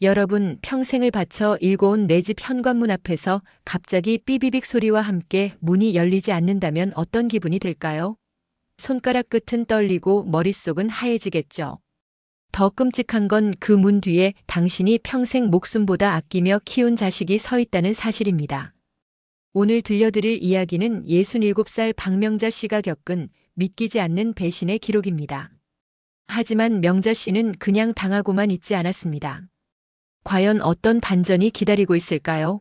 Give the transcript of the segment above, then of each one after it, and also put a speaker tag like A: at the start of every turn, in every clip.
A: 여러분, 평생을 바쳐 일궈온 내 집 현관문 앞에서 갑자기 삐비빅 소리와 함께 문이 열리지 않는다면 어떤 기분이 들까요? 손가락 끝은 떨리고 머릿속은 하얘지겠죠. 더 끔찍한 건 그 문 뒤에 당신이 평생 목숨보다 아끼며 키운 자식이 서 있다는 사실입니다. 오늘 들려드릴 이야기는 67살 박명자 씨가 겪은 믿기지 않는 배신의 기록입니다. 하지만 명자 씨는 그냥 당하고만 있지 않았습니다. 과연 어떤 반전이 기다리고 있을까요?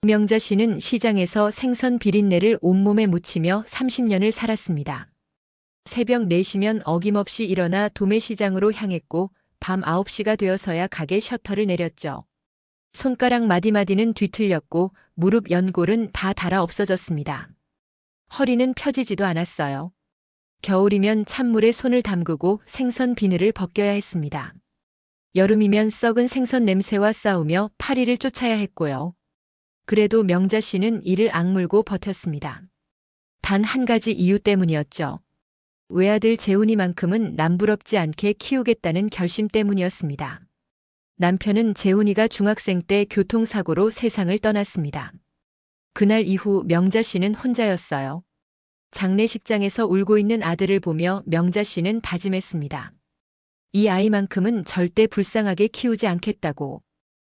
A: 명자 씨는 시장에서 생선 비린내를 온몸에 묻히며 30년을 살았습니다. 새벽 4시면 어김없이 일어나 도매시장으로 향했고 밤 9시가 되어서야 가게 셔터를 내렸죠. 손가락 마디마디는 뒤틀렸고 무릎 연골은 다 닳아 없어졌습니다. 허리는 펴지지도 않았어요. 겨울이면 찬물에 손을 담그고 생선 비늘을 벗겨야 했습니다. 여름이면 썩은 생선 냄새와 싸우며 파리를 쫓아야 했고요. 그래도 명자 씨는 이를 악물고 버텼습니다. 단 한 가지 이유 때문이었죠. 외아들 재훈이만큼은 남부럽지 않게 키우겠다는 결심 때문이었습니다. 남편은 재훈이가 중학생 때 교통사고로 세상을 떠났습니다. 그날 이후 명자 씨는 혼자였어요. 장례식장에서 울고 있는 아들을 보며 명자 씨는 다짐했습니다. 이 아이만큼은 절대 불쌍하게 키우지 않겠다고.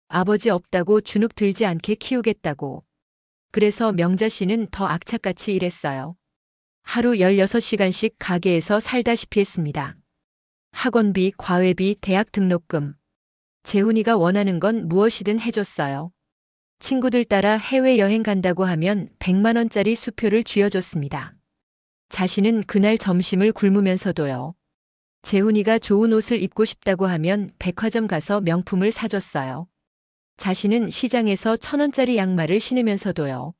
A: 아버지 없다고 주눅 들지 않게 키우겠다고. 그래서 명자 씨는 더 악착같이 일했어요. 하루 16시간씩 가게에서 살다시피 했습니다. 학원비, 과외비, 대학 등록금. 재훈이가 원하는 건 무엇이든 해줬어요. 친구들 따라 해외여행 간다고 하면 100만 원짜리 수표를 쥐어줬습니다. 자신은 그날 점심을 굶으면서도요. 재훈이가 좋은 옷을 입고 싶다고 하면 백화점 가서 명품을 사줬어요. 자신은 시장에서 1,000원짜리 양말을 신으면서도요.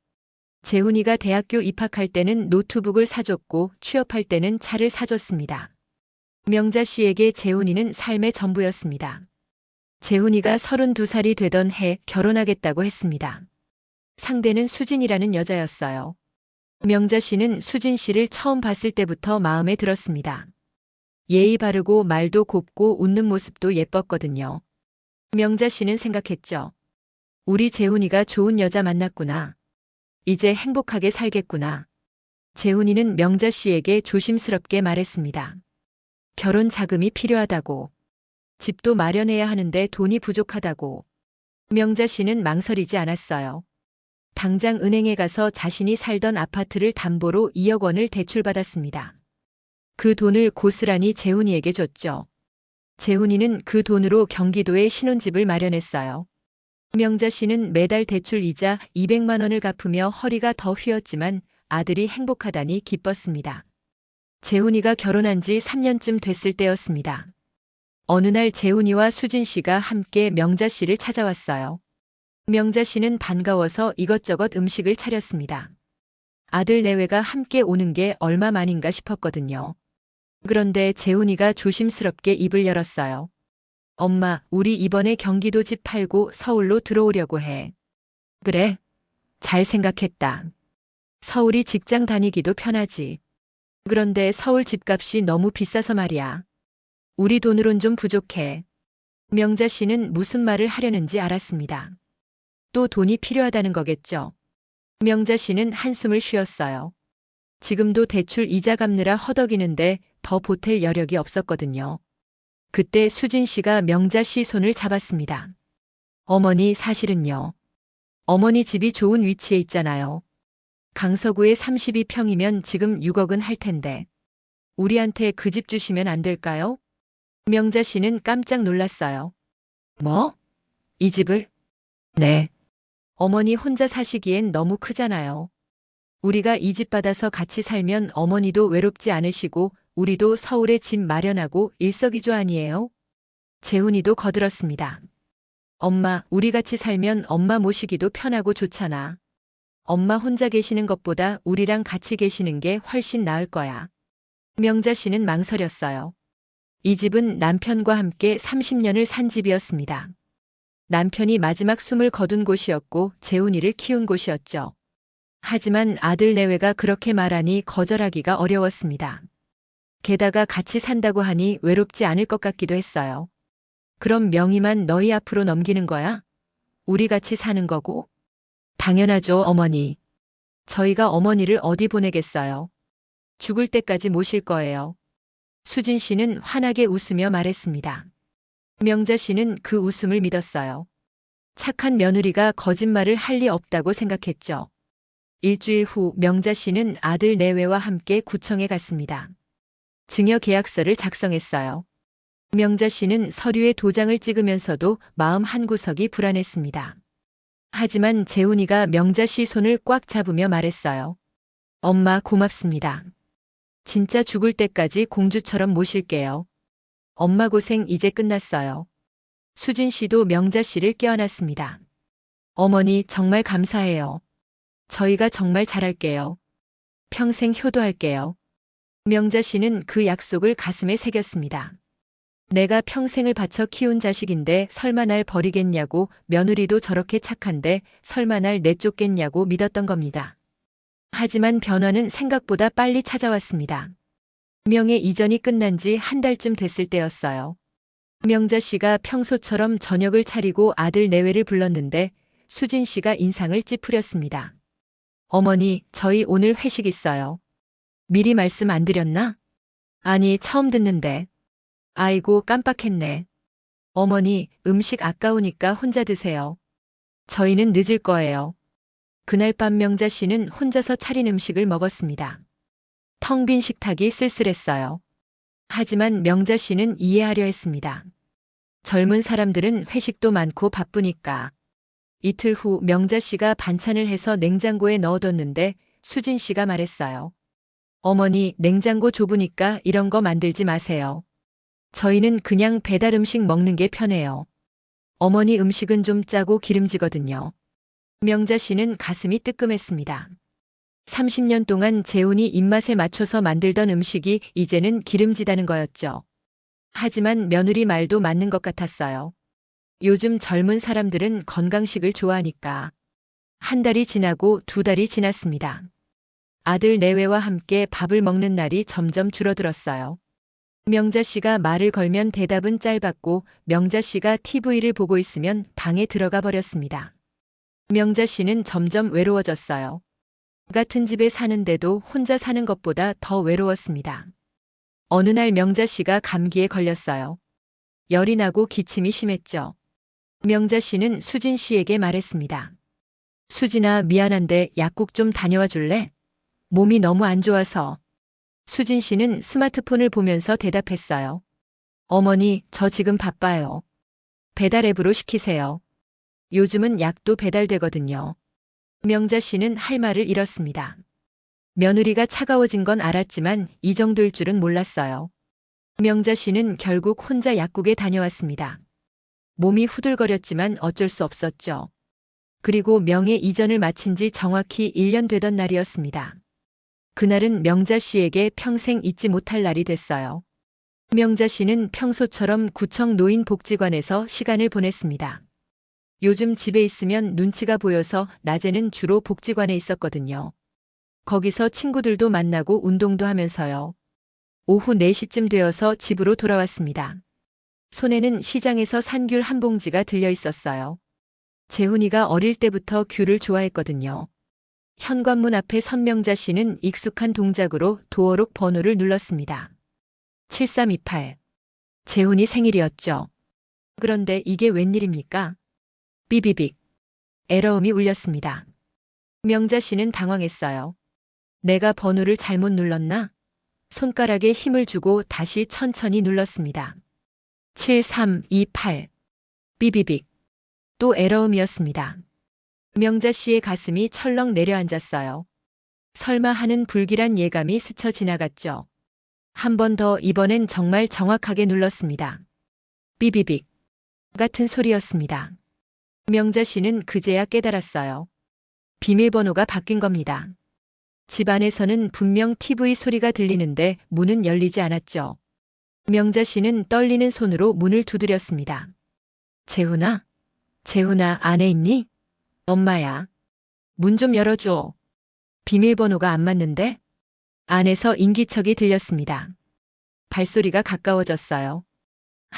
A: 재훈이가 대학교 입학할 때는 노트북을 사줬고 취업할 때는 차를 사줬습니다. 명자 씨에게 재훈이는 삶의 전부였습니다. 재훈이가 32살이 되던 해 결혼하겠다고 했습니다. 상대는 수진이라는 여자였어요. 명자 씨는 수진 씨를 처음 봤을 때부터 마음에 들었습니다. 예의 바르고 말도 곱고 웃는 모습도 예뻤거든요. 명자 씨는 생각했죠. 우리 재훈이가 좋은 여자 만났구나. 이제 행복하게 살겠구나. 재훈이는 명자 씨에게 조심스럽게 말했습니다. 결혼 자금이 필요하다고. 집도 마련해야 하는데 돈이 부족하다고. 명자 씨는 망설이지 않았어요. 당장 은행에 가서 자신이 살던 아파트를 담보로 2억 원을 대출받았습니다. 그 돈을 고스란히 재훈이에게 줬죠. 재훈이는 그 돈으로 경기도에 신혼집을 마련했어요. 명자 씨는 매달 대출 이자 200만 원을 갚으며 허리가 더 휘었지만 아들이 행복하다니 기뻤습니다. 재훈이가 결혼한 지 3년쯤 됐을 때였습니다. 어느 날 재훈이와 수진 씨가 함께 명자 씨를 찾아왔어요. 명자 씨는 반가워서 이것저것 음식을 차렸습니다. 아들 내외가 함께 오는 게 얼마만인가 싶었거든요. 그런데 재훈이가 조심스럽게 입을 열었어요. 엄마, 우리 이번에 경기도 집 팔고 서울로 들어오려고 해. 그래? 잘 생각했다. 서울이 직장 다니기도 편하지. 그런데 서울 집값이 너무 비싸서 말이야. 우리 돈으론 좀 부족해. 명자 씨는 무슨 말을 하려는지 알았습니다. 또 돈이 필요하다는 거겠죠. 명자 씨는 한숨을 쉬었어요. 지금도 대출 이자 갚느라 허덕이는데 더 보탤 여력이 없었거든요. 그때 수진 씨가 명자 씨 손을 잡았습니다. 어머니, 사실은요. 어머니 집이 좋은 위치에 있잖아요. 강서구에 32평이면 지금 6억은 할 텐데. 우리한테 그 집 주시면 안 될까요? 명자 씨는 깜짝 놀랐어요. 뭐? 이 집을? 네. 어머니 혼자 사시기엔 너무 크잖아요. 우리가 이 집 받아서 같이 살면 어머니도 외롭지 않으시고 우리도 서울에 집 마련하고 일석이조 아니에요? 재훈이도 거들었습니다. 엄마, 우리 같이 살면 엄마 모시기도 편하고 좋잖아. 엄마 혼자 계시는 것보다 우리랑 같이 계시는 게 훨씬 나을 거야. 명자 씨는 망설였어요. 이 집은 남편과 함께 30년을 산 집이었습니다. 남편이 마지막 숨을 거둔 곳이었고 재훈이를 키운 곳이었죠. 하지만 아들 내외가 그렇게 말하니 거절하기가 어려웠습니다. 게다가 같이 산다고 하니 외롭지 않을 것 같기도 했어요. 그럼 명의만 너희 앞으로 넘기는 거야? 우리 같이 사는 거고? 당연하죠, 어머니. 저희가 어머니를 어디 보내겠어요. 죽을 때까지 모실 거예요. 수진 씨는 환하게 웃으며 말했습니다. 명자 씨는 그 웃음을 믿었어요. 착한 며느리가 거짓말을 할 리 없다고 생각했죠. 일주일 후 명자 씨는 아들 내외와 함께 구청에 갔습니다. 증여 계약서를 작성했어요. 명자 씨는 서류에 도장을 찍으면서도 마음 한구석이 불안했습니다. 하지만 재훈이가 명자 씨 손을 꽉 잡으며 말했어요. 엄마 고맙습니다. 진짜 죽을 때까지 공주처럼 모실게요. 엄마 고생 이제 끝났어요. 수진 씨도 명자 씨를 껴안았습니다. 어머니 정말 감사해요. 저희가 정말 잘할게요. 평생 효도할게요. 명자 씨는 그 약속을 가슴에 새겼습니다. 내가 평생을 바쳐 키운 자식인데 설마 날 버리겠냐고, 며느리도 저렇게 착한데 설마 날 내쫓겠냐고 믿었던 겁니다. 하지만 변화는 생각보다 빨리 찾아왔습니다. 명예 이전이 끝난 지 한 달쯤 됐을 때였어요. 명자 씨가 평소처럼 저녁을 차리고 아들 내외를 불렀는데 수진 씨가 인상을 찌푸렸습니다. 어머니, 저희 오늘 회식 있어요. 미리 말씀 안 드렸나? 아니, 처음 듣는데. 아이고, 깜빡했네. 어머니, 음식 아까우니까 혼자 드세요. 저희는 늦을 거예요. 그날 밤 명자 씨는 혼자서 차린 음식을 먹었습니다. 텅 빈 식탁이 쓸쓸했어요. 하지만 명자 씨는 이해하려 했습니다. 젊은 사람들은 회식도 많고 바쁘니까. 이틀 후 명자 씨가 반찬을 해서 냉장고에 넣어뒀는데 수진 씨가 말했어요. 어머니, 냉장고 좁으니까 이런 거 만들지 마세요. 저희는 그냥 배달 음식 먹는 게 편해요. 어머니 음식은 좀 짜고 기름지거든요. 명자 씨는 가슴이 뜨끔했습니다. 30년 동안 재훈이 입맛에 맞춰서 만들던 음식이 이제는 기름지다는 거였죠. 하지만 며느리 말도 맞는 것 같았어요. 요즘 젊은 사람들은 건강식을 좋아하니까. 한 달이 지나고 두 달이 지났습니다. 아들 내외와 함께 밥을 먹는 날이 점점 줄어들었어요. 명자 씨가 말을 걸면 대답은 짧았고 명자 씨가 TV를 보고 있으면 방에 들어가 버렸습니다. 명자 씨는 점점 외로워졌어요. 같은 집에 사는데도 혼자 사는 것보다 더 외로웠습니다. 어느 날 명자 씨가 감기에 걸렸어요. 열이 나고 기침이 심했죠. 명자 씨는 수진 씨에게 말했습니다. 수진아, 미안한데 약국 좀 다녀와 줄래? 몸이 너무 안 좋아서. 수진 씨는 스마트폰을 보면서 대답했어요. 어머니, 저 지금 바빠요. 배달 앱으로 시키세요. 요즘은 약도 배달되거든요. 명자 씨는 할 말을 잃었습니다. 며느리가 차가워진 건 알았지만 이 정도일 줄은 몰랐어요. 명자 씨는 결국 혼자 약국에 다녀왔습니다. 몸이 후들거렸지만 어쩔 수 없었죠. 그리고 명예 이전을 마친 지 정확히 1년 되던 날이었습니다. 그날은 명자 씨에게 평생 잊지 못할 날이 됐어요. 명자 씨는 평소처럼 구청 노인복지관에서 시간을 보냈습니다. 요즘 집에 있으면 눈치가 보여서 낮에는 주로 복지관에 있었거든요. 거기서 친구들도 만나고 운동도 하면서요. 오후 4시쯤 되어서 집으로 돌아왔습니다. 손에는 시장에서 산 귤 한 봉지가 들려 있었어요. 재훈이가 어릴 때부터 귤을 좋아했거든요. 현관문 앞에 선 명자 씨는 익숙한 동작으로 도어록 번호를 눌렀습니다. 7328. 재훈이 생일이었죠. 그런데 이게 웬일입니까? 삐비빅. 에러음이 울렸습니다. 명자 씨는 당황했어요. 내가 번호를 잘못 눌렀나? 손가락에 힘을 주고 다시 천천히 눌렀습니다. 7328. 삐비빅. 또 에러음이었습니다. 명자 씨의 가슴이 철렁 내려앉았어요. 설마 하는 불길한 예감이 스쳐 지나갔죠. 한 번 더, 이번엔 정말 정확하게 눌렀습니다. 삐비빅. 같은 소리였습니다. 명자 씨는 그제야 깨달았어요. 비밀번호가 바뀐 겁니다. 집 안에서는 분명 TV 소리가 들리는데 문은 열리지 않았죠. 명자 씨는 떨리는 손으로 문을 두드렸습니다. 재훈아? 재훈아, 안에 있니? 엄마야. 문 좀 열어줘. 비밀번호가 안 맞는데? 안에서 인기척이 들렸습니다. 발소리가 가까워졌어요.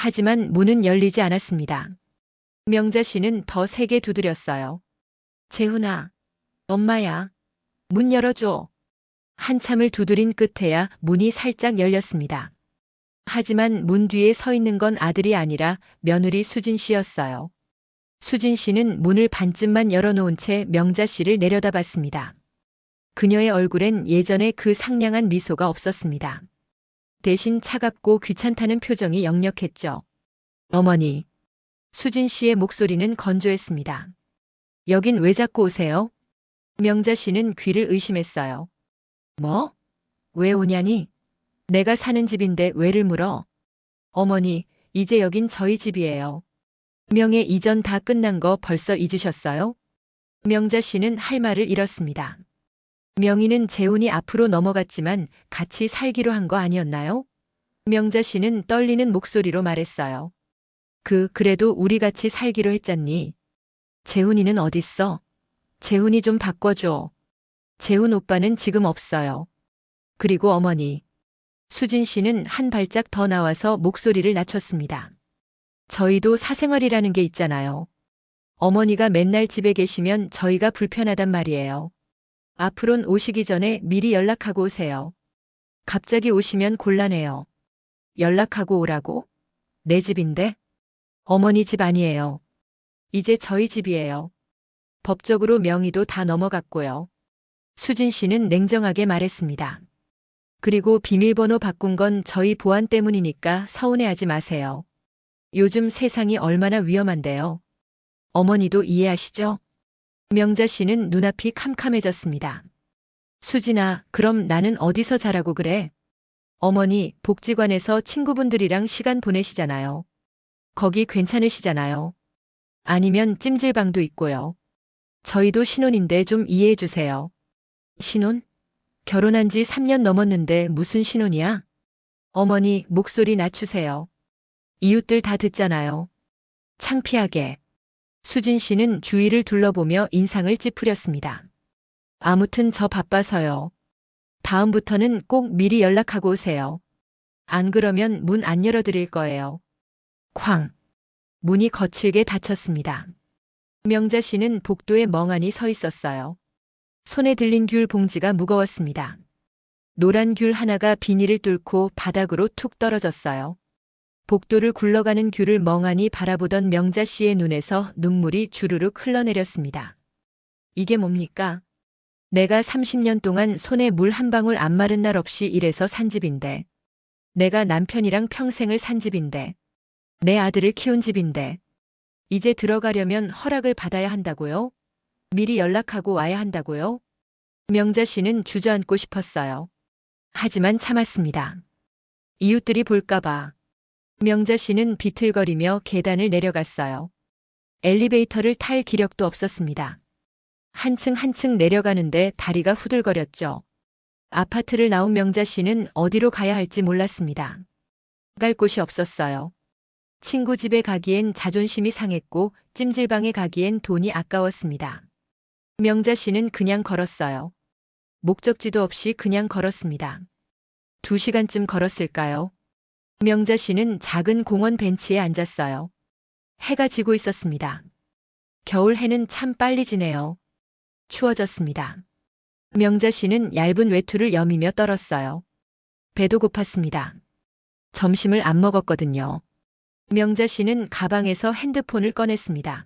A: 하지만 문은 열리지 않았습니다. 명자 씨는 더 세게 두드렸어요. 재훈아, 엄마야, 문 열어줘. 한참을 두드린 끝에야 문이 살짝 열렸습니다. 하지만 문 뒤에 서 있는 건 아들이 아니라 며느리 수진 씨였어요. 수진 씨는 문을 반쯤만 열어놓은 채 명자 씨를 내려다봤습니다. 그녀의 얼굴엔 예전의 그 상냥한 미소가 없었습니다. 대신 차갑고 귀찮다는 표정이 역력했죠. 어머니. 수진 씨의 목소리는 건조했습니다. 여긴 왜 자꾸 오세요? 명자 씨는 귀를 의심했어요. 뭐? 왜 오냐니? 내가 사는 집인데 왜를 물어? 어머니, 이제 여긴 저희 집이에요. 명예 이전 다 끝난 거 벌써 잊으셨어요? 명자 씨는 할 말을 잃었습니다. 명희는 재훈이 앞으로 넘어갔지만 같이 살기로 한 거 아니었나요? 명자 씨는 떨리는 목소리로 말했어요. 그래도 우리 같이 살기로 했잖니. 재훈이는 어딨어? 재훈이 좀 바꿔줘. 재훈 오빠는 지금 없어요. 그리고 어머니. 수진 씨는 한 발짝 더 나와서 목소리를 낮췄습니다. 저희도 사생활이라는 게 있잖아요. 어머니가 맨날 집에 계시면 저희가 불편하단 말이에요. 앞으론 오시기 전에 미리 연락하고 오세요. 갑자기 오시면 곤란해요. 연락하고 오라고? 내 집인데? 어머니 집 아니에요. 이제 저희 집이에요. 법적으로 명의도 다 넘어갔고요. 수진 씨는 냉정하게 말했습니다. 그리고 비밀번호 바꾼 건 저희 보안 때문이니까 서운해하지 마세요. 요즘 세상이 얼마나 위험한데요. 어머니도 이해하시죠? 명자 씨는 눈앞이 캄캄해졌습니다. 수진아, 그럼 나는 어디서 자라고 그래? 어머니, 복지관에서 친구분들이랑 시간 보내시잖아요. 거기 괜찮으시잖아요. 아니면 찜질방도 있고요. 저희도 신혼인데 좀 이해해 주세요. 신혼? 결혼한 지 3년 넘었는데 무슨 신혼이야? 어머니, 목소리 낮추세요. 이웃들 다 듣잖아요. 창피하게. 수진 씨는 주위를 둘러보며 인상을 찌푸렸습니다. 아무튼 저 바빠서요. 다음부터는 꼭 미리 연락하고 오세요. 안 그러면 문 안 열어드릴 거예요. 쾅. 문이 거칠게 닫혔습니다. 명자 씨는 복도에 멍하니 서 있었어요. 손에 들린 귤 봉지가 무거웠습니다. 노란 귤 하나가 비닐을 뚫고 바닥으로 툭 떨어졌어요. 복도를 굴러가는 귤을 멍하니 바라보던 명자 씨의 눈에서 눈물이 주르륵 흘러내렸습니다. 이게 뭡니까? 내가 30년 동안 손에 물 한 방울 안 마른 날 없이 일해서 산 집인데. 내가 남편이랑 평생을 산 집인데. 내 아들을 키운 집인데. 이제 들어가려면 허락을 받아야 한다고요? 미리 연락하고 와야 한다고요? 명자 씨는 주저앉고 싶었어요. 하지만 참았습니다. 이웃들이 볼까봐. 명자 씨는 비틀거리며 계단을 내려갔어요. 엘리베이터를 탈 기력도 없었습니다. 한층 한층 내려가는데 다리가 후들거렸죠. 아파트를 나온 명자 씨는 어디로 가야 할지 몰랐습니다. 갈 곳이 없었어요. 친구 집에 가기엔 자존심이 상했고 찜질방에 가기엔 돈이 아까웠습니다. 명자 씨는 그냥 걸었어요. 목적지도 없이 그냥 걸었습니다. 2시간쯤 걸었을까요? 명자 씨는 작은 공원 벤치에 앉았어요. 해가 지고 있었습니다. 겨울 해는 참 빨리 지네요. 추워졌습니다. 명자 씨는 얇은 외투를 여미며 떨었어요. 배도 고팠습니다. 점심을 안 먹었거든요. 명자 씨는 가방에서 핸드폰을 꺼냈습니다.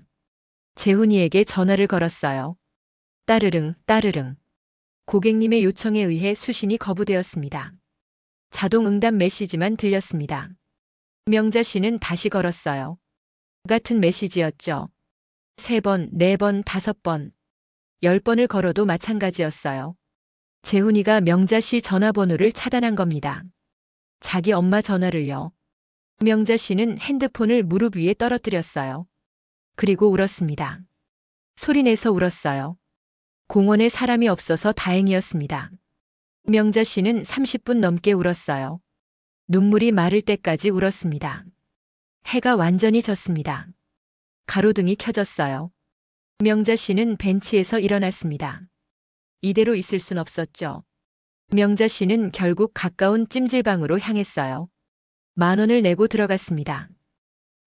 A: 재훈이에게 전화를 걸었어요. 따르릉, 따르릉. 고객님의 요청에 의해 수신이 거부되었습니다. 자동 응답 메시지만 들렸습니다. 명자 씨는 다시 걸었어요. 같은 메시지였죠. 3번, 4번, 5번. 10번을 걸어도 마찬가지였어요. 재훈이가 명자 씨 전화번호를 차단한 겁니다. 자기 엄마 전화를요. 명자 씨는 핸드폰을 무릎 위에 떨어뜨렸어요. 그리고 울었습니다. 소리내서 울었어요. 공원에 사람이 없어서 다행이었습니다. 명자 씨는 30분 넘게 울었어요. 눈물이 마를 때까지 울었습니다. 해가 완전히 졌습니다. 가로등이 켜졌어요. 명자 씨는 벤치에서 일어났습니다. 이대로 있을 순 없었죠. 명자 씨는 결국 가까운 찜질방으로 향했어요. 10,000원을 내고 들어갔습니다.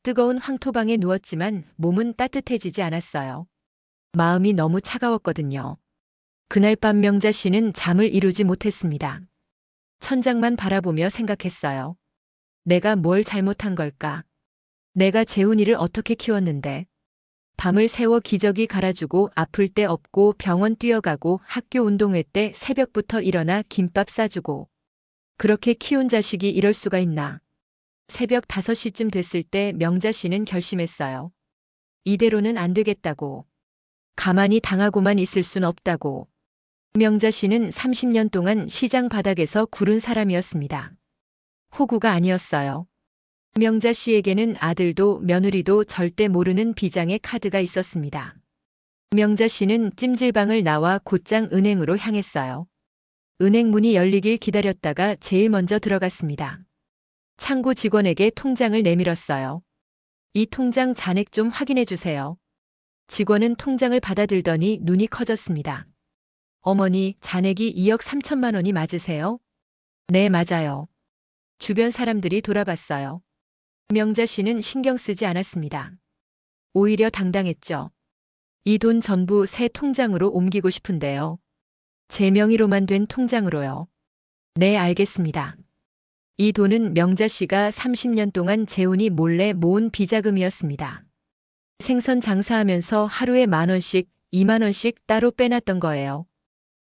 A: 뜨거운 황토방에 누웠지만 몸은 따뜻해지지 않았어요. 마음이 너무 차가웠거든요. 그날 밤 명자 씨는 잠을 이루지 못했습니다. 천장만 바라보며 생각했어요. 내가 뭘 잘못한 걸까? 내가 재훈이를 어떻게 키웠는데? 밤을 새워 기저귀 갈아주고 아플 때 업고 병원 뛰어가고 학교 운동회 때 새벽부터 일어나 김밥 싸주고. 그렇게 키운 자식이 이럴 수가 있나? 새벽 5시쯤 됐을 때 명자 씨는 결심했어요. 이대로는 안 되겠다고. 가만히 당하고만 있을 순 없다고. 명자 씨는 30년 동안 시장 바닥에서 구른 사람이었습니다. 호구가 아니었어요. 명자 씨에게는 아들도 며느리도 절대 모르는 비장의 카드가 있었습니다. 명자 씨는 찜질방을 나와 곧장 은행으로 향했어요. 은행 문이 열리길 기다렸다가 제일 먼저 들어갔습니다. 창구 직원에게 통장을 내밀었어요. 이 통장 잔액 좀 확인해 주세요. 직원은 통장을 받아들더니 눈이 커졌습니다. 어머니, 잔액이 2억 3천만 원이 맞으세요? 네, 맞아요. 주변 사람들이 돌아봤어요. 명자 씨는 신경 쓰지 않았습니다. 오히려 당당했죠. 이 돈 전부 새 통장으로 옮기고 싶은데요. 제 명의로만 된 통장으로요. 네, 알겠습니다. 이 돈은 명자 씨가 30년 동안 재훈이 몰래 모은 비자금이었습니다. 생선 장사하면서 하루에 10,000원씩, 20,000원씩 따로 빼놨던 거예요.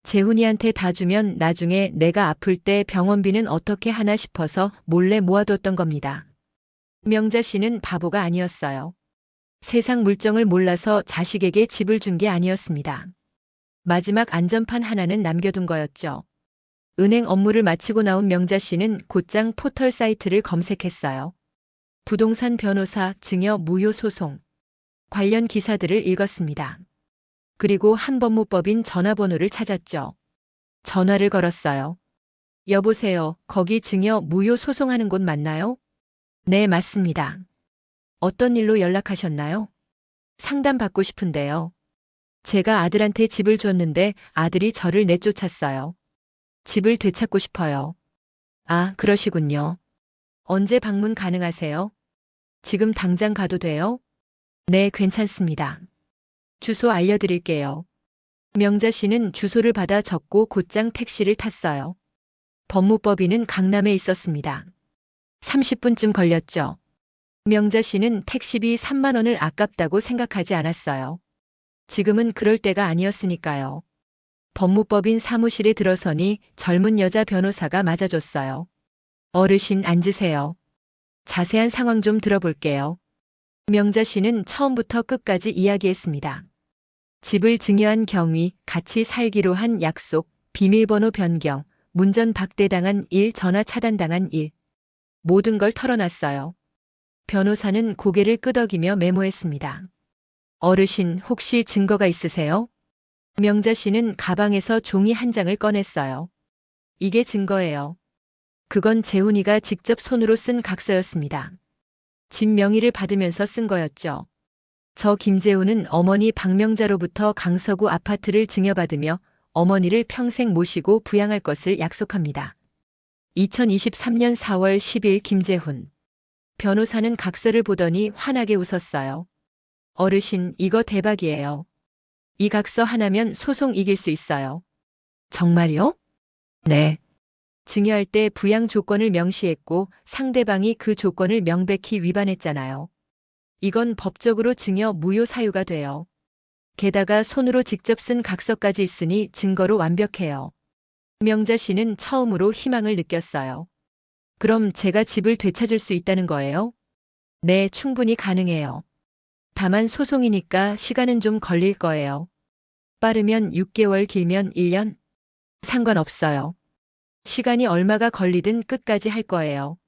A: 재훈이한테 다 주면 나중에 내가 아플 때 병원비는 어떻게 하나 싶어서 몰래 모아뒀던 겁니다. 명자 씨는 바보가 아니었어요. 세상 물정을 몰라서 자식에게 집을 준 게 아니었습니다. 마지막 안전판 하나는 남겨둔 거였죠. 은행 업무를 마치고 나온 명자 씨는 곧장 포털 사이트를 검색했어요. 부동산 변호사 증여 무효 소송 관련 기사들을 읽었습니다. 그리고 한 법무법인 전화번호를 찾았죠. 전화를 걸었어요. 여보세요, 거기 증여 무효 소송하는 곳 맞나요? 네, 맞습니다. 어떤 일로 연락하셨나요? 상담 받고 싶은데요. 제가 아들한테 집을 줬는데 아들이 저를 내쫓았어요. 집을 되찾고 싶어요. 아, 그러시군요. 언제 방문 가능하세요? 지금 당장 가도 돼요? 네, 괜찮습니다. 주소 알려드릴게요. 명자 씨는 주소를 받아 적고 곧장 택시를 탔어요. 법무법인은 강남에 있었습니다. 30분쯤 걸렸죠. 명자 씨는 택시비 3만 원을 아깝다고 생각하지 않았어요. 지금은 그럴 때가 아니었으니까요. 법무법인 사무실에 들어서니 젊은 여자 변호사가 맞아줬어요. 어르신 앉으세요. 자세한 상황 좀 들어볼게요. 명자 씨는 처음부터 끝까지 이야기했습니다. 집을 증여한 경위, 같이 살기로 한 약속, 비밀번호 변경, 문전 박대당한 일, 전화 차단당한 일. 모든 걸 털어놨어요. 변호사는 고개를 끄덕이며 메모했습니다. 어르신, 혹시 증거가 있으세요? 명자 씨는 가방에서 종이 한 장을 꺼냈어요. 이게 증거예요. 그건 재훈이가 직접 손으로 쓴 각서였습니다. 집 명의를 받으면서 쓴 거였죠. 저 김재훈은 어머니 박명자로부터 강서구 아파트를 증여받으며 어머니를 평생 모시고 부양할 것을 약속합니다. 2023년 4월 10일 김재훈. 변호사는 각서를 보더니 환하게 웃었어요. 어르신, 이거 대박이에요. 이 각서 하나면 소송 이길 수 있어요. 정말요? 네. 증여할 때 부양 조건을 명시했고 상대방이 그 조건을 명백히 위반했잖아요. 이건 법적으로 증여 무효 사유가 돼요. 게다가 손으로 직접 쓴 각서까지 있으니 증거로 완벽해요. 명자 씨는 처음으로 희망을 느꼈어요. 그럼 제가 집을 되찾을 수 있다는 거예요? 네, 충분히 가능해요. 다만 소송이니까 시간은 좀 걸릴 거예요. 빠르면 6개월, 길면 1년? 상관없어요. 시간이 얼마가 걸리든 끝까지 할 거예요.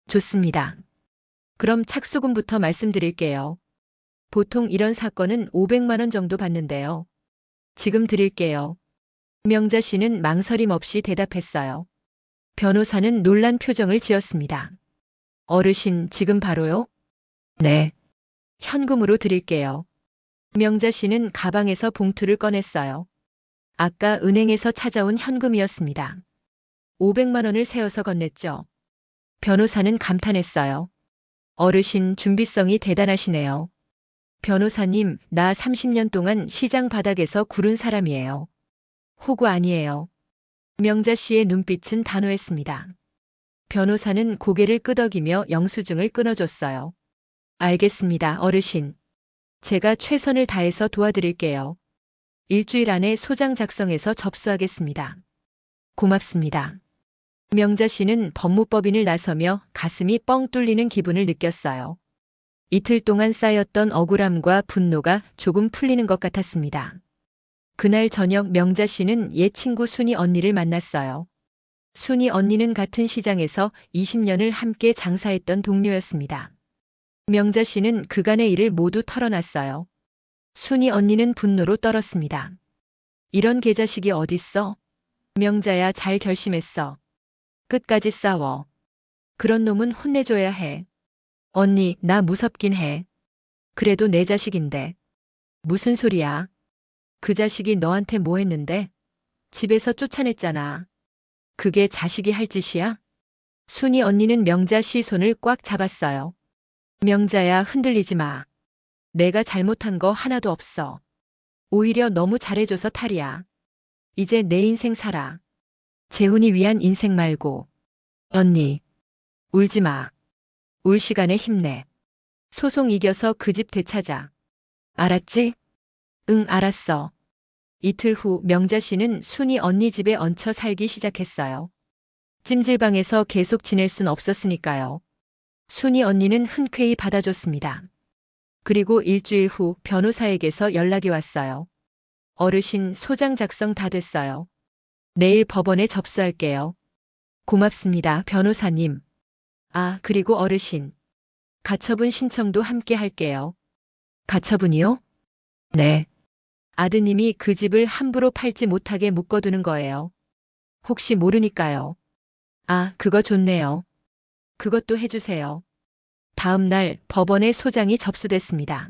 A: 좋습니다. 그럼 착수금부터 말씀드릴게요. 보통 이런 사건은 500만 원 정도 받는데요. 지금 드릴게요. 명자 씨는 망설임 없이 대답했어요. 변호사는 놀란 표정을 지었습니다. 어르신, 지금 바로요? 네. 현금으로 드릴게요. 명자 씨는 가방에서 봉투를 꺼냈어요. 아까 은행에서 찾아온 현금이었습니다. 500만 원을 세어서 건넸죠. 변호사는 감탄했어요. 어르신 준비성이 대단하시네요. 변호사님, 나 30년 동안 시장 바닥에서 구른 사람이에요. 호구 아니에요. 명자 씨의 눈빛은 단호했습니다. 변호사는 고개를 끄덕이며 영수증을 끊어줬어요. 알겠습니다, 어르신. 제가 최선을 다해서 도와드릴게요. 일주일 안에 소장 작성해서 접수하겠습니다. 고맙습니다. 명자 씨는 법무법인을 나서며 가슴이 뻥 뚫리는 기분을 느꼈어요. 이틀 동안 쌓였던 억울함과 분노가 조금 풀리는 것 같았습니다. 그날 저녁 명자 씨는 옛 친구 순이 언니를 만났어요. 순이 언니는 같은 시장에서 20년을 함께 장사했던 동료였습니다. 명자 씨는 그간의 일을 모두 털어놨어요. 순이 언니는 분노로 떨었습니다. 이런 개자식이 어딨어? 명자야, 잘 결심했어. 끝까지 싸워. 그런 놈은 혼내줘야 해. 언니, 나 무섭긴 해. 그래도 내 자식인데. 무슨 소리야? 그 자식이 너한테 뭐 했는데? 집에서 쫓아냈잖아. 그게 자식이 할 짓이야? 순이 언니는 명자 씨 손을 꽉 잡았어요. 명자야, 흔들리지 마. 내가 잘못한 거 하나도 없어. 오히려 너무 잘해줘서 탈이야. 이제 내 인생 살아. 재훈이 위한 인생 말고. 언니, 울지 마. 울 시간에 힘내. 소송 이겨서 그 집 되찾아. 알았지? 응, 알았어. 이틀 후 명자 씨는 순이 언니 집에 얹혀 살기 시작했어요. 찜질방에서 계속 지낼 순 없었으니까요. 순이 언니는 흔쾌히 받아줬습니다. 그리고 일주일 후 변호사에게서 연락이 왔어요. 어르신, 소장 작성 다 됐어요. 내일 법원에 접수할게요. 고맙습니다, 변호사님. 아, 그리고 어르신. 가처분 신청도 함께 할게요. 가처분이요? 네. 아드님이 그 집을 함부로 팔지 못하게 묶어두는 거예요. 혹시 모르니까요. 아, 그거 좋네요. 그것도 해주세요. 다음 날 법원에 소장이 접수됐습니다.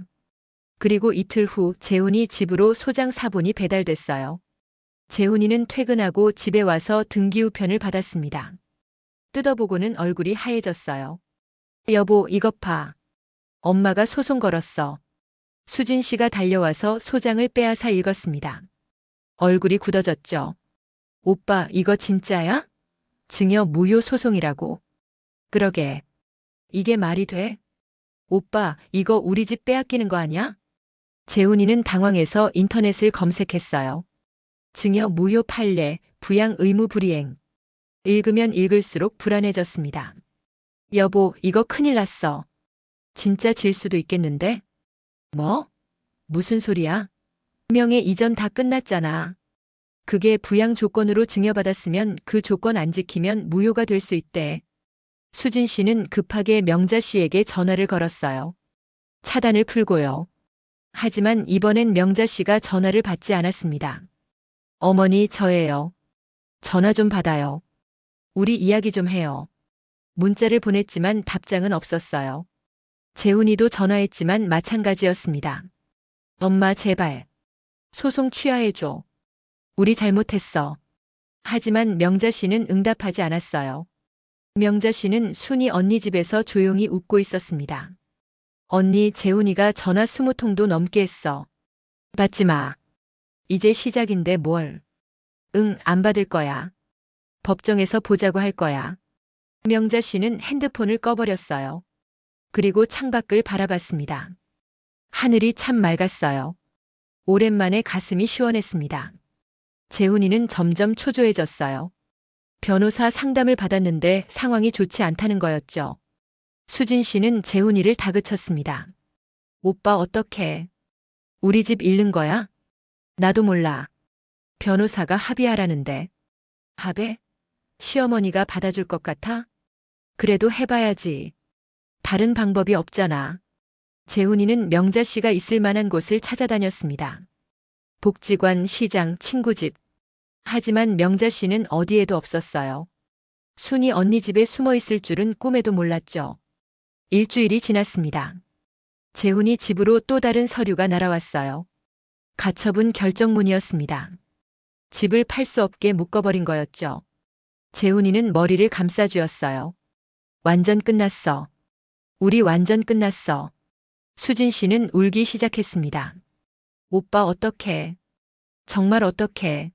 A: 그리고 이틀 후 재훈이 집으로 소장 사본이 배달됐어요. 재훈이는 퇴근하고 집에 와서 등기우편을 받았습니다. 뜯어보고는 얼굴이 하얘졌어요. 여보, 이것 봐. 엄마가 소송 걸었어. 수진 씨가 달려와서 소장을 빼앗아 읽었습니다. 얼굴이 굳어졌죠. 오빠, 이거 진짜야? 증여 무효 소송이라고. 그러게. 이게 말이 돼? 오빠, 이거 우리 집 빼앗기는 거 아니야? 재훈이는 당황해서 인터넷을 검색했어요. 증여 무효 판례, 부양 의무 불이행. 읽으면 읽을수록 불안해졌습니다. 여보, 이거 큰일 났어. 진짜 질 수도 있겠는데? 뭐? 무슨 소리야? 명예 이전 다 끝났잖아. 그게 부양 조건으로 증여받았으면 그 조건 안 지키면 무효가 될 수 있대. 수진 씨는 급하게 명자 씨에게 전화를 걸었어요. 차단을 풀고요. 하지만 이번엔 명자 씨가 전화를 받지 않았습니다. 어머니, 저예요. 전화 좀 받아요. 우리 이야기 좀 해요. 문자를 보냈지만 답장은 없었어요. 재훈이도 전화했지만 마찬가지였습니다. 엄마, 제발. 소송 취하해줘. 우리 잘못했어. 하지만 명자 씨는 응답하지 않았어요. 명자 씨는 순이 언니 집에서 조용히 웃고 있었습니다. 언니, 재훈이가 전화 20통도 넘게 했어. 받지 마. 이제 시작인데 뭘. 응, 안 받을 거야. 법정에서 보자고 할 거야. 명자 씨는 핸드폰을 꺼버렸어요. 그리고 창밖을 바라봤습니다. 하늘이 참 맑았어요. 오랜만에 가슴이 시원했습니다. 재훈이는 점점 초조해졌어요. 변호사 상담을 받았는데 상황이 좋지 않다는 거였죠. 수진 씨는 재훈이를 다그쳤습니다. 오빠, 어떡해. 우리 집 잃는 거야? 나도 몰라. 변호사가 합의하라는데. 합의? 시어머니가 받아줄 것 같아? 그래도 해봐야지. 다른 방법이 없잖아. 재훈이는 명자 씨가 있을 만한 곳을 찾아다녔습니다. 복지관, 시장, 친구집. 하지만 명자 씨는 어디에도 없었어요. 순이 언니 집에 숨어 있을 줄은 꿈에도 몰랐죠. 일주일이 지났습니다. 재훈이 집으로 또 다른 서류가 날아왔어요. 가처분 결정문이었습니다. 집을 팔 수 없게 묶어버린 거였죠. 재훈이는 머리를 감싸쥐었어요. 완전 끝났어. 우리 완전 끝났어. 수진 씨는 울기 시작했습니다. 오빠 어떡해. 정말 어떡해.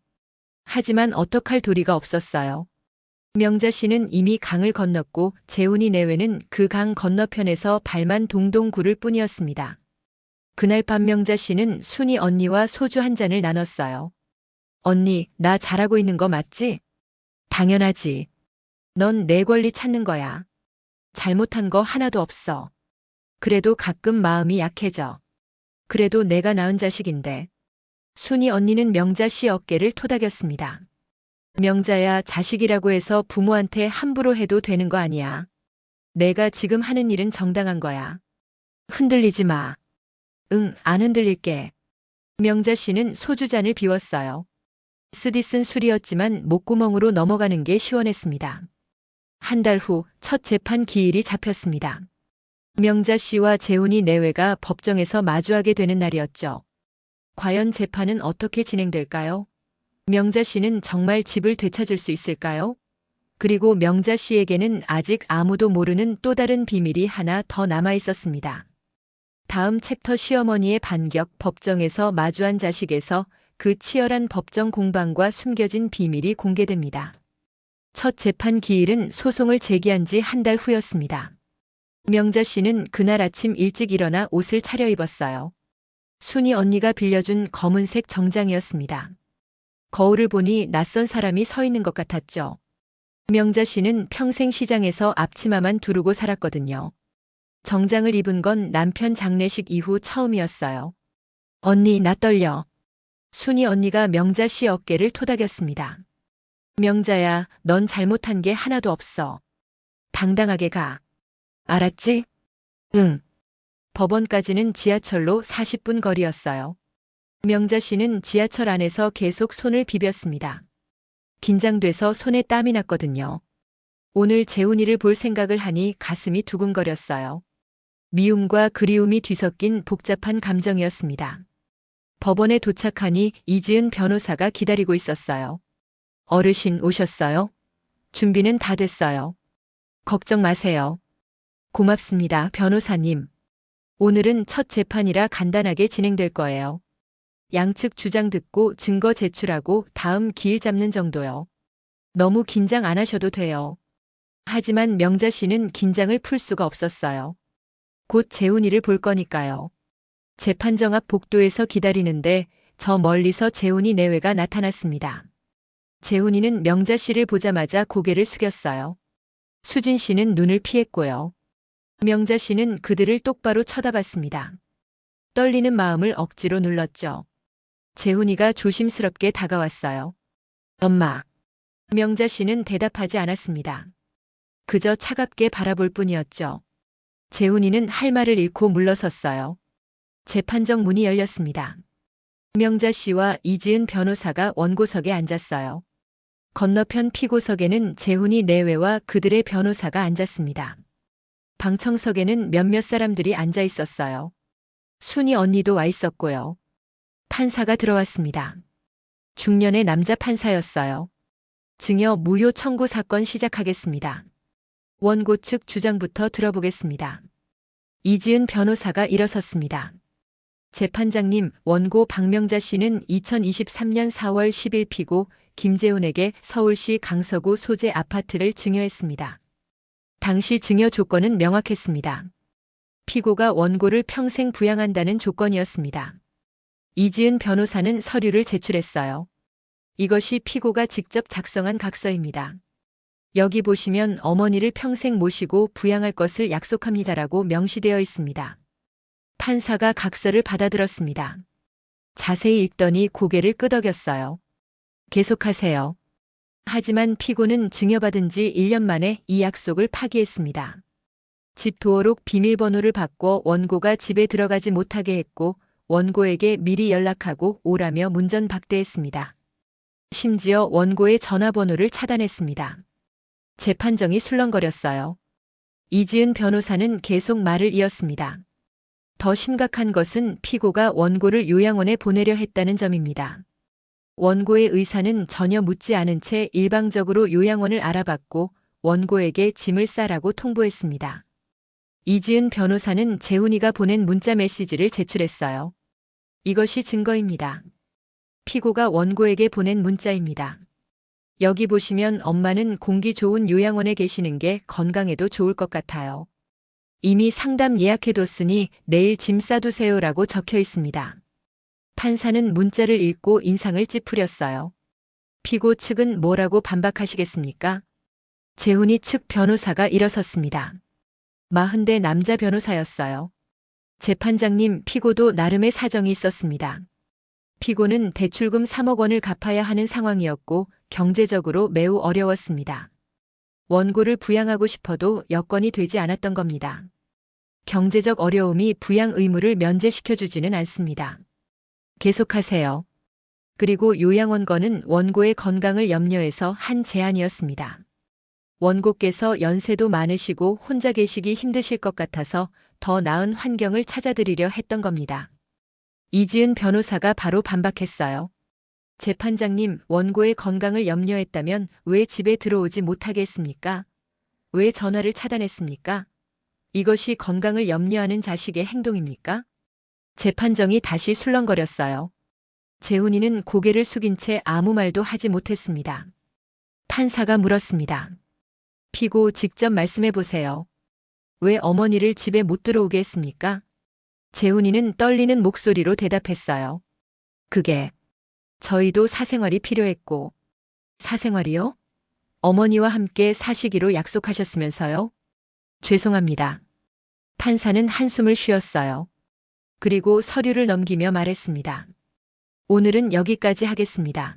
A: 하지만 어떡할 도리가 없었어요. 명자 씨는 이미 강을 건넜고 재훈이 내외는 그 강 건너편에서 발만 동동 구를 뿐이었습니다. 그날 밤 명자 씨는 순이 언니와 소주 한 잔을 나눴어요. 언니, 나 잘하고 있는 거 맞지? 당연하지. 넌 내 권리 찾는 거야. 잘못한 거 하나도 없어. 그래도 가끔 마음이 약해져. 그래도 내가 낳은 자식인데. 순이 언니는 명자 씨 어깨를 토닥였습니다. 명자야, 자식이라고 해서 부모한테 함부로 해도 되는 거 아니야. 내가 지금 하는 일은 정당한 거야. 흔들리지 마. 응, 안 흔들릴게. 명자 씨는 소주잔을 비웠어요. 쓰디쓴 술이었지만 목구멍으로 넘어가는 게 시원했습니다. 한 달 후 첫 재판 기일이 잡혔습니다. 명자 씨와 재훈이 내외가 법정에서 마주하게 되는 날이었죠. 과연 재판은 어떻게 진행될까요? 명자 씨는 정말 집을 되찾을 수 있을까요? 그리고 명자 씨에게는 아직 아무도 모르는 또 다른 비밀이 하나 더 남아 있었습니다. 다음 챕터 시어머니의 반격. 법정에서 마주한 자식에서 그 치열한 법정 공방과 숨겨진 비밀이 공개됩니다. 첫 재판 기일은 소송을 제기한 지 한 달 후였습니다. 명자 씨는 그날 아침 일찍 일어나 옷을 차려입었어요. 순이 언니가 빌려준 검은색 정장이었습니다. 거울을 보니 낯선 사람이 서 있는 것 같았죠. 명자 씨는 평생 시장에서 앞치마만 두르고 살았거든요. 정장을 입은 건 남편 장례식 이후 처음이었어요. 언니, 나 떨려. 순이 언니가 명자 씨 어깨를 토닥였습니다. 명자야, 넌 잘못한 게 하나도 없어. 당당하게 가. 알았지? 응. 법원까지는 지하철로 40분 거리였어요. 명자 씨는 지하철 안에서 계속 손을 비볐습니다. 긴장돼서 손에 땀이 났거든요. 오늘 재훈이를 볼 생각을 하니 가슴이 두근거렸어요. 미움과 그리움이 뒤섞인 복잡한 감정이었습니다. 법원에 도착하니 이지은 변호사가 기다리고 있었어요. 어르신 오셨어요? 준비는 다 됐어요. 걱정 마세요. 고맙습니다, 변호사님. 오늘은 첫 재판이라 간단하게 진행될 거예요. 양측 주장 듣고 증거 제출하고 다음 기일 잡는 정도요. 너무 긴장 안 하셔도 돼요. 하지만 명자 씨는 긴장을 풀 수가 없었어요. 곧 재훈이를 볼 거니까요. 재판정 앞 복도에서 기다리는데 저 멀리서 재훈이 내외가 나타났습니다. 재훈이는 명자 씨를 보자마자 고개를 숙였어요. 수진 씨는 눈을 피했고요. 명자 씨는 그들을 똑바로 쳐다봤습니다. 떨리는 마음을 억지로 눌렀죠. 재훈이가 조심스럽게 다가왔어요. 엄마. 명자 씨는 대답하지 않았습니다. 그저 차갑게 바라볼 뿐이었죠. 재훈이는 할 말을 잃고 물러섰어요. 재판정 문이 열렸습니다. 명자 씨와 이지은 변호사가 원고석에 앉았어요. 건너편 피고석에는 재훈이 내외와 그들의 변호사가 앉았습니다. 방청석에는 몇몇 사람들이 앉아 있었어요. 순이 언니도 와 있었고요. 판사가 들어왔습니다. 중년의 남자 판사였어요. 증여 무효 청구 사건 시작하겠습니다. 원고 측 주장부터 들어보겠습니다. 이지은 변호사가 일어섰습니다. 재판장님, 원고 박명자 씨는 2023년 4월 10일 피고 김재훈에게 서울시 강서구 소재 아파트를 증여했습니다. 당시 증여 조건은 명확했습니다. 피고가 원고를 평생 부양한다는 조건이었습니다. 이지은 변호사는 서류를 제출했어요. 이것이 피고가 직접 작성한 각서입니다. 여기 보시면 어머니를 평생 모시고 부양할 것을 약속합니다라고 명시되어 있습니다. 판사가 각서를 받아들었습니다. 자세히 읽더니 고개를 끄덕였어요. 계속하세요. 하지만 피고는 증여받은 지 1년 만에 이 약속을 파기했습니다. 집 도어록 비밀번호를 바꿔 원고가 집에 들어가지 못하게 했고 원고에게 미리 연락하고 오라며 문전박대했습니다. 심지어 원고의 전화번호를 차단했습니다. 재판정이 술렁거렸어요. 이지은 변호사는 계속 말을 이었습니다. 더 심각한 것은 피고가 원고를 요양원에 보내려 했다는 점입니다. 원고의 의사는 전혀 묻지 않은 채 일방적으로 요양원을 알아봤고 원고에게 짐을 싸라고 통보했습니다. 이지은 변호사는 재훈이가 보낸 문자 메시지를 제출했어요. 이것이 증거입니다. 피고가 원고에게 보낸 문자입니다. 여기 보시면 엄마는 공기 좋은 요양원에 계시는 게 건강에도 좋을 것 같아요. 이미 상담 예약해뒀으니 내일 짐 싸두세요라고 적혀 있습니다. 판사는 문자를 읽고 인상을 찌푸렸어요. 피고 측은 뭐라고 반박하시겠습니까? 재훈이 측 변호사가 일어섰습니다. 40대 남자 변호사였어요. 재판장님, 피고도 나름의 사정이 있었습니다. 피고는 대출금 3억 원을 갚아야 하는 상황이었고 경제적으로 매우 어려웠습니다. 원고를 부양하고 싶어도 여건이 되지 않았던 겁니다. 경제적 어려움이 부양 의무를 면제시켜주지는 않습니다. 계속하세요. 그리고 요양원건은 원고의 건강을 염려해서 한 제안이었습니다. 원고께서 연세도 많으시고 혼자 계시기 힘드실 것 같아서 더 나은 환경을 찾아드리려 했던 겁니다. 이지은 변호사가 바로 반박했어요. 재판장님, 원고의 건강을 염려했다면 왜 집에 들어오지 못하게 했습니까? 왜 전화를 차단했습니까? 이것이 건강을 염려하는 자식의 행동입니까? 재판정이 다시 술렁거렸어요. 재훈이는 고개를 숙인 채 아무 말도 하지 못했습니다. 판사가 물었습니다. 피고 직접 말씀해 보세요. 왜 어머니를 집에 못 들어오게 했습니까? 재훈이는 떨리는 목소리로 대답했어요. 그게 저희도 사생활이 필요했고. 사생활이요? 어머니와 함께 사시기로 약속하셨으면서요? 죄송합니다. 판사는 한숨을 쉬었어요. 그리고 서류를 넘기며 말했습니다. 오늘은 여기까지 하겠습니다.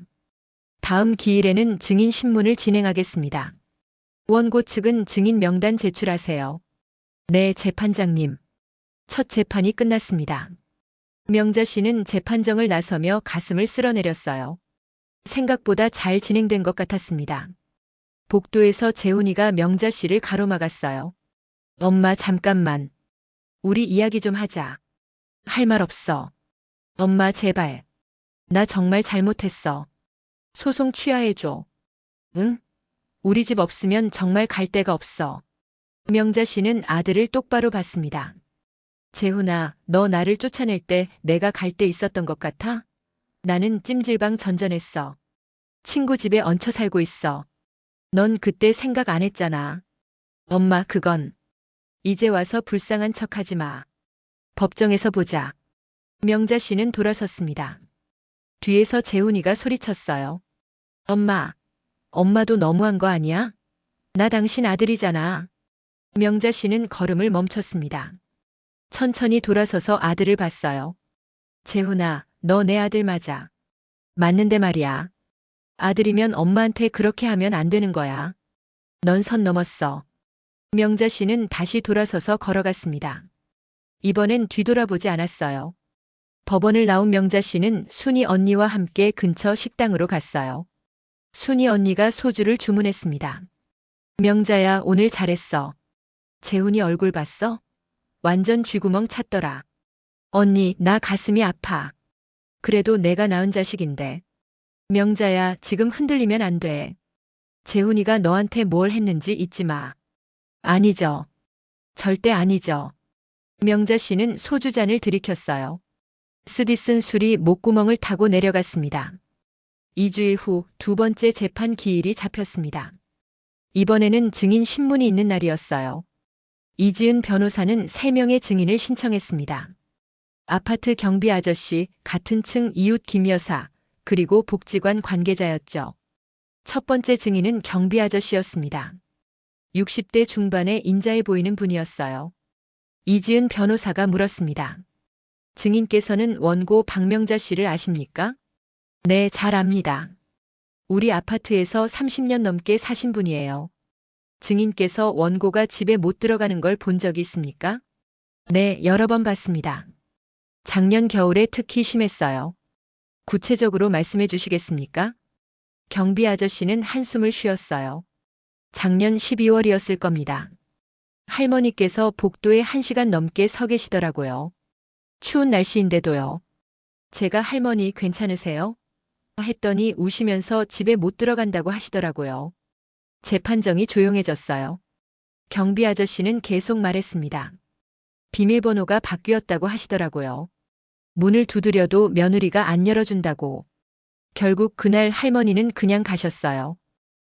A: 다음 기일에는 증인 신문을 진행하겠습니다. 원고 측은 증인 명단 제출하세요. 네, 재판장님. 첫 재판이 끝났습니다. 명자 씨는 재판정을 나서며 가슴을 쓸어내렸어요. 생각보다 잘 진행된 것 같았습니다. 복도에서 재훈이가 명자 씨를 가로막았어요. 엄마, 잠깐만. 우리 이야기 좀 하자. 할 말 없어. 엄마, 제발. 나 정말 잘못했어. 소송 취하해줘. 응? 우리 집 없으면 정말 갈 데가 없어. 명자 씨는 아들을 똑바로 봤습니다. 재훈아, 너 나를 쫓아낼 때 내가 갈 데 있었던 것 같아? 나는 찜질방 전전했어. 친구 집에 얹혀 살고 있어. 넌 그때 생각 안 했잖아. 엄마, 그건. 이제 와서 불쌍한 척하지 마. 법정에서 보자. 명자 씨는 돌아섰습니다. 뒤에서 재훈이가 소리쳤어요. 엄마, 엄마도 너무한 거 아니야? 나 당신 아들이잖아. 명자 씨는 걸음을 멈췄습니다. 천천히 돌아서서 아들을 봤어요. 재훈아, 너 내 아들 맞아. 맞는데 말이야. 아들이면 엄마한테 그렇게 하면 안 되는 거야. 넌 선 넘었어. 명자 씨는 다시 돌아서서 걸어갔습니다. 이번엔 뒤돌아보지 않았어요. 법원을 나온 명자 씨는 순이 언니와 함께 근처 식당으로 갔어요. 순이 언니가 소주를 주문했습니다. 명자야, 오늘 잘했어. 재훈이 얼굴 봤어? 완전 쥐구멍 찼더라. 언니, 나 가슴이 아파. 그래도 내가 낳은 자식인데. 명자야, 지금 흔들리면 안 돼. 재훈이가 너한테 뭘 했는지 잊지 마. 아니죠. 절대 아니죠. 명자 씨는 소주잔을 들이켰어요. 쓰디 쓴 술이 목구멍을 타고 내려갔습니다. 2주일 후 두 번째 재판 기일이 잡혔습니다. 이번에는 증인 신문이 있는 날이었어요. 이지은 변호사는 3명의 증인을 신청했습니다. 아파트 경비 아저씨, 같은 층 이웃 김 여사, 그리고 복지관 관계자였죠. 첫 번째 증인은 경비 아저씨였습니다. 60대 중반의 인자해 보이는 분이었어요. 이지은 변호사가 물었습니다. 증인께서는 원고 박명자 씨를 아십니까? 네, 잘 압니다. 우리 아파트에서 30년 넘게 사신 분이에요. 증인께서 원고가 집에 못 들어가는 걸 본 적이 있습니까? 네, 여러 번 봤습니다. 작년 겨울에 특히 심했어요. 구체적으로 말씀해 주시겠습니까? 경비 아저씨는 한숨을 쉬었어요. 작년 12월이었을 겁니다. 할머니께서 복도에 1시간 넘게 서 계시더라고요. 추운 날씨인데도요. 제가 할머니 괜찮으세요? 했더니 우시면서 집에 못 들어간다고 하시더라고요. 재판정이 조용해졌어요. 경비 아저씨는 계속 말했습니다. 비밀번호가 바뀌었다고 하시더라고요. 문을 두드려도 며느리가 안 열어준다고. 결국 그날 할머니는 그냥 가셨어요.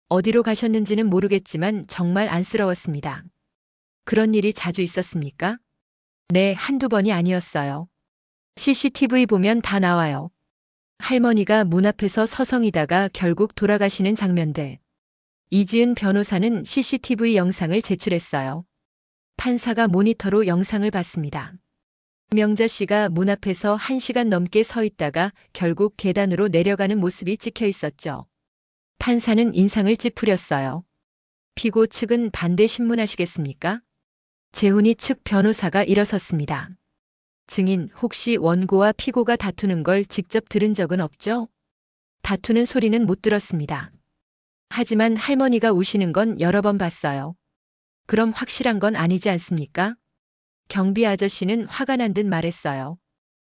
A: 어디로 가셨는지는 모르겠지만 정말 안쓰러웠습니다. 그런 일이 자주 있었습니까? 네, 한두 번이 아니었어요. CCTV 보면 다 나와요. 할머니가 문 앞에서 서성이다가 결국 돌아가시는 장면들. 이지은 변호사는 CCTV 영상을 제출했어요. 판사가 모니터로 영상을 봤습니다. 명자 씨가 문 앞에서 1시간 넘게 서 있다가 결국 계단으로 내려가는 모습이 찍혀 있었죠. 판사는 인상을 찌푸렸어요. 피고 측은 반대 신문하시겠습니까? 재훈이 측 변호사가 일어섰습니다. 증인, 혹시 원고와 피고가 다투는 걸 직접 들은 적은 없죠? 다투는 소리는 못 들었습니다. 하지만 할머니가 우시는 건 여러 번 봤어요. 그럼 확실한 건 아니지 않습니까? 경비 아저씨는 화가 난 듯 말했어요.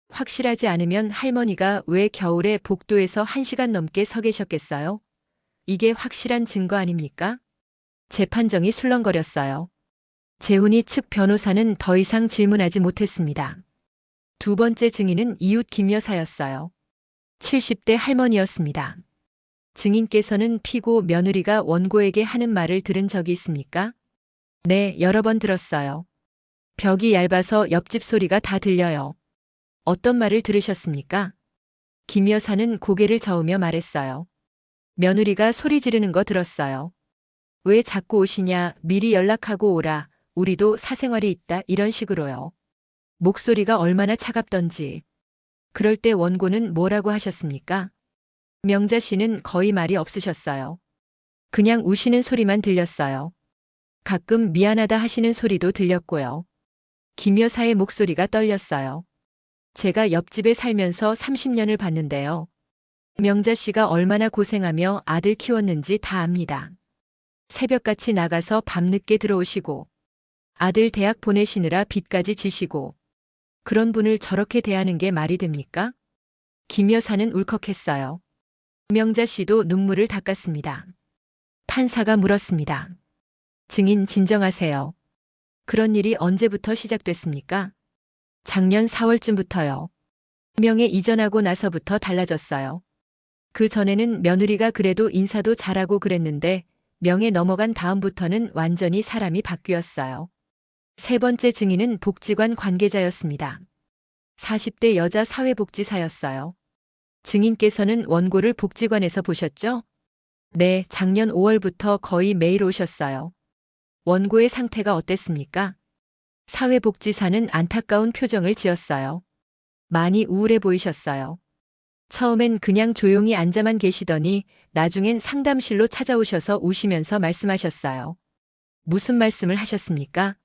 A: 확실하지 않으면 할머니가 왜 겨울에 복도에서 1시간 넘게 서 계셨겠어요? 이게 확실한 증거 아닙니까? 재판정이 술렁거렸어요. 재훈이 측 변호사는 더 이상 질문하지 못했습니다. 두 번째 증인은 이웃 김 여사였어요. 70대 할머니였습니다. 증인께서는 피고 며느리가 원고에게 하는 말을 들은 적이 있습니까? 네, 여러 번 들었어요. 벽이 얇아서 옆집 소리가 다 들려요. 어떤 말을 들으셨습니까? 김 여사는 고개를 저으며 말했어요. 며느리가 소리 지르는 거 들었어요. 왜 자꾸 오시냐, 미리 연락하고 오라, 우리도 사생활이 있다, 이런 식으로요. 목소리가 얼마나 차갑던지. 그럴 때 원고는 뭐라고 하셨습니까? 명자 씨는 거의 말이 없으셨어요. 그냥 우시는 소리만 들렸어요. 가끔 미안하다 하시는 소리도 들렸고요. 김 여사의 목소리가 떨렸어요. 제가 옆집에 살면서 30년을 봤는데요. 명자 씨가 얼마나 고생하며 아들 키웠는지 다 압니다. 새벽같이 나가서 밤늦게 들어오시고 아들 대학 보내시느라 빚까지 지시고 그런 분을 저렇게 대하는 게 말이 됩니까? 김 여사는 울컥했어요. 명자 씨도 눈물을 닦았습니다. 판사가 물었습니다. 증인 진정하세요. 그런 일이 언제부터 시작됐습니까? 작년 4월쯤부터요. 명예 이전하고 나서부터 달라졌어요. 그 전에는 며느리가 그래도 인사도 잘하고 그랬는데 명예 넘어간 다음부터는 완전히 사람이 바뀌었어요. 세 번째 증인은 복지관 관계자였습니다. 40대 여자 사회복지사였어요. 증인께서는 원고를 복지관에서 보셨죠? 네, 작년 5월부터 거의 매일 오셨어요. 원고의 상태가 어땠습니까? 사회복지사는 안타까운 표정을 지었어요. 많이 우울해 보이셨어요. 처음엔 그냥 조용히 앉아만 계시더니 나중엔 상담실로 찾아오셔서 우시면서 말씀하셨어요. 무슨 말씀을 하셨습니까?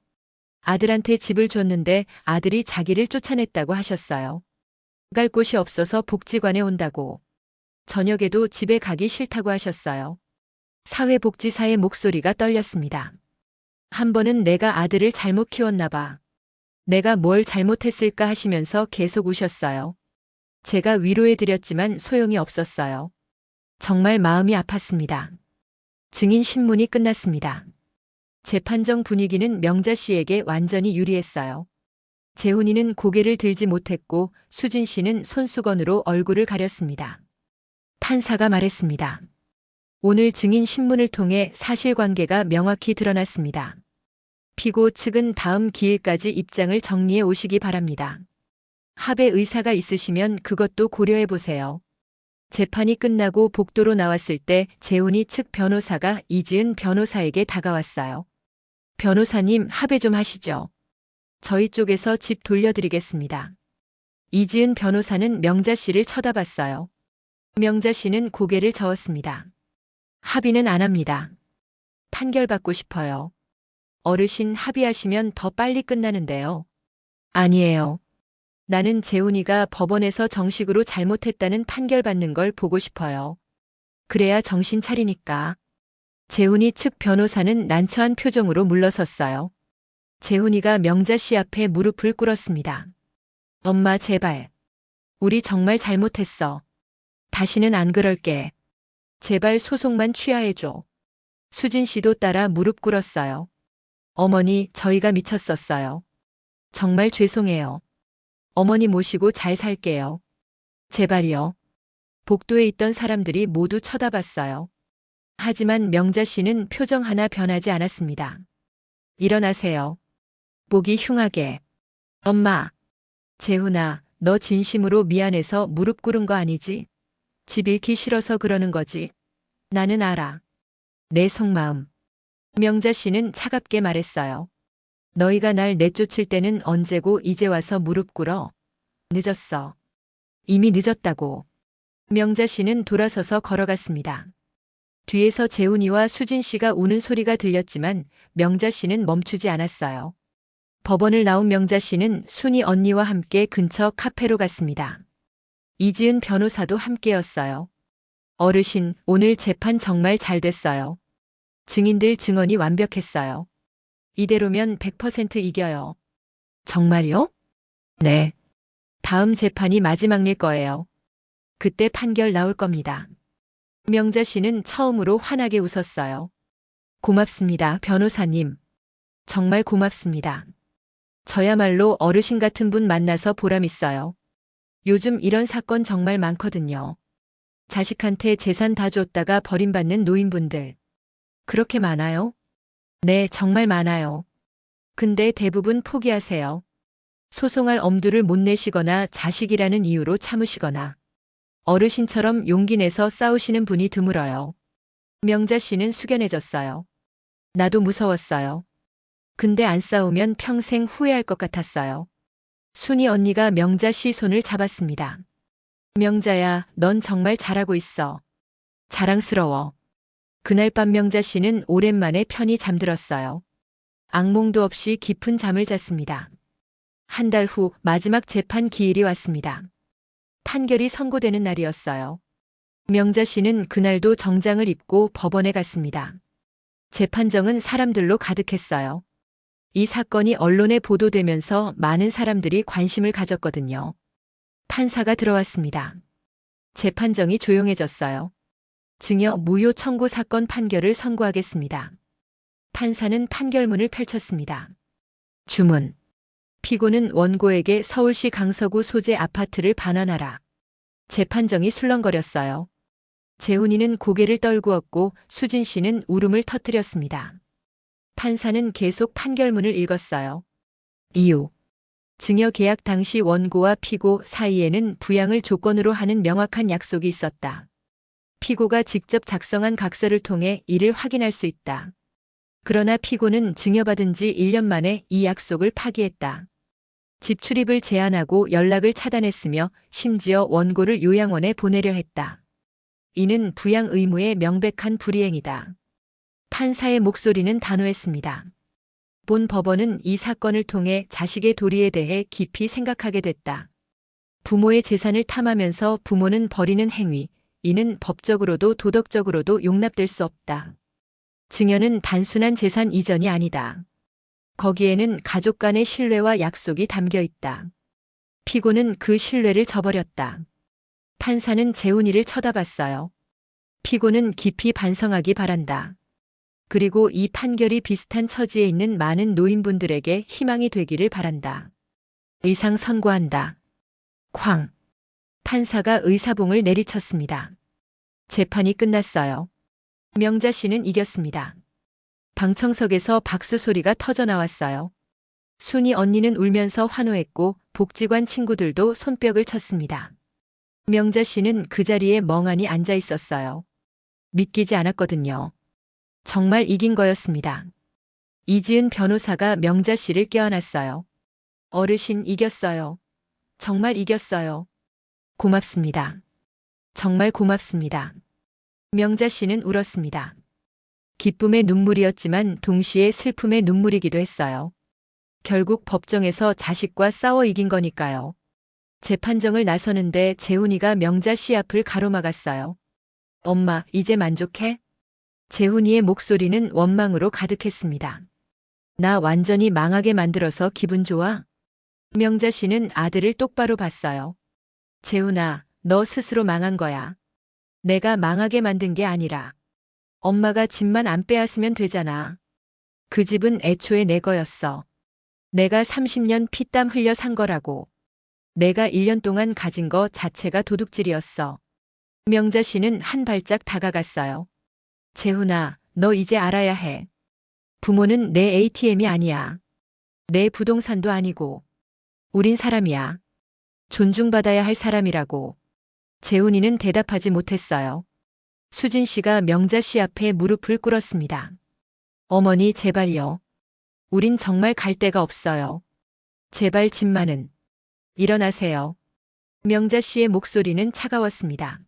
A: 아들한테 집을 줬는데 아들이 자기를 쫓아냈다고 하셨어요. 갈 곳이 없어서 복지관에 온다고. 저녁에도 집에 가기 싫다고 하셨어요. 사회복지사의 목소리가 떨렸습니다. 한 번은 내가 아들을 잘못 키웠나 봐. 내가 뭘 잘못했을까 하시면서 계속 우셨어요. 제가 위로해드렸지만 소용이 없었어요. 정말 마음이 아팠습니다. 증인 신문이 끝났습니다. 재판정 분위기는 명자 씨에게 완전히 유리했어요. 재훈이는 고개를 들지 못했고 수진 씨는 손수건으로 얼굴을 가렸습니다. 판사가 말했습니다. 오늘 증인 신문을 통해 사실관계가 명확히 드러났습니다. 피고 측은 다음 기일까지 입장을 정리해 오시기 바랍니다. 합의 의사가 있으시면 그것도 고려해 보세요. 재판이 끝나고 복도로 나왔을 때 재훈이 측 변호사가 이지은 변호사에게 다가왔어요. 변호사님, 합의 좀 하시죠. 저희 쪽에서 집 돌려드리겠습니다. 이지은 변호사는 명자 씨를 쳐다봤어요. 명자 씨는 고개를 저었습니다. 합의는 안 합니다. 판결받고 싶어요. 어르신 합의하시면 더 빨리 끝나는데요. 아니에요. 나는 재훈이가 법원에서 정식으로 잘못했다는 판결받는 걸 보고 싶어요. 그래야 정신 차리니까. 재훈이 측 변호사는 난처한 표정으로 물러섰어요. 재훈이가 명자 씨 앞에 무릎을 꿇었습니다. 엄마, 제발. 우리 정말 잘못했어. 다시는 안 그럴게. 제발 소송만 취하해줘. 수진 씨도 따라 무릎 꿇었어요. 어머니, 저희가 미쳤었어요. 정말 죄송해요. 어머니 모시고 잘 살게요. 제발요. 복도에 있던 사람들이 모두 쳐다봤어요. 하지만 명자 씨는 표정 하나 변하지 않았습니다. 일어나세요. 목이 흉하게. 엄마. 재훈아, 너 진심으로 미안해서 무릎 꿇은 거 아니지? 집 잃기 싫어서 그러는 거지. 나는 알아. 내 속마음. 명자 씨는 차갑게 말했어요. 너희가 날 내쫓을 때는 언제고 이제 와서 무릎 꿇어. 늦었어. 이미 늦었다고. 명자 씨는 돌아서서 걸어갔습니다. 뒤에서 재훈이와 수진 씨가 우는 소리가 들렸지만 명자 씨는 멈추지 않았어요. 법원을 나온 명자 씨는 순이 언니와 함께 근처 카페로 갔습니다. 이지은 변호사도 함께였어요. 어르신, 오늘 재판 정말 잘 됐어요. 증인들 증언이 완벽했어요. 이대로면 100% 이겨요. 정말요? 네. 다음 재판이 마지막일 거예요. 그때 판결 나올 겁니다. 명자 씨는 처음으로 환하게 웃었어요. 고맙습니다, 변호사님. 정말 고맙습니다. 저야말로 어르신 같은 분 만나서 보람 있어요. 요즘 이런 사건 정말 많거든요. 자식한테 재산 다 줬다가 버림받는 노인분들. 그렇게 많아요? 네, 정말 많아요. 근데 대부분 포기하세요. 소송할 엄두를 못 내시거나 자식이라는 이유로 참으시거나 어르신처럼 용기 내서 싸우시는 분이 드물어요. 명자 씨는 숙연해졌어요. 나도 무서웠어요. 근데 안 싸우면 평생 후회할 것 같았어요. 순이 언니가 명자 씨 손을 잡았습니다. 명자야, 넌 정말 잘하고 있어. 자랑스러워. 그날 밤 명자 씨는 오랜만에 편히 잠들었어요. 악몽도 없이 깊은 잠을 잤습니다. 한 달 후 마지막 재판 기일이 왔습니다. 판결이 선고되는 날이었어요. 명자 씨는 그날도 정장을 입고 법원에 갔습니다. 재판정은 사람들로 가득했어요. 이 사건이 언론에 보도되면서 많은 사람들이 관심을 가졌거든요. 판사가 들어왔습니다. 재판정이 조용해졌어요. 증여 무효 청구 사건 판결을 선고하겠습니다. 판사는 판결문을 펼쳤습니다. 주문. 피고는 원고에게 서울시 강서구 소재 아파트를 반환하라. 재판정이 술렁거렸어요. 재훈이는 고개를 떨구었고 수진 씨는 울음을 터뜨렸습니다. 판사는 계속 판결문을 읽었어요. 이유. 증여 계약 당시 원고와 피고 사이에는 부양을 조건으로 하는 명확한 약속이 있었다. 피고가 직접 작성한 각서를 통해 이를 확인할 수 있다. 그러나 피고는 증여받은 지 1년 만에 이 약속을 파기했다. 집 출입을 제한하고 연락을 차단했으며 심지어 원고를 요양원에 보내려 했다. 이는 부양 의무의 명백한 불이행이다. 판사의 목소리는 단호했습니다. 본 법원은 이 사건을 통해 자식의 도리에 대해 깊이 생각하게 됐다. 부모의 재산을 탐하면서 부모는 버리는 행위, 이는 법적으로도 도덕적으로도 용납될 수 없다. 증여는 단순한 재산 이전이 아니다. 거기에는 가족 간의 신뢰와 약속이 담겨 있다. 피고는 그 신뢰를 저버렸다. 판사는 재훈이를 쳐다봤어요. 피고는 깊이 반성하기 바란다. 그리고 이 판결이 비슷한 처지에 있는 많은 노인분들에게 희망이 되기를 바란다. 의상 선고한다. 쾅. 판사가 의사봉을 내리쳤습니다. 재판이 끝났어요. 명자 씨는 이겼습니다. 방청석에서 박수 소리가 터져 나왔어요. 순이 언니는 울면서 환호했고 복지관 친구들도 손뼉을 쳤습니다. 명자 씨는 그 자리에 멍하니 앉아 있었어요. 믿기지 않았거든요. 정말 이긴 거였습니다. 이지은 변호사가 명자 씨를 껴안았어요. 어르신 이겼어요. 정말 이겼어요. 고맙습니다. 정말 고맙습니다. 명자 씨는 울었습니다. 기쁨의 눈물이었지만 동시에 슬픔의 눈물이기도 했어요. 결국 법정에서 자식과 싸워 이긴 거니까요. 재판정을 나서는데 재훈이가 명자 씨 앞을 가로막았어요. 엄마, 이제 만족해? 재훈이의 목소리는 원망으로 가득했습니다. 나 완전히 망하게 만들어서 기분 좋아? 명자 씨는 아들을 똑바로 봤어요. 재훈아, 너 스스로 망한 거야. 내가 망하게 만든 게 아니라. 엄마가 집만 안 빼앗으면 되잖아. 그 집은 애초에 내 거였어. 내가 30년 피땀 흘려 산 거라고. 내가 1년 동안 가진 거 자체가 도둑질이었어. 명자 씨는 한 발짝 다가갔어요. 재훈아, 너 이제 알아야 해. 부모는 내 ATM이 아니야. 내 부동산도 아니고. 우린 사람이야. 존중받아야 할 사람이라고. 재훈이는 대답하지 못했어요. 수진 씨가 명자 씨 앞에 무릎을 꿇었습니다. 어머니, 제발요. 우린 정말 갈 데가 없어요. 제발 집만은. 일어나세요. 명자 씨의 목소리는 차가웠습니다.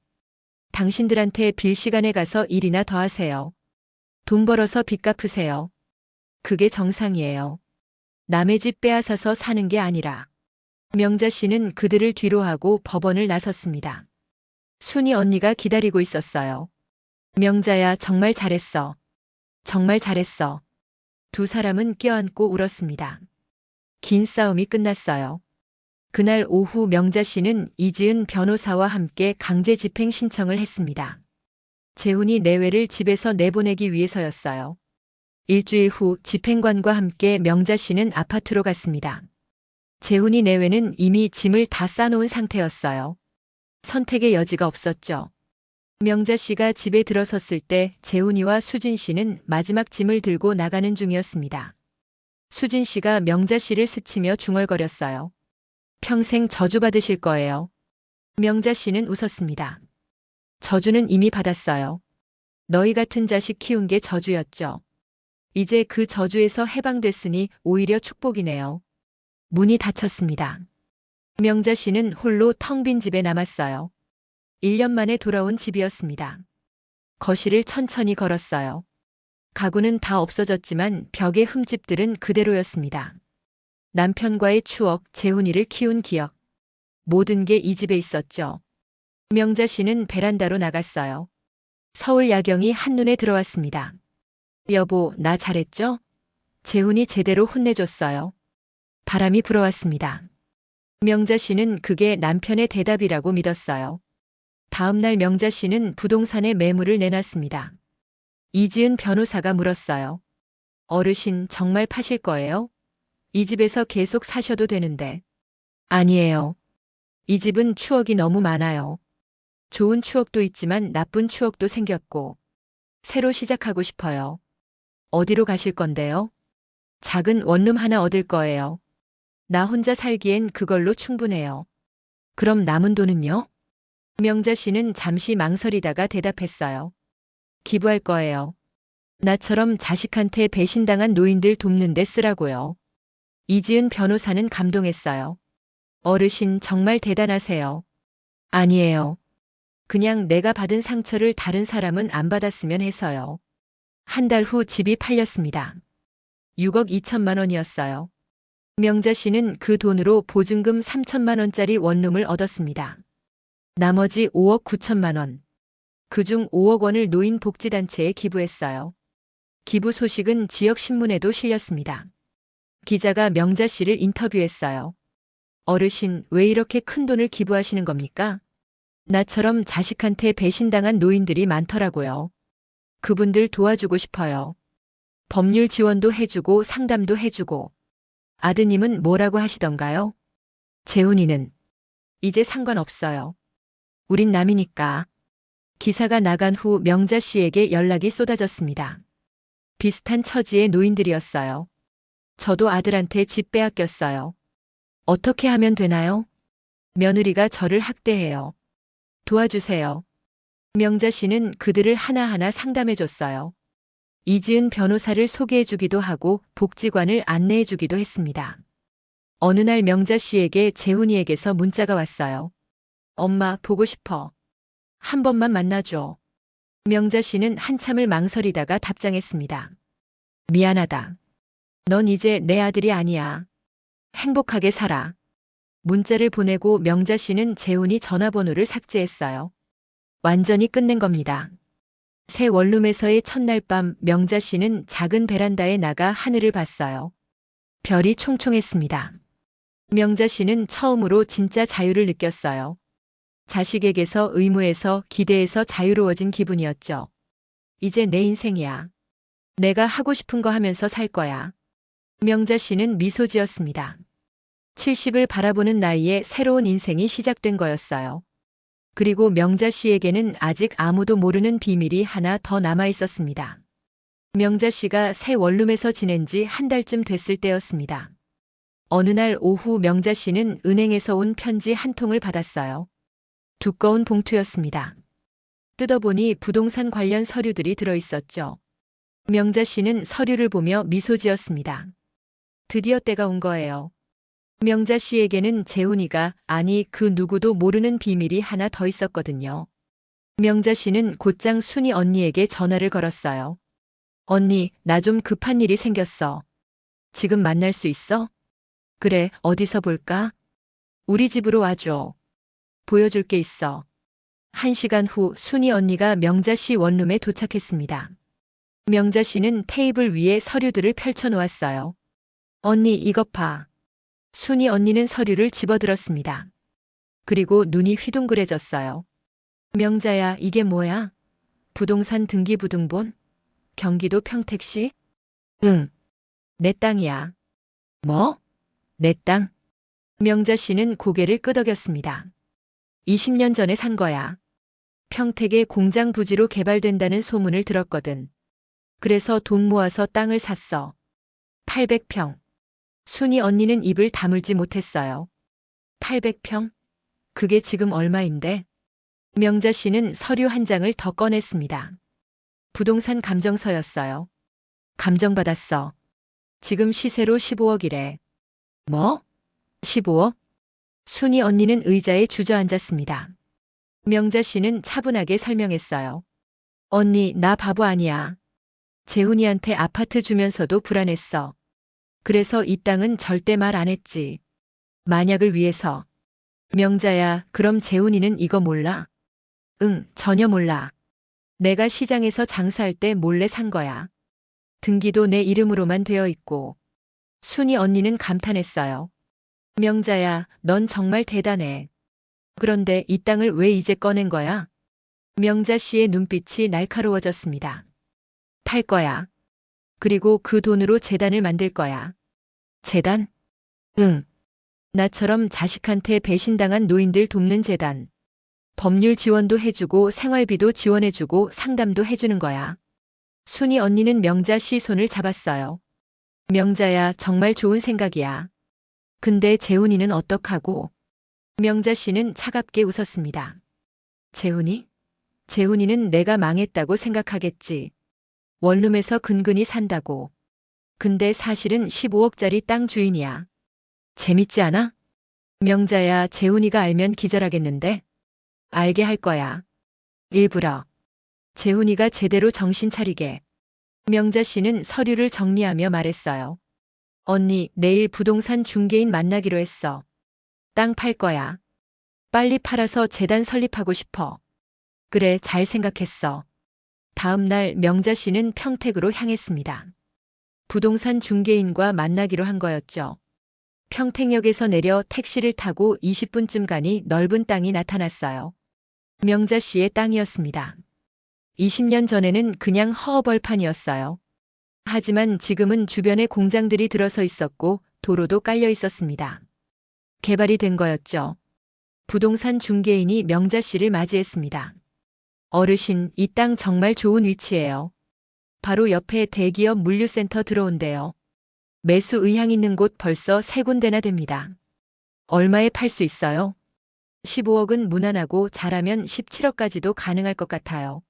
A: 당신들한테 빌 시간에 가서 일이나 더 하세요. 돈 벌어서 빚 갚으세요. 그게 정상이에요. 남의 집 빼앗아서 사는 게 아니라. 명자 씨는 그들을 뒤로하고 법원을 나섰습니다. 순이 언니가 기다리고 있었어요. 명자야, 정말 잘했어. 정말 잘했어. 두 사람은 껴안고 울었습니다. 긴 싸움이 끝났어요. 그날 오후 명자 씨는 이지은 변호사와 함께 강제 집행 신청을 했습니다. 재훈이 내외를 집에서 내보내기 위해서였어요. 일주일 후 집행관과 함께 명자 씨는 아파트로 갔습니다. 재훈이 내외는 이미 짐을 다 싸놓은 상태였어요. 선택의 여지가 없었죠. 명자 씨가 집에 들어섰을 때 재훈이와 수진 씨는 마지막 짐을 들고 나가는 중이었습니다. 수진 씨가 명자 씨를 스치며 중얼거렸어요. 평생 저주받으실 거예요. 명자 씨는 웃었습니다. 저주는 이미 받았어요. 너희 같은 자식 키운 게 저주였죠. 이제 그 저주에서 해방됐으니 오히려 축복이네요. 문이 닫혔습니다. 명자 씨는 홀로 텅 빈 집에 남았어요. 1년 만에 돌아온 집이었습니다. 거실을 천천히 걸었어요. 가구는 다 없어졌지만 벽의 흠집들은 그대로였습니다. 남편과의 추억, 재훈이를 키운 기억. 모든 게 이 집에 있었죠. 명자 씨는 베란다로 나갔어요. 서울 야경이 한눈에 들어왔습니다. 여보, 나 잘했죠? 재훈이 제대로 혼내줬어요. 바람이 불어왔습니다. 명자 씨는 그게 남편의 대답이라고 믿었어요. 다음 날 명자 씨는 부동산에 매물을 내놨습니다. 이지은 변호사가 물었어요. 어르신, 정말 파실 거예요? 이 집에서 계속 사셔도 되는데. 아니에요. 이 집은 추억이 너무 많아요. 좋은 추억도 있지만 나쁜 추억도 생겼고. 새로 시작하고 싶어요. 어디로 가실 건데요? 작은 원룸 하나 얻을 거예요. 나 혼자 살기엔 그걸로 충분해요. 그럼 남은 돈은요? 명자 씨는 잠시 망설이다가 대답했어요. 기부할 거예요. 나처럼 자식한테 배신당한 노인들 돕는 데 쓰라고요. 이지은 변호사는 감동했어요. 어르신, 정말 대단하세요. 아니에요. 그냥 내가 받은 상처를 다른 사람은 안 받았으면 해서요. 한 달 후 집이 팔렸습니다. 6억 2천만 원이었어요. 명자 씨는 그 돈으로 보증금 3천만 원짜리 원룸을 얻었습니다. 나머지 5억 9천만 원. 그중 5억 원을 노인복지단체에 기부했어요. 기부 소식은 지역신문에도 실렸습니다. 기자가 명자 씨를 인터뷰했어요. 어르신, 왜 이렇게 큰 돈을 기부하시는 겁니까? 나처럼 자식한테 배신당한 노인들이 많더라고요. 그분들 도와주고 싶어요. 법률 지원도 해주고 상담도 해주고. 아드님은 뭐라고 하시던가요? 재훈이는 이제 상관없어요. 우린 남이니까. 기사가 나간 후 명자 씨에게 연락이 쏟아졌습니다. 비슷한 처지의 노인들이었어요. 저도 아들한테 집 빼앗겼어요. 어떻게 하면 되나요? 며느리가 저를 학대해요. 도와주세요. 명자 씨는 그들을 하나하나 상담해줬어요. 이지은 변호사를 소개해주기도 하고 복지관을 안내해주기도 했습니다. 어느 날 명자 씨에게 재훈이에게서 문자가 왔어요. 엄마, 보고 싶어. 한 번만 만나줘. 명자 씨는 한참을 망설이다가 답장했습니다. 미안하다. 넌 이제 내 아들이 아니야. 행복하게 살아. 문자를 보내고 명자 씨는 재훈이 전화번호를 삭제했어요. 완전히 끝낸 겁니다. 새 원룸에서의 첫날 밤 명자 씨는 작은 베란다에 나가 하늘을 봤어요. 별이 총총했습니다. 명자 씨는 처음으로 진짜 자유를 느꼈어요. 자식에게서 의무에서 기대에서 자유로워진 기분이었죠. 이제 내 인생이야. 내가 하고 싶은 거 하면서 살 거야. 명자 씨는 미소 지었습니다. 70을 바라보는 나이에 새로운 인생이 시작된 거였어요. 그리고 명자 씨에게는 아직 아무도 모르는 비밀이 하나 더 남아 있었습니다. 명자 씨가 새 원룸에서 지낸 지 한 달쯤 됐을 때였습니다. 어느 날 오후 명자 씨는 은행에서 온 편지 한 통을 받았어요. 두꺼운 봉투였습니다. 뜯어보니 부동산 관련 서류들이 들어있었죠. 명자 씨는 서류를 보며 미소 지었습니다. 드디어 때가 온 거예요. 명자 씨에게는 재훈이가, 아니 그 누구도 모르는 비밀이 하나 더 있었거든요. 명자 씨는 곧장 순이 언니에게 전화를 걸었어요. 언니, 나 좀 급한 일이 생겼어. 지금 만날 수 있어? 그래, 어디서 볼까? 우리 집으로 와줘. 보여줄 게 있어. 1시간 후 순이 언니가 명자 씨 원룸에 도착했습니다. 명자 씨는 테이블 위에 서류들을 펼쳐 놓았어요. 언니, 이것 봐. 순이 언니는 서류를 집어들었습니다. 그리고 눈이 휘둥그레졌어요. 명자야, 이게 뭐야? 부동산 등기부등본? 경기도 평택시? 응. 내 땅이야. 뭐? 내 땅? 명자 씨는 고개를 끄덕였습니다. 20년 전에 산 거야. 평택의 공장 부지로 개발된다는 소문을 들었거든. 그래서 돈 모아서 땅을 샀어. 800평. 순이 언니는 입을 다물지 못했어요. 800평? 그게 지금 얼마인데? 명자 씨는 서류 한 장을 더 꺼냈습니다. 부동산 감정서였어요. 감정받았어. 지금 시세로 15억이래. 뭐? 15억? 순이 언니는 의자에 주저앉았습니다. 명자 씨는 차분하게 설명했어요. 언니, 나 바보 아니야. 재훈이한테 아파트 주면서도 불안했어. 그래서 이 땅은 절대 말 안 했지. 만약을 위해서. 명자야, 그럼 재훈이는 이거 몰라? 응, 전혀 몰라. 내가 시장에서 장사할 때 몰래 산 거야. 등기도 내 이름으로만 되어 있고. 순이 언니는 감탄했어요. 명자야, 넌 정말 대단해. 그런데 이 땅을 왜 이제 꺼낸 거야? 명자 씨의 눈빛이 날카로워졌습니다. 팔 거야. 그리고 그 돈으로 재단을 만들 거야. 재단? 응. 나처럼 자식한테 배신당한 노인들 돕는 재단. 법률 지원도 해주고 생활비도 지원해주고 상담도 해주는 거야. 순이 언니는 명자 씨 손을 잡았어요. 명자야, 정말 좋은 생각이야. 근데 재훈이는 어떡하고? 명자 씨는 차갑게 웃었습니다. 재훈이? 재훈이는 내가 망했다고 생각하겠지. 원룸에서 근근히 산다고. 근데 사실은 15억짜리 땅 주인이야. 재밌지 않아? 명자야, 재훈이가 알면 기절하겠는데? 알게 할 거야. 일부러. 재훈이가 제대로 정신 차리게. 명자 씨는 서류를 정리하며 말했어요. 언니, 내일 부동산 중개인 만나기로 했어. 땅 팔 거야. 빨리 팔아서 재단 설립하고 싶어. 그래, 잘 생각했어. 다음 날 명자 씨는 평택으로 향했습니다. 부동산 중개인과 만나기로 한 거였죠. 평택역에서 내려 택시를 타고 20분쯤 가니 넓은 땅이 나타났어요. 명자 씨의 땅이었습니다. 20년 전에는 그냥 허허벌판이었어요. 하지만 지금은 주변에 공장들이 들어서 있었고 도로도 깔려 있었습니다. 개발이 된 거였죠. 부동산 중개인이 명자 씨를 맞이했습니다. 어르신, 이 땅 정말 좋은 위치예요. 바로 옆에 대기업 물류센터 들어온대요. 매수 의향 있는 곳 벌써 3군데나 됩니다. 얼마에 팔 수 있어요? 15억은 무난하고 잘하면 17억까지도 가능할 것 같아요.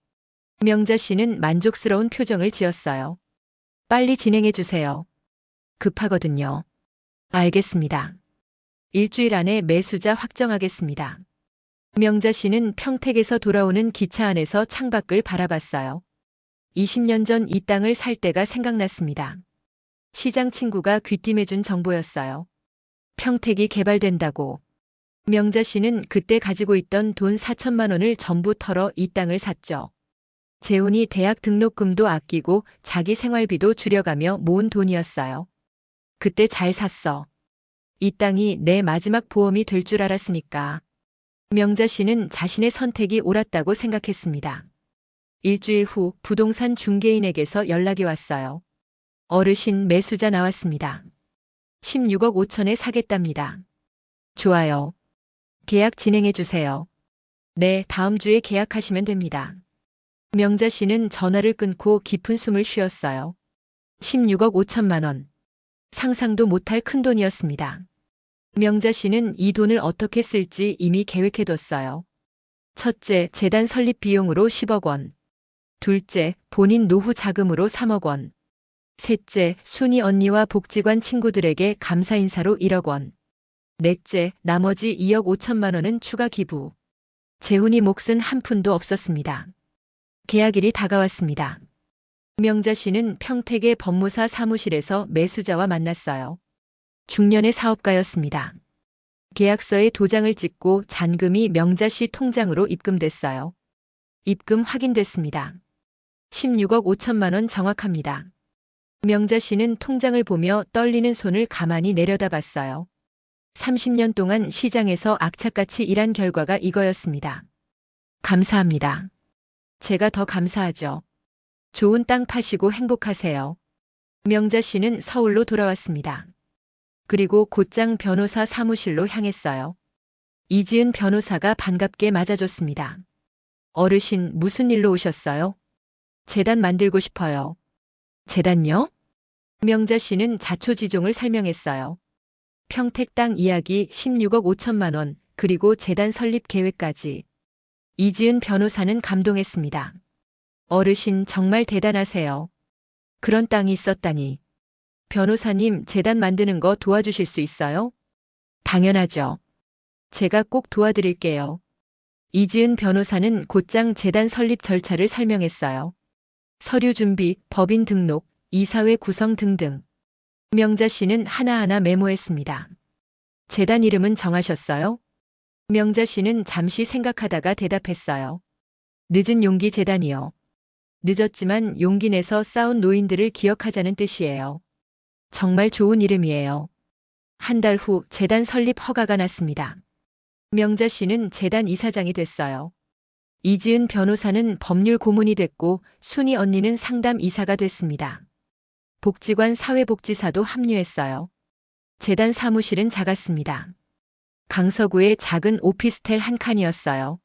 A: 명자 씨는 만족스러운 표정을 지었어요. 빨리 진행해 주세요. 급하거든요. 알겠습니다. 일주일 안에 매수자 확정하겠습니다. 명자 씨는 평택에서 돌아오는 기차 안에서 창밖을 바라봤어요. 20년 전 이 땅을 살 때가 생각났습니다. 시장 친구가 귀띔해준 정보였어요. 평택이 개발된다고. 명자 씨는 그때 가지고 있던 돈 4천만 원을 전부 털어 이 땅을 샀죠. 재훈이 대학 등록금도 아끼고 자기 생활비도 줄여가며 모은 돈이었어요. 그때 잘 샀어. 이 땅이 내 마지막 보험이 될 줄 알았으니까. 명자 씨는 자신의 선택이 옳았다고 생각했습니다. 일주일 후 부동산 중개인에게서 연락이 왔어요. 어르신 매수자 나왔습니다. 16억 5천에 사겠답니다. 좋아요. 계약 진행해 주세요. 네, 다음 주에 계약하시면 됩니다. 명자 씨는 전화를 끊고 깊은 숨을 쉬었어요. 16억 5천만 원. 상상도 못할 큰 돈이었습니다. 명자 씨는 이 돈을 어떻게 쓸지 이미 계획해뒀어요. 첫째, 재단 설립 비용으로 10억 원. 둘째, 본인 노후 자금으로 3억 원. 셋째, 순이 언니와 복지관 친구들에게 감사 인사로 1억 원. 넷째, 나머지 2억 5천만 원은 추가 기부. 재훈이 몫은 한 푼도 없었습니다. 계약일이 다가왔습니다. 명자 씨는 평택의 법무사 사무실에서 매수자와 만났어요. 중년의 사업가였습니다. 계약서에 도장을 찍고 잔금이 명자 씨 통장으로 입금됐어요. 입금 확인됐습니다. 16억 5천만 원 정확합니다. 명자 씨는 통장을 보며 떨리는 손을 가만히 내려다봤어요. 30년 동안 시장에서 악착같이 일한 결과가 이거였습니다. 감사합니다. 제가 더 감사하죠. 좋은 땅 파시고 행복하세요. 명자 씨는 서울로 돌아왔습니다. 그리고 곧장 변호사 사무실로 향했어요. 이지은 변호사가 반갑게 맞아줬습니다. 어르신, 무슨 일로 오셨어요? 재단 만들고 싶어요. 재단요? 명자 씨는 자초지종을 설명했어요. 평택 땅 이야기 16억 5천만 원, 그리고 재단 설립 계획까지. 이지은 변호사는 감동했습니다. 어르신 정말 대단하세요. 그런 땅이 있었다니. 변호사님, 재단 만드는 거 도와주실 수 있어요? 당연하죠. 제가 꼭 도와드릴게요. 이지은 변호사는 곧장 재단 설립 절차를 설명했어요. 서류 준비, 법인 등록, 이사회 구성 등등. 명자 씨는 하나하나 메모했습니다. 재단 이름은 정하셨어요? 명자 씨는 잠시 생각하다가 대답했어요. 늦은 용기 재단이요. 늦었지만 용기 내서 싸운 노인들을 기억하자는 뜻이에요. 정말 좋은 이름이에요. 한 달 후 재단 설립 허가가 났습니다. 명자 씨는 재단 이사장이 됐어요. 이지은 변호사는 법률 고문이 됐고 순이 언니는 상담 이사가 됐습니다. 복지관 사회복지사도 합류했어요. 재단 사무실은 작았습니다. 강서구의 작은 오피스텔 한 칸이었어요.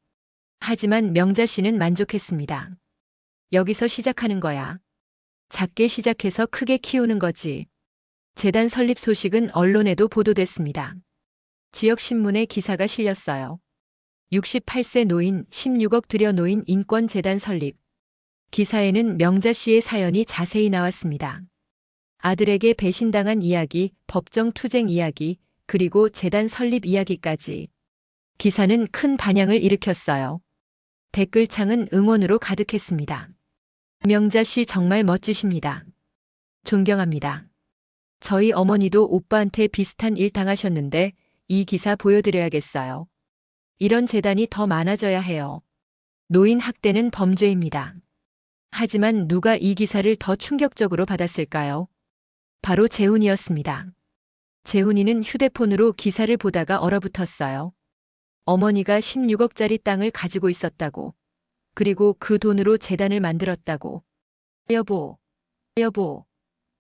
A: 하지만 명자 씨는 만족했습니다. 여기서 시작하는 거야. 작게 시작해서 크게 키우는 거지. 재단 설립 소식은 언론에도 보도됐습니다. 지역신문에 기사가 실렸어요. 68세 노인 16억 들여 노인 인권재단 설립. 기사에는 명자 씨의 사연이 자세히 나왔습니다. 아들에게 배신당한 이야기, 법정 투쟁 이야기, 그리고 재단 설립 이야기까지. 기사는 큰 반향을 일으켰어요. 댓글창은 응원으로 가득했습니다. 명자 씨 정말 멋지십니다. 존경합니다. 저희 어머니도 오빠한테 비슷한 일 당하셨는데 이 기사 보여드려야겠어요. 이런 재단이 더 많아져야 해요. 노인 학대는 범죄입니다. 하지만 누가 이 기사를 더 충격적으로 받았을까요? 바로 재훈이었습니다. 재훈이는 휴대폰으로 기사를 보다가 얼어붙었어요. 어머니가 16억짜리 땅을 가지고 있었다고. 그리고 그 돈으로 재단을 만들었다고. 여보,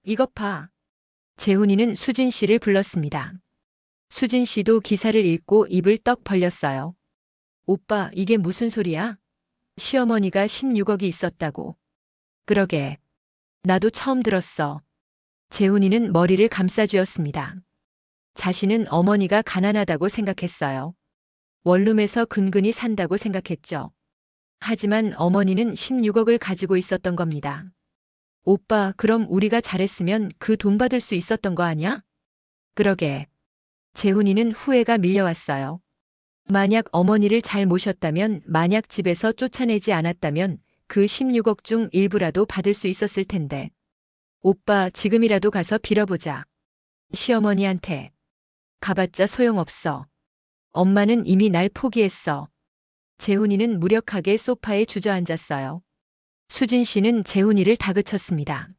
A: 이것 봐. 재훈이는 수진 씨를 불렀습니다. 수진 씨도 기사를 읽고 입을 떡 벌렸어요. 오빠, 이게 무슨 소리야? 시어머니가 16억이 있었다고. 그러게. 나도 처음 들었어. 재훈이는 머리를 감싸쥐었습니다. 자신은 어머니가 가난하다고 생각했어요. 원룸에서 근근히 산다고 생각했죠. 하지만 어머니는 16억을 가지고 있었던 겁니다. 오빠, 그럼 우리가 잘했으면 그 돈 받을 수 있었던 거 아니야? 그러게. 재훈이는 후회가 밀려왔어요. 만약 어머니를 잘 모셨다면, 만약 집에서 쫓아내지 않았다면 그 16억 중 일부라도 받을 수 있었을 텐데. 오빠, 지금이라도 가서 빌어보자. 시어머니한테. 가봤자 소용없어. 엄마는 이미 날 포기했어. 재훈이는 무력하게 소파에 주저앉았어요. 수진 씨는 재훈이를 다그쳤습니다.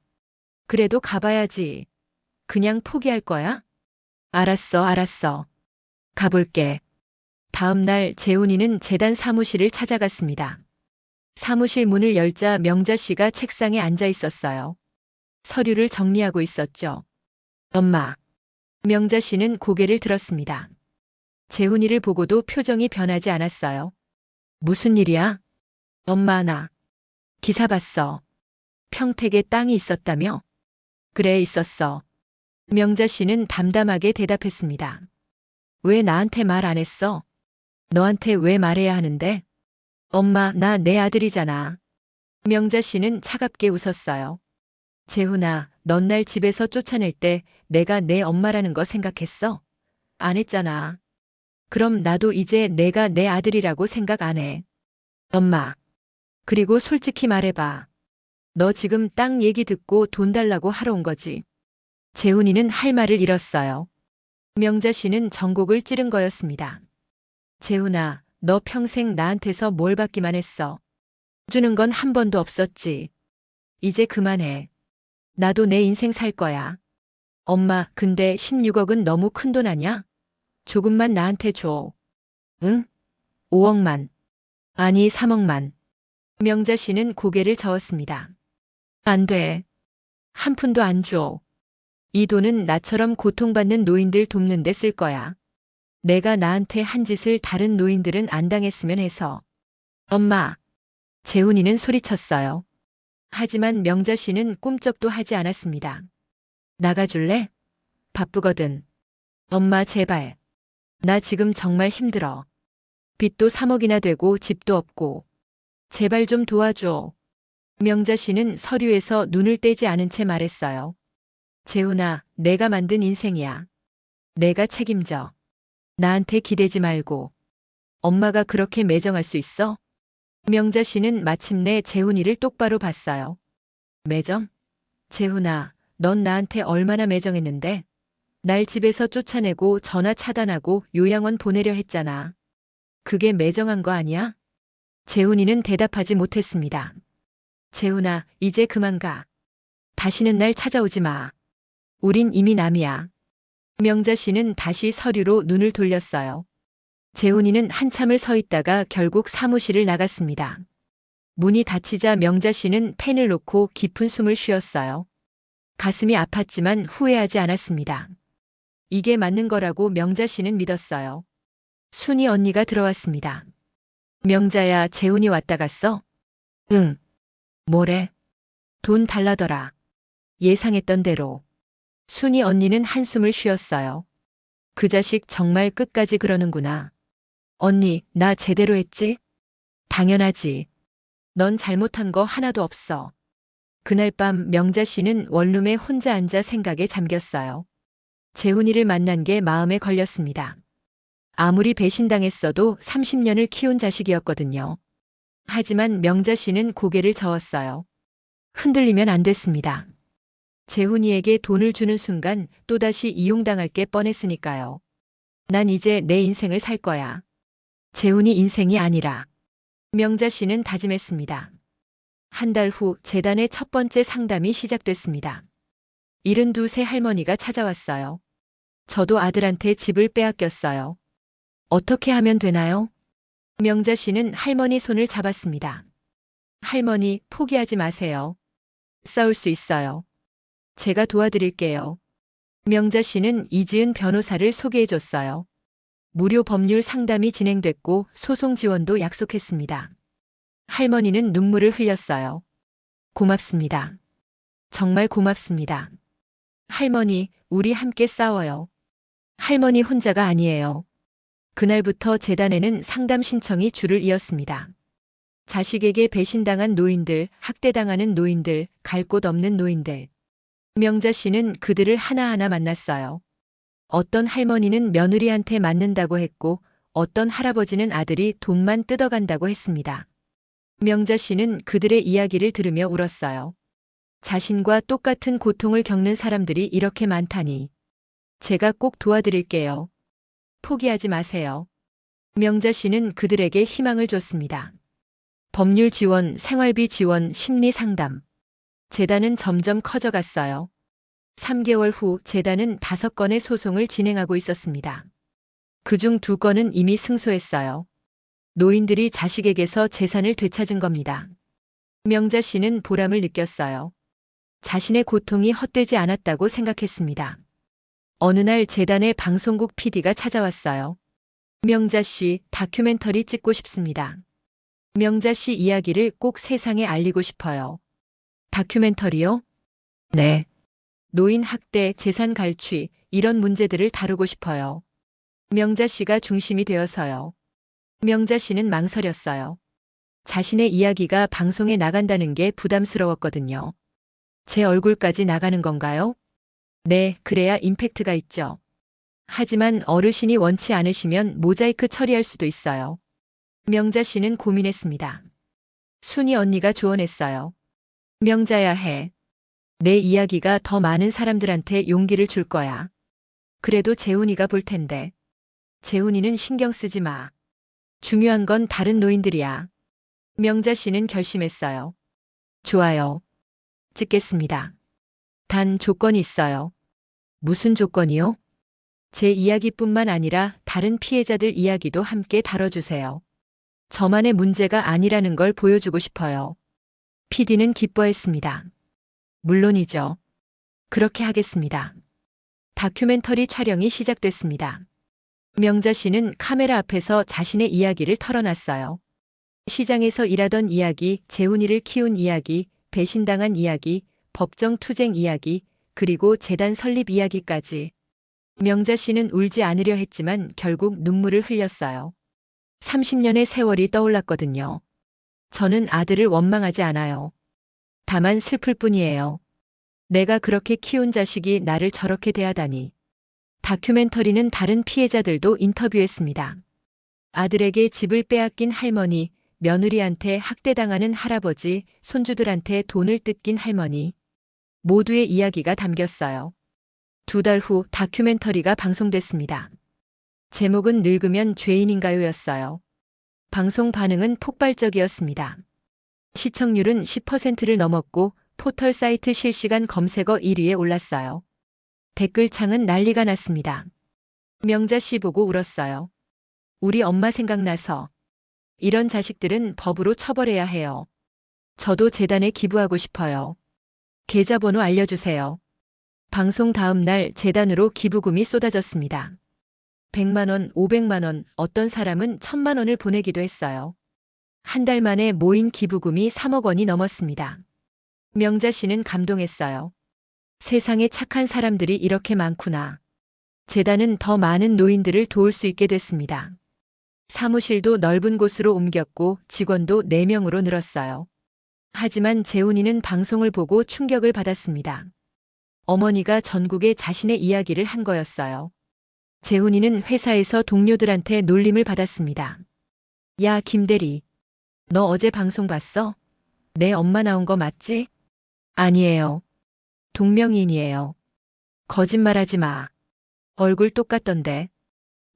A: 그래도 가봐야지. 그냥 포기할 거야? 알았어. 가볼게. 다음 날 재훈이는 재단 사무실을 찾아갔습니다. 사무실 문을 열자 명자 씨가 책상에 앉아 있었어요. 서류를 정리하고 있었죠. 엄마. 명자 씨는 고개를 들었습니다. 재훈이를 보고도 표정이 변하지 않았어요. 무슨 일이야? 엄마, 나 기사 봤어. 평택에 땅이 있었다며? 그래, 있었어. 명자 씨는 담담하게 대답했습니다. 왜 나한테 말 안 했어? 너한테 왜 말해야 하는데? 엄마, 나 내 아들이잖아. 명자 씨는 차갑게 웃었어요. 재훈아, 넌 날 집에서 쫓아낼 때 내가 내 엄마라는 거 생각했어? 안 했잖아. 그럼 나도 이제 내가 내 아들이라고 생각 안 해. 엄마. 그리고 솔직히 말해봐. 너 지금 땅 얘기 듣고 돈 달라고 하러 온 거지? 재훈이는 할 말을 잃었어요. 명자 씨는 전곡을 찌른 거였습니다. 재훈아, 너 평생 나한테서 뭘 받기만 했어. 주는 건 한 번도 없었지. 이제 그만해. 나도 내 인생 살 거야. 엄마, 근데 16억은 너무 큰 돈 아냐? 조금만 나한테 줘. 응? 5억만. 아니, 3억만. 명자 씨는 고개를 저었습니다. 안 돼. 한 푼도 안 줘. 이 돈은 나처럼 고통받는 노인들 돕는 데 쓸 거야. 내가 나한테 한 짓을 다른 노인들은 안 당했으면 해서. 엄마. 재훈이는 소리쳤어요. 하지만 명자 씨는 꿈쩍도 하지 않았습니다. 나가줄래? 바쁘거든. 엄마, 제발. 나 지금 정말 힘들어. 빚도 3억이나 되고 집도 없고. 제발 좀 도와줘. 명자 씨는 서류에서 눈을 떼지 않은 채 말했어요. 재훈아, 내가 만든 인생이야. 내가 책임져. 나한테 기대지 말고. 엄마가 그렇게 매정할 수 있어? 명자 씨는 마침내 재훈이를 똑바로 봤어요. 매정? 재훈아, 넌 나한테 얼마나 매정했는데? 날 집에서 쫓아내고 전화 차단하고 요양원 보내려 했잖아. 그게 매정한 거 아니야? 재훈이는 대답하지 못했습니다. 재훈아, 이제 그만 가. 다시는 날 찾아오지 마. 우린 이미 남이야. 명자 씨는 다시 서류로 눈을 돌렸어요. 재훈이는 한참을 서 있다가 결국 사무실을 나갔습니다. 문이 닫히자 명자 씨는 펜을 놓고 깊은 숨을 쉬었어요. 가슴이 아팠지만 후회하지 않았습니다. 이게 맞는 거라고 명자 씨는 믿었어요. 순이 언니가 들어왔습니다. 명자야, 재훈이 왔다 갔어? 응. 뭐래? 돈 달라더라. 예상했던 대로. 순이 언니는 한숨을 쉬었어요. 그 자식 정말 끝까지 그러는구나. 언니, 나 제대로 했지? 당연하지. 넌 잘못한 거 하나도 없어. 그날 밤 명자 씨는 원룸에 혼자 앉아 생각에 잠겼어요. 재훈이를 만난 게 마음에 걸렸습니다. 아무리 배신당했어도 30년을 키운 자식이었거든요. 하지만 명자 씨는 고개를 저었어요. 흔들리면 안 됐습니다. 재훈이에게 돈을 주는 순간 또다시 이용당할 게 뻔했으니까요. 난 이제 내 인생을 살 거야. 재훈이 인생이 아니라. 명자 씨는 다짐했습니다. 한 달 후 재단의 첫 번째 상담이 시작됐습니다. 72세 할머니가 찾아왔어요. 저도 아들한테 집을 빼앗겼어요. 어떻게 하면 되나요? 명자 씨는 할머니 손을 잡았습니다. 할머니, 포기하지 마세요. 싸울 수 있어요. 제가 도와드릴게요. 명자 씨는 이지은 변호사를 소개해줬어요. 무료 법률 상담이 진행됐고 소송 지원도 약속했습니다. 할머니는 눈물을 흘렸어요. 고맙습니다. 정말 고맙습니다. 할머니, 우리 함께 싸워요. 할머니 혼자가 아니에요. 그날부터 재단에는 상담 신청이 줄을 이었습니다. 자식에게 배신당한 노인들, 학대당하는 노인들, 갈 곳 없는 노인들. 명자 씨는 그들을 하나하나 만났어요. 어떤 할머니는 며느리한테 맞는다고 했고 어떤 할아버지는 아들이 돈만 뜯어간다고 했습니다. 명자 씨는 그들의 이야기를 들으며 울었어요. 자신과 똑같은 고통을 겪는 사람들이 이렇게 많다니. 제가 꼭 도와드릴게요. 포기하지 마세요. 명자 씨는 그들에게 희망을 줬습니다. 법률 지원, 생활비 지원, 심리 상담. 재단은 점점 커져갔어요. 3개월 후 재단은 5건의 소송을 진행하고 있었습니다. 그중 2건은 이미 승소했어요. 노인들이 자식에게서 재산을 되찾은 겁니다. 명자 씨는 보람을 느꼈어요. 자신의 고통이 헛되지 않았다고 생각했습니다. 어느 날 재단의 방송국 PD가 찾아왔어요. 명자 씨, 다큐멘터리 찍고 싶습니다. 명자 씨 이야기를 꼭 세상에 알리고 싶어요. 다큐멘터리요? 네. 노인 학대, 재산 갈취, 이런 문제들을 다루고 싶어요. 명자 씨가 중심이 되어서요. 명자 씨는 망설였어요. 자신의 이야기가 방송에 나간다는 게 부담스러웠거든요. 제 얼굴까지 나가는 건가요? 네, 그래야 임팩트가 있죠. 하지만 어르신이 원치 않으시면 모자이크 처리할 수도 있어요. 명자 씨는 고민했습니다. 순이 언니가 조언했어요. 명자야 해. 내 이야기가 더 많은 사람들한테 용기를 줄 거야. 그래도 재훈이가 볼 텐데. 재훈이는 신경 쓰지 마. 중요한 건 다른 노인들이야. 명자 씨는 결심했어요. 좋아요. 찍겠습니다. 단 조건이 있어요. 무슨 조건이요? 제 이야기뿐만 아니라 다른 피해자들 이야기도 함께 다뤄주세요. 저만의 문제가 아니라는 걸 보여주고 싶어요. PD는 기뻐했습니다. 물론이죠. 그렇게 하겠습니다. 다큐멘터리 촬영이 시작됐습니다. 명자 씨는 카메라 앞에서 자신의 이야기를 털어놨어요. 시장에서 일하던 이야기, 재훈이를 키운 이야기, 배신당한 이야기, 법정 투쟁 이야기, 그리고 재단 설립 이야기까지. 명자 씨는 울지 않으려 했지만 결국 눈물을 흘렸어요. 30년의 세월이 떠올랐거든요. 저는 아들을 원망하지 않아요. 다만 슬플 뿐이에요. 내가 그렇게 키운 자식이 나를 저렇게 대하다니. 다큐멘터리는 다른 피해자들도 인터뷰했습니다. 아들에게 집을 빼앗긴 할머니, 며느리한테 학대당하는 할아버지, 손주들한테 돈을 뜯긴 할머니. 모두의 이야기가 담겼어요. 2달 후 다큐멘터리가 방송됐습니다. 제목은 늙으면 죄인인가요였어요. 방송 반응은 폭발적이었습니다. 시청률은 10%를 넘었고 포털 사이트 실시간 검색어 1위에 올랐어요. 댓글창은 난리가 났습니다. 명자 씨 보고 울었어요. 우리 엄마 생각나서. 이런 자식들은 법으로 처벌해야 해요. 저도 재단에 기부하고 싶어요. 계좌번호 알려주세요. 방송 다음 날 재단으로 기부금이 쏟아졌습니다. 100만 원, 500만 원, 어떤 사람은 1000만 원을 보내기도 했어요. 한 달 만에 모인 기부금이 3억 원이 넘었습니다. 명자 씨는 감동했어요. 세상에 착한 사람들이 이렇게 많구나. 재단은 더 많은 노인들을 도울 수 있게 됐습니다. 사무실도 넓은 곳으로 옮겼고 직원도 4명으로 늘었어요. 하지만 재훈이는 방송을 보고 충격을 받았습니다. 어머니가 전국에 자신의 이야기를 한 거였어요. 재훈이는 회사에서 동료들한테 놀림을 받았습니다. 야, 김대리. 너 어제 방송 봤어? 내 엄마 나온 거 맞지? 아니에요. 동명이인이에요. 거짓말하지 마. 얼굴 똑같던데.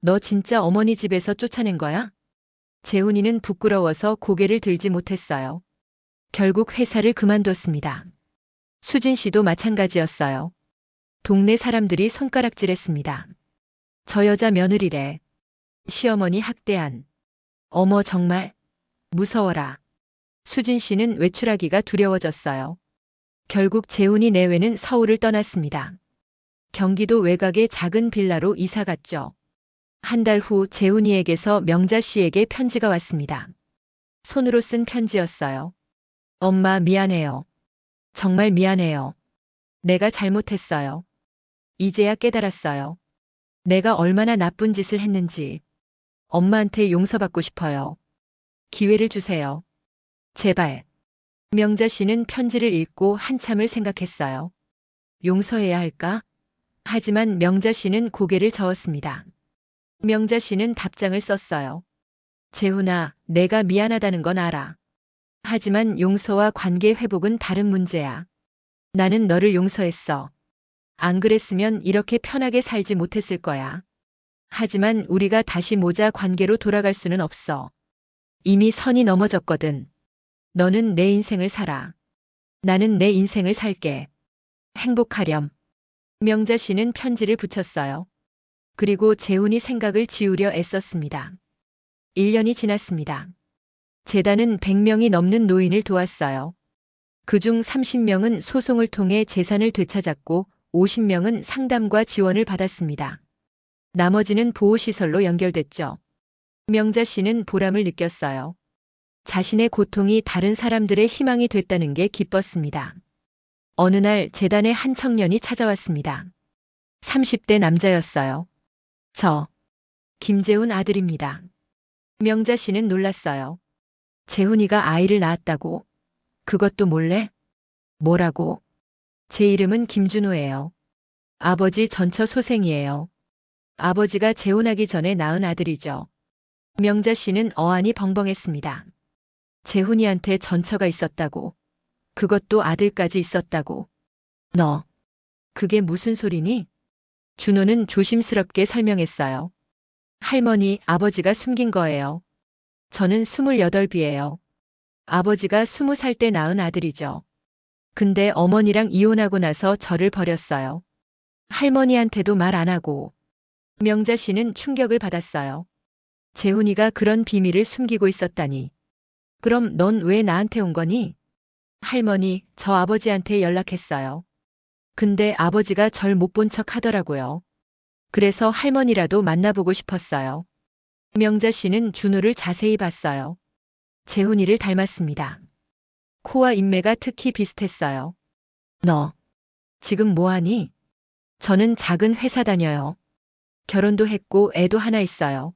A: 너 진짜 어머니 집에서 쫓아낸 거야? 재훈이는 부끄러워서 고개를 들지 못했어요. 결국 회사를 그만뒀습니다. 수진 씨도 마찬가지였어요. 동네 사람들이 손가락질했습니다. 저 여자 며느리래. 시어머니 학대한. 어머 정말 무서워라. 수진 씨는 외출하기가 두려워졌어요. 결국 재훈이 내외는 서울을 떠났습니다. 경기도 외곽의 작은 빌라로 이사 갔죠. 한 달 후 재훈이에게서 명자 씨에게 편지가 왔습니다. 손으로 쓴 편지였어요. 엄마 미안해요. 정말 미안해요. 내가 잘못했어요. 이제야 깨달았어요. 내가 얼마나 나쁜 짓을 했는지. 엄마한테 용서받고 싶어요. 기회를 주세요. 제발. 명자 씨는 편지를 읽고 한참을 생각했어요. 용서해야 할까? 하지만 명자 씨는 고개를 저었습니다. 명자 씨는 답장을 썼어요. 재훈아, 내가 미안하다는 건 알아. 하지만 용서와 관계 회복은 다른 문제야. 나는 너를 용서했어. 안 그랬으면 이렇게 편하게 살지 못했을 거야. 하지만 우리가 다시 모자 관계로 돌아갈 수는 없어. 이미 선이 넘어졌거든. 너는 내 인생을 살아. 나는 내 인생을 살게. 행복하렴. 명자 씨는 편지를 붙였어요. 그리고 재훈이 생각을 지우려 애썼습니다. 1년이 지났습니다. 재단은 100명이 넘는 노인을 도왔어요. 그중 30명은 소송을 통해 재산을 되찾았고 50명은 상담과 지원을 받았습니다. 나머지는 보호시설로 연결됐죠. 명자 씨는 보람을 느꼈어요. 자신의 고통이 다른 사람들의 희망이 됐다는 게 기뻤습니다. 어느 날 재단에 한 청년이 찾아왔습니다. 30대 남자였어요. 저, 김재훈 아들입니다. 명자 씨는 놀랐어요. 재훈이가 아이를 낳았다고? 그것도 몰래? 뭐라고? 제 이름은 김준호예요. 아버지 전처 소생이에요. 아버지가 재혼하기 전에 낳은 아들이죠. 명자 씨는 어안이 벙벙했습니다. 재훈이한테 전처가 있었다고. 그것도 아들까지 있었다고. 너, 그게 무슨 소리니? 준호는 조심스럽게 설명했어요. 할머니, 아버지가 숨긴 거예요. 저는 28이에요. 아버지가 20살 때 낳은 아들이죠. 근데 어머니랑 이혼하고 나서 저를 버렸어요. 할머니한테도 말 안 하고. 명자 씨는 충격을 받았어요. 재훈이가 그런 비밀을 숨기고 있었다니. 그럼 넌 왜 나한테 온 거니? 할머니, 저 아버지한테 연락했어요. 근데 아버지가 절 못 본 척 하더라고요. 그래서 할머니라도 만나보고 싶었어요. 명자 씨는 준호를 자세히 봤어요. 재훈이를 닮았습니다. 코와 인매가 특히 비슷했어요. 너, 지금 뭐하니? 저는 작은 회사 다녀요. 결혼도 했고 애도 하나 있어요.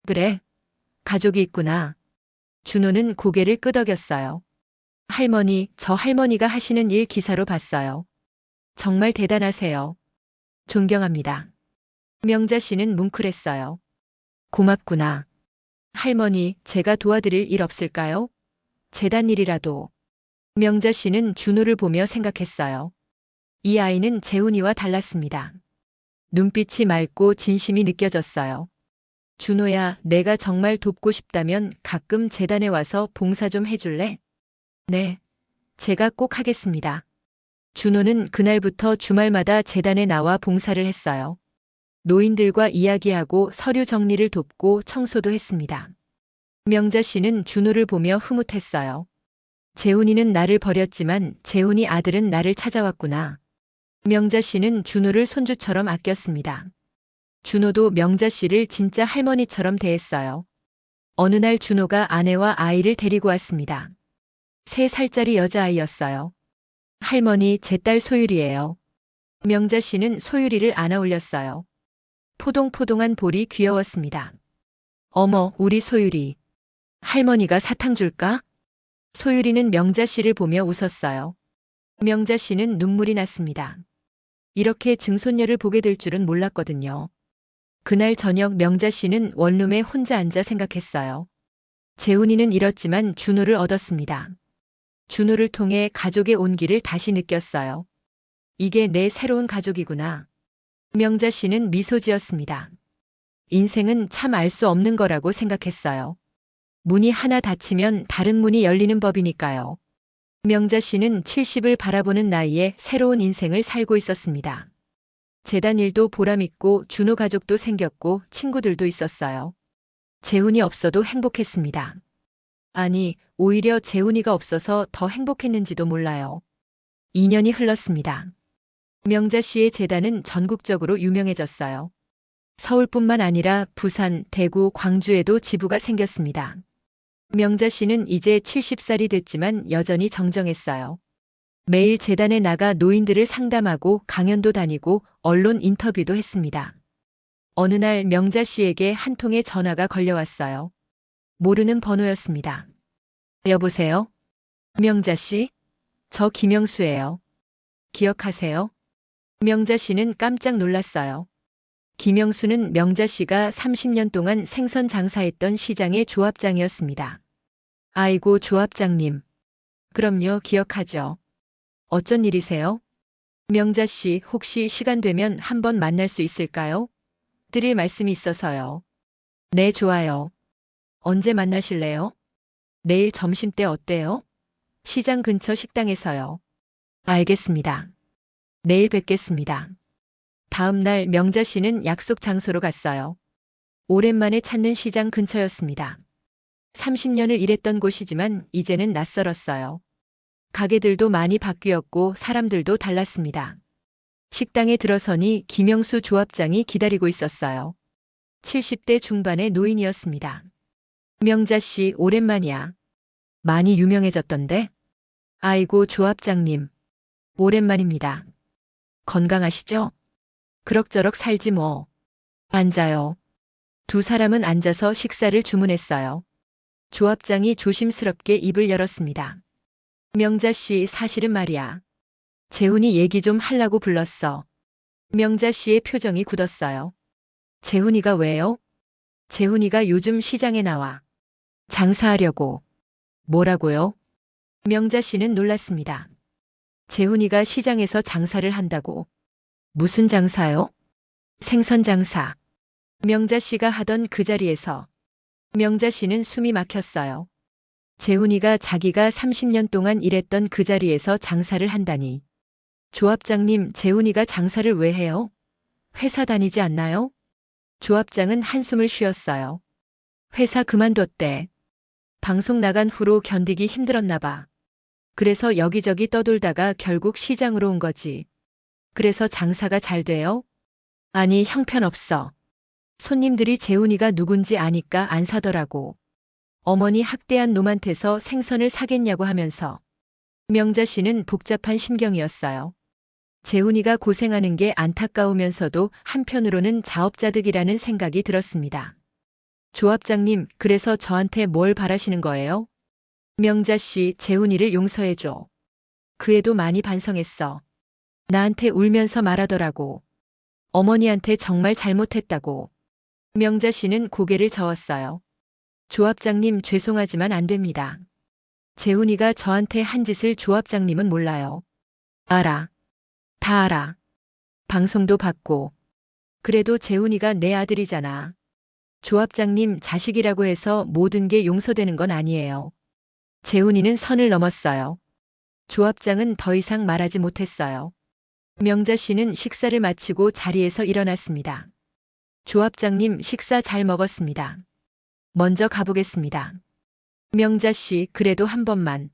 A: 그래? 가족이 있구나. 준호는 고개를 끄덕였어요. 할머니, 저 할머니가 하시는 일 기사로 봤어요. 정말 대단하세요. 존경합니다. 명자 씨는 뭉클했어요. 고맙구나. 할머니, 제가 도와드릴 일 없을까요? 재단 일이라도. 명자 씨는 준호를 보며 생각했어요. 이 아이는 재훈이와 달랐습니다. 눈빛이 맑고 진심이 느껴졌어요. 준호야, 내가 정말 돕고 싶다면 가끔 재단에 와서 봉사 좀 해줄래? 네, 제가 꼭 하겠습니다. 준호는 그날부터 주말마다 재단에 나와 봉사를 했어요. 노인들과 이야기하고 서류 정리를 돕고 청소도 했습니다. 명자 씨는 준호를 보며 흐뭇했어요. 재훈이는 나를 버렸지만 재훈이 아들은 나를 찾아왔구나. 명자 씨는 준호를 손주처럼 아꼈습니다. 준호도 명자 씨를 진짜 할머니처럼 대했어요. 어느 날 준호가 아내와 아이를 데리고 왔습니다. 3살짜리 여자아이였어요. 할머니, 제 딸 소율이에요. 명자 씨는 소율이를 안아 올렸어요. 포동포동한 볼이 귀여웠습니다. 어머, 우리 소율이. 할머니가 사탕 줄까? 소율이는 명자 씨를 보며 웃었어요. 명자 씨는 눈물이 났습니다. 이렇게 증손녀를 보게 될 줄은 몰랐거든요. 그날 저녁 명자 씨는 원룸에 혼자 앉아 생각했어요. 재훈이는 잃었지만 준호를 얻었습니다. 준호를 통해 가족의 온기를 다시 느꼈어요. 이게 내 새로운 가족이구나. 명자 씨는 미소 지었습니다. 인생은 참 알 수 없는 거라고 생각했어요. 문이 하나 닫히면 다른 문이 열리는 법이니까요. 명자 씨는 70을 바라보는 나이에 새로운 인생을 살고 있었습니다. 재단 일도 보람있고 준호 가족도 생겼고 친구들도 있었어요. 재훈이 없어도 행복했습니다. 아니, 오히려 재훈이가 없어서 더 행복했는지도 몰라요. 2년이 흘렀습니다. 명자 씨의 재단은 전국적으로 유명해졌어요. 서울뿐만 아니라 부산, 대구, 광주에도 지부가 생겼습니다. 명자 씨는 이제 70살이 됐지만 여전히 정정했어요. 매일 재단에 나가 노인들을 상담하고 강연도 다니고 언론 인터뷰도 했습니다. 어느 날 명자 씨에게 한 통의 전화가 걸려왔어요. 모르는 번호였습니다. 여보세요? 명자 씨? 저 김영수예요. 기억하세요? 명자 씨는 깜짝 놀랐어요. 김영수는 명자 씨가 30년 동안 생선 장사했던 시장의 조합장이었습니다. 아이고, 조합장님. 그럼요, 기억하죠. 어쩐 일이세요? 명자 씨, 혹시 시간 되면 한번 만날 수 있을까요? 드릴 말씀이 있어서요. 네, 좋아요. 언제 만나실래요? 내일 점심때 어때요? 시장 근처 식당에서요. 알겠습니다. 내일 뵙겠습니다. 다음 날 명자 씨는 약속 장소로 갔어요. 오랜만에 찾는 시장 근처였습니다. 30년을 일했던 곳이지만 이제는 낯설었어요. 가게들도 많이 바뀌었고 사람들도 달랐습니다. 식당에 들어서니 김영수 조합장이 기다리고 있었어요. 70대 중반의 노인이었습니다. 명자 씨, 오랜만이야. 많이 유명해졌던데? 아이고, 조합장님. 오랜만입니다. 건강하시죠? 그럭저럭 살지 뭐. 앉아요. 두 사람은 앉아서 식사를 주문했어요. 조합장이 조심스럽게 입을 열었습니다. 명자 씨, 사실은 말이야. 재훈이 얘기 좀 하려고 불렀어. 명자 씨의 표정이 굳었어요. 재훈이가 왜요? 재훈이가 요즘 시장에 나와. 장사하려고. 뭐라고요? 명자 씨는 놀랐습니다. 재훈이가 시장에서 장사를 한다고. 무슨 장사요? 생선 장사. 명자 씨가 하던 그 자리에서 명자 씨는 숨이 막혔어요. 재훈이가 자기가 30년 동안 일했던 그 자리에서 장사를 한다니. 조합장님, 재훈이가 장사를 왜 해요? 회사 다니지 않나요? 조합장은 한숨을 쉬었어요. 회사 그만뒀대. 방송 나간 후로 견디기 힘들었나 봐. 그래서 여기저기 떠돌다가 결국 시장으로 온 거지. 그래서 장사가 잘 돼요? 아니, 형편없어. 손님들이 재훈이가 누군지 아니까 안 사더라고. 어머니 학대한 놈한테서 생선을 사겠냐고 하면서. 명자 씨는 복잡한 심경이었어요. 재훈이가 고생하는 게 안타까우면서도 한편으로는 자업자득이라는 생각이 들었습니다. 조합장님, 그래서 저한테 뭘 바라시는 거예요? 명자 씨, 재훈이를 용서해줘. 그 애도 많이 반성했어. 나한테 울면서 말하더라고. 어머니한테 정말 잘못했다고. 명자 씨는 고개를 저었어요. 조합장님, 죄송하지만 안 됩니다. 재훈이가 저한테 한 짓을 조합장님은 몰라요. 알아. 다 알아. 방송도 봤고. 그래도 재훈이가 내 아들이잖아. 조합장님, 자식이라고 해서 모든 게 용서되는 건 아니에요. 재훈이는 선을 넘었어요. 조합장은 더 이상 말하지 못했어요. 명자 씨는 식사를 마치고 자리에서 일어났습니다. 조합장님, 식사 잘 먹었습니다. 먼저 가보겠습니다. 명자 씨, 그래도 한 번만.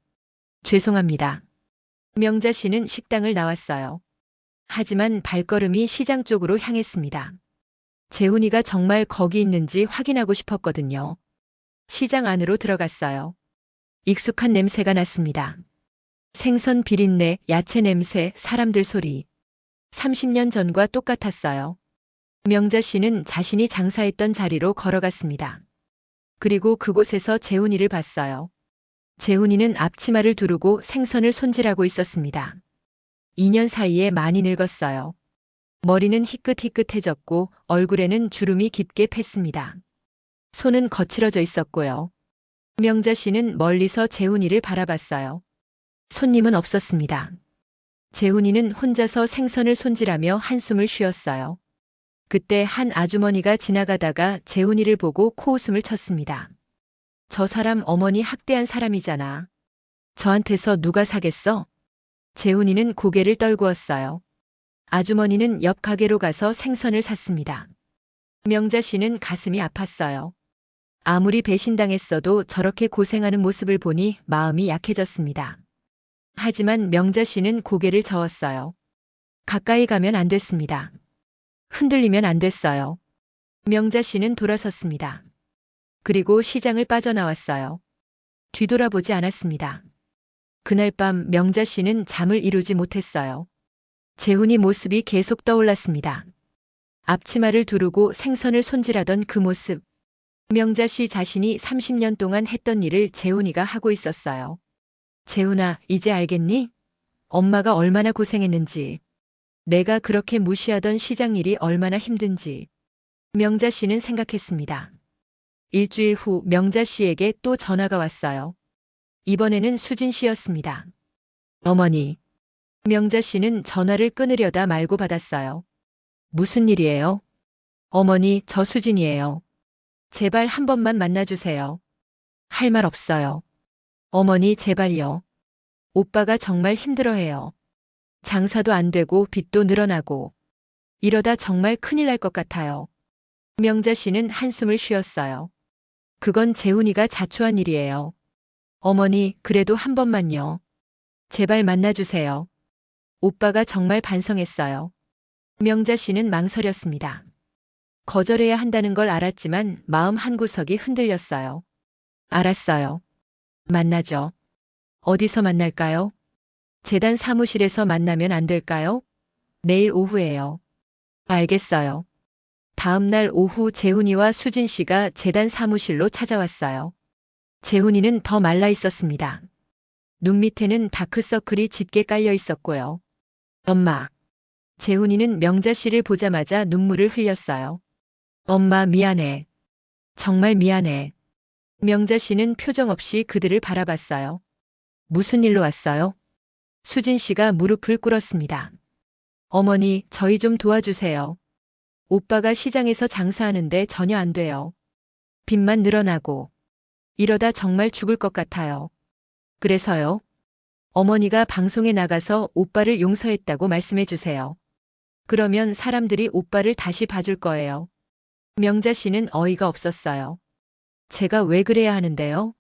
A: 죄송합니다. 명자 씨는 식당을 나왔어요. 하지만 발걸음이 시장 쪽으로 향했습니다. 재훈이가 정말 거기 있는지 확인하고 싶었거든요. 시장 안으로 들어갔어요. 익숙한 냄새가 났습니다. 생선 비린내, 야채 냄새, 사람들 소리. 30년 전과 똑같았어요. 명자 씨는 자신이 장사했던 자리로 걸어갔습니다. 그리고 그곳에서 재훈이를 봤어요. 재훈이는 앞치마를 두르고 생선을 손질하고 있었습니다. 2년 사이에 많이 늙었어요. 머리는 희끗희끗해졌고 얼굴에는 주름이 깊게 팼습니다. 손은 거칠어져 있었고요. 명자 씨는 멀리서 재훈이를 바라봤어요. 손님은 없었습니다. 재훈이는 혼자서 생선을 손질하며 한숨을 쉬었어요. 그때 한 아주머니가 지나가다가 재훈이를 보고 코웃음을 쳤습니다. 저 사람 어머니 학대한 사람이잖아. 저한테서 누가 사겠어? 재훈이는 고개를 떨구었어요. 아주머니는 옆 가게로 가서 생선을 샀습니다. 명자 씨는 가슴이 아팠어요. 아무리 배신당했어도 저렇게 고생하는 모습을 보니 마음이 약해졌습니다. 하지만 명자 씨는 고개를 저었어요. 가까이 가면 안 됐습니다. 흔들리면 안 됐어요. 명자 씨는 돌아섰습니다. 그리고 시장을 빠져나왔어요. 뒤돌아보지 않았습니다. 그날 밤 명자 씨는 잠을 이루지 못했어요. 재훈이 모습이 계속 떠올랐습니다. 앞치마를 두르고 생선을 손질하던 그 모습. 명자 씨 자신이 30년 동안 했던 일을 재훈이가 하고 있었어요. 재훈아, 이제 알겠니? 엄마가 얼마나 고생했는지. 내가 그렇게 무시하던 시장 일이 얼마나 힘든지. 명자 씨는 생각했습니다. 일주일 후 명자 씨에게 또 전화가 왔어요. 이번에는 수진 씨였습니다. 어머니. 명자 씨는 전화를 끊으려다 말고 받았어요. 무슨 일이에요? 어머니, 저 수진이에요. 제발 한 번만 만나주세요. 할 말 없어요. 어머니, 제발요. 오빠가 정말 힘들어해요. 장사도 안 되고 빚도 늘어나고. 이러다 정말 큰일 날 것 같아요. 명자 씨는 한숨을 쉬었어요. 그건 재훈이가 자초한 일이에요. 어머니, 그래도 한 번만요. 제발 만나주세요. 오빠가 정말 반성했어요. 명자 씨는 망설였습니다. 거절해야 한다는 걸 알았지만 마음 한구석이 흔들렸어요. 알았어요. 만나죠. 어디서 만날까요? 재단 사무실에서 만나면 안 될까요? 내일 오후에요. 알겠어요. 다음 날 오후 재훈이와 수진 씨가 재단 사무실로 찾아왔어요. 재훈이는 더 말라 있었습니다. 눈 밑에는 다크서클이 짙게 깔려 있었고요. 엄마. 재훈이는 명자 씨를 보자마자 눈물을 흘렸어요. 엄마 미안해. 정말 미안해. 명자 씨는 표정 없이 그들을 바라봤어요. 무슨 일로 왔어요? 수진 씨가 무릎을 꿇었습니다. 어머니, 저희 좀 도와주세요. 오빠가 시장에서 장사하는데 전혀 안 돼요. 빚만 늘어나고. 이러다 정말 죽을 것 같아요. 그래서요. 어머니가 방송에 나가서 오빠를 용서했다고 말씀해 주세요. 그러면 사람들이 오빠를 다시 봐줄 거예요. 명자 씨는 어이가 없었어요. 제가 왜 그래야 하는데요?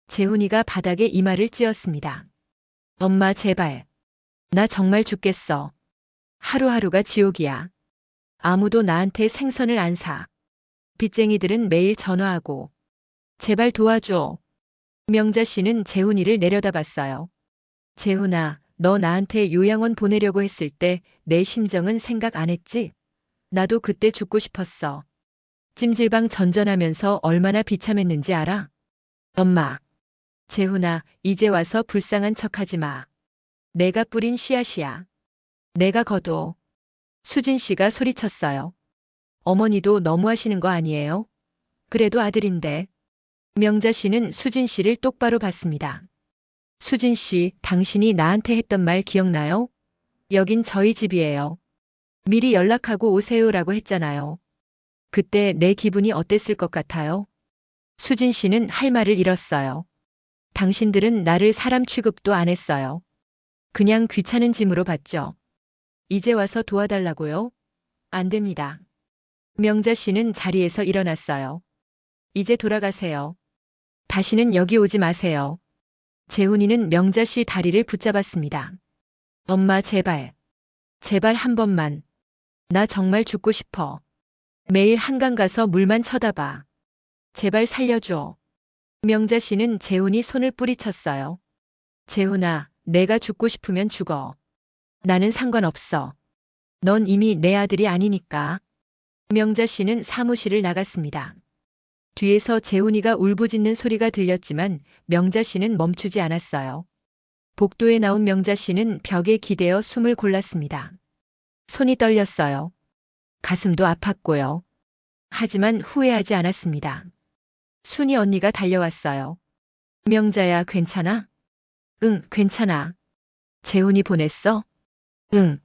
A: 재훈이가 바닥에 이마를 찧었습니다. 엄마 제발. 나 정말 죽겠어. 하루하루가 지옥이야. 아무도 나한테 생선을 안 사. 빚쟁이들은 매일 전화하고. 제발 도와줘. 명자 씨는 재훈이를 내려다봤어요. 재훈아, 너 나한테 요양원 보내려고 했을 때 내 심정은 생각 안 했지? 나도 그때 죽고 싶었어. 찜질방 전전하면서 얼마나 비참했는지 알아? 엄마. 재훈아, 이제 와서 불쌍한 척하지 마. 내가 뿌린 씨앗이야. 내가 거둬. 수진 씨가 소리쳤어요. 어머니도 너무하시는 거 아니에요? 그래도 아들인데. 명자 씨는 수진 씨를 똑바로 봤습니다. 수진 씨, 당신이 나한테 했던 말 기억나요? 여긴 저희 집이에요. 미리 연락하고 오세요라고 했잖아요. 그때 내 기분이 어땠을 것 같아요? 수진 씨는 할 말을 잃었어요. 당신들은 나를 사람 취급도 안 했어요. 그냥 귀찮은 짐으로 봤죠. 이제 와서 도와달라고요? 안 됩니다. 명자 씨는 자리에서 일어났어요. 이제 돌아가세요. 다시는 여기 오지 마세요. 재훈이는 명자 씨 다리를 붙잡았습니다. 엄마 제발. 제발 한 번만. 나 정말 죽고 싶어. 매일 한강 가서 물만 쳐다봐. 제발 살려줘. 명자 씨는 재훈이 손을 뿌리쳤어요. 재훈아, 내가 죽고 싶으면 죽어. 나는 상관없어. 넌 이미 내 아들이 아니니까. 명자 씨는 사무실을 나갔습니다. 뒤에서 재훈이가 울부짖는 소리가 들렸지만 명자 씨는 멈추지 않았어요. 복도에 나온 명자 씨는 벽에 기대어 숨을 골랐습니다. 손이 떨렸어요. 가슴도 아팠고요. 하지만 후회하지 않았습니다. 순이 언니가 달려왔어요. 명자야, 괜찮아? 응, 괜찮아. 재훈이 보냈어? 응.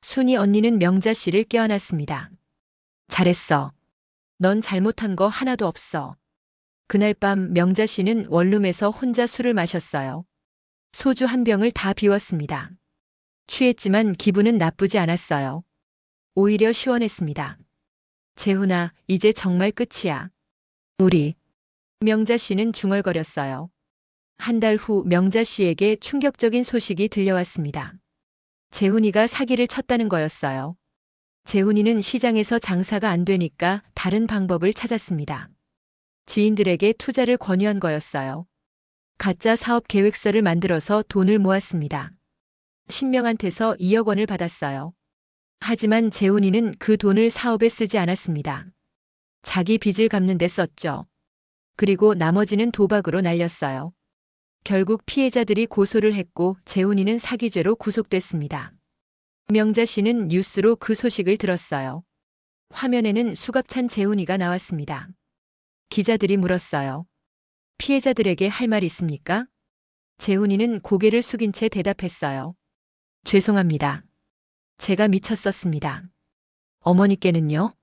A: 순이 언니는 명자 씨를 껴안았습니다. 잘했어. 넌 잘못한 거 하나도 없어. 그날 밤 명자 씨는 원룸에서 혼자 술을 마셨어요. 소주 한 병을 다 비웠습니다. 취했지만 기분은 나쁘지 않았어요. 오히려 시원했습니다. 재훈아, 이제 정말 끝이야. 우리. 명자 씨는 중얼거렸어요. 한 달 후 명자 씨에게 충격적인 소식이 들려왔습니다. 재훈이가 사기를 쳤다는 거였어요. 재훈이는 시장에서 장사가 안 되니까 다른 방법을 찾았습니다. 지인들에게 투자를 권유한 거였어요. 가짜 사업 계획서를 만들어서 돈을 모았습니다. 신명한테서 2억 원을 받았어요. 하지만 재훈이는 그 돈을 사업에 쓰지 않았습니다. 자기 빚을 갚는 데 썼죠. 그리고 나머지는 도박으로 날렸어요. 결국 피해자들이 고소를 했고 재훈이는 사기죄로 구속됐습니다. 명자 씨는 뉴스로 그 소식을 들었어요. 화면에는 수갑찬 재훈이가 나왔습니다. 기자들이 물었어요. 피해자들에게 할 말 있습니까? 재훈이는 고개를 숙인 채 대답했어요. 죄송합니다. 제가 미쳤었습니다. 어머니께는요?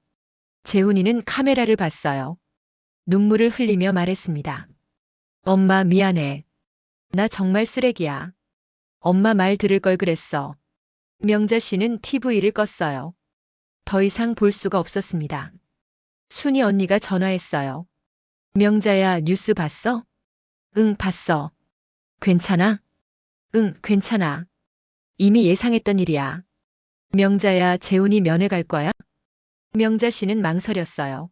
A: 재훈이는 카메라를 봤어요. 눈물을 흘리며 말했습니다. 엄마 미안해. 나 정말 쓰레기야. 엄마 말 들을 걸 그랬어. 명자 씨는 TV를 껐어요. 더 이상 볼 수가 없었습니다. 순이 언니가 전화했어요. 명자야, 뉴스 봤어? 응, 봤어. 괜찮아? 응, 괜찮아. 이미 예상했던 일이야. 명자야, 재훈이 면회 갈 거야? 명자 씨는 망설였어요.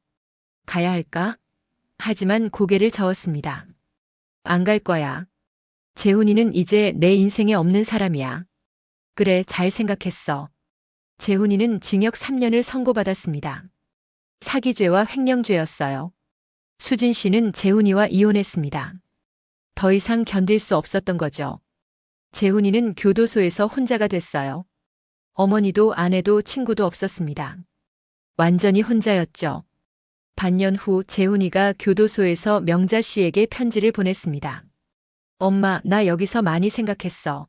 A: 가야 할까? 하지만 고개를 저었습니다. 안 갈 거야. 재훈이는 이제 내 인생에 없는 사람이야. 그래, 잘 생각했어. 재훈이는 징역 3년을 선고받았습니다. 사기죄와 횡령죄였어요. 수진 씨는 재훈이와 이혼했습니다. 더 이상 견딜 수 없었던 거죠. 재훈이는 교도소에서 혼자가 됐어요. 어머니도 아내도 친구도 없었습니다. 완전히 혼자였죠. 반년 후 재훈이가 교도소에서 명자 씨에게 편지를 보냈습니다. 엄마, 나 여기서 많이 생각했어.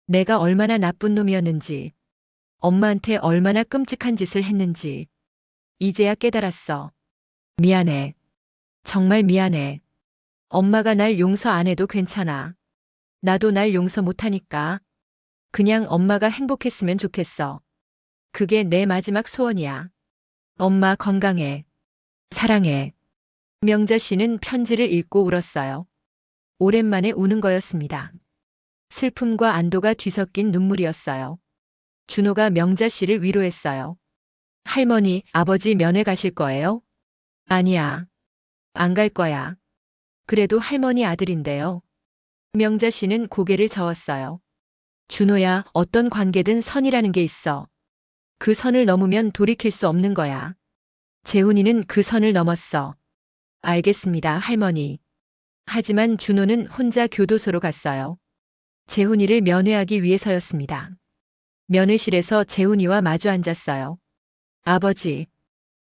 A: 내가 얼마나 나쁜 놈이었는지, 엄마한테 얼마나 끔찍한 짓을 했는지, 이제야 깨달았어. 미안해. 정말 미안해. 엄마가 날 용서 안 해도 괜찮아. 나도 날 용서 못하니까. 그냥 엄마가 행복했으면 좋겠어. 그게 내 마지막 소원이야. 엄마 건강해. 사랑해. 명자 씨는 편지를 읽고 울었어요. 오랜만에 우는 거였습니다. 슬픔과 안도가 뒤섞인 눈물이었어요. 준호가 명자 씨를 위로했어요. 할머니, 아버지 면회 가실 거예요? 아니야. 안 갈 거야. 그래도 할머니 아들인데요. 명자 씨는 고개를 저었어요. 준호야, 어떤 관계든 선이라는 게 있어. 그 선을 넘으면 돌이킬 수 없는 거야. 재훈이는 그 선을 넘었어. 알겠습니다, 할머니. 하지만 준호는 혼자 교도소로 갔어요. 재훈이를 면회하기 위해서였습니다. 면회실에서 재훈이와 마주 앉았어요. 아버지.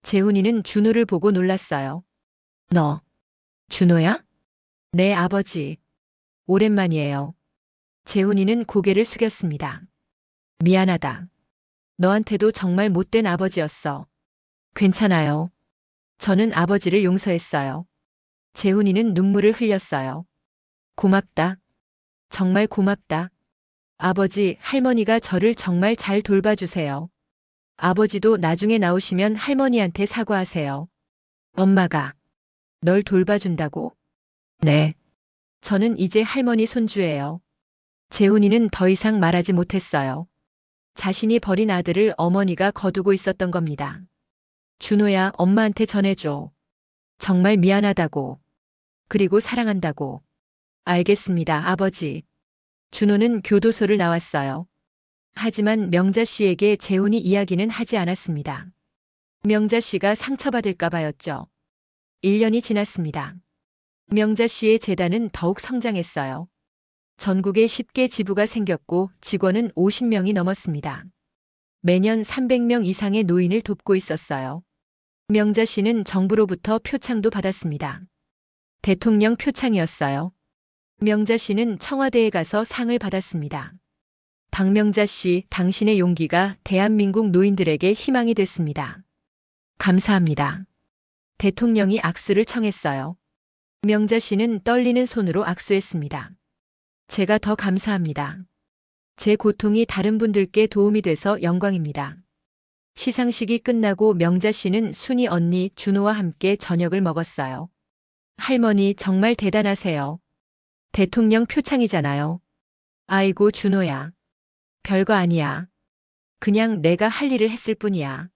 A: 재훈이는 준호를 보고 놀랐어요. 너, 준호야? 네, 아버지. 오랜만이에요. 재훈이는 고개를 숙였습니다. 미안하다. 너한테도 정말 못된 아버지였어. 괜찮아요. 저는 아버지를 용서했어요. 재훈이는 눈물을 흘렸어요. 고맙다. 정말 고맙다. 아버지, 할머니가 저를 정말 잘 돌봐주세요. 아버지도 나중에 나오시면 할머니한테 사과하세요. 엄마가 널 돌봐준다고? 네. 저는 이제 할머니 손주예요. 재훈이는 더 이상 말하지 못했어요. 자신이 버린 아들을 어머니가 거두고 있었던 겁니다. 준호야, 엄마한테 전해줘. 정말 미안하다고. 그리고 사랑한다고. 알겠습니다, 아버지. 준호는 교도소를 나왔어요. 하지만 명자 씨에게 재훈이 이야기는 하지 않았습니다. 명자 씨가 상처받을까 봐였죠. 1년이 지났습니다. 명자 씨의 재단은 더욱 성장했어요. 전국에 10개 지부가 생겼고 직원은 50명이 넘었습니다. 매년 300명 이상의 노인을 돕고 있었어요. 명자 씨는 정부로부터 표창도 받았습니다. 대통령 표창이었어요. 명자 씨는 청와대에 가서 상을 받았습니다. 박명자 씨, 당신의 용기가 대한민국 노인들에게 희망이 됐습니다. 감사합니다. 대통령이 악수를 청했어요. 명자 씨는 떨리는 손으로 악수했습니다. 제가 더 감사합니다. 제 고통이 다른 분들께 도움이 돼서 영광입니다. 시상식이 끝나고 명자 씨는 순이 언니 준호와 함께 저녁을 먹었어요. 할머니 정말 대단하세요. 대통령 표창이잖아요. 아이고 준호야. 별거 아니야. 그냥 내가 할 일을 했을 뿐이야.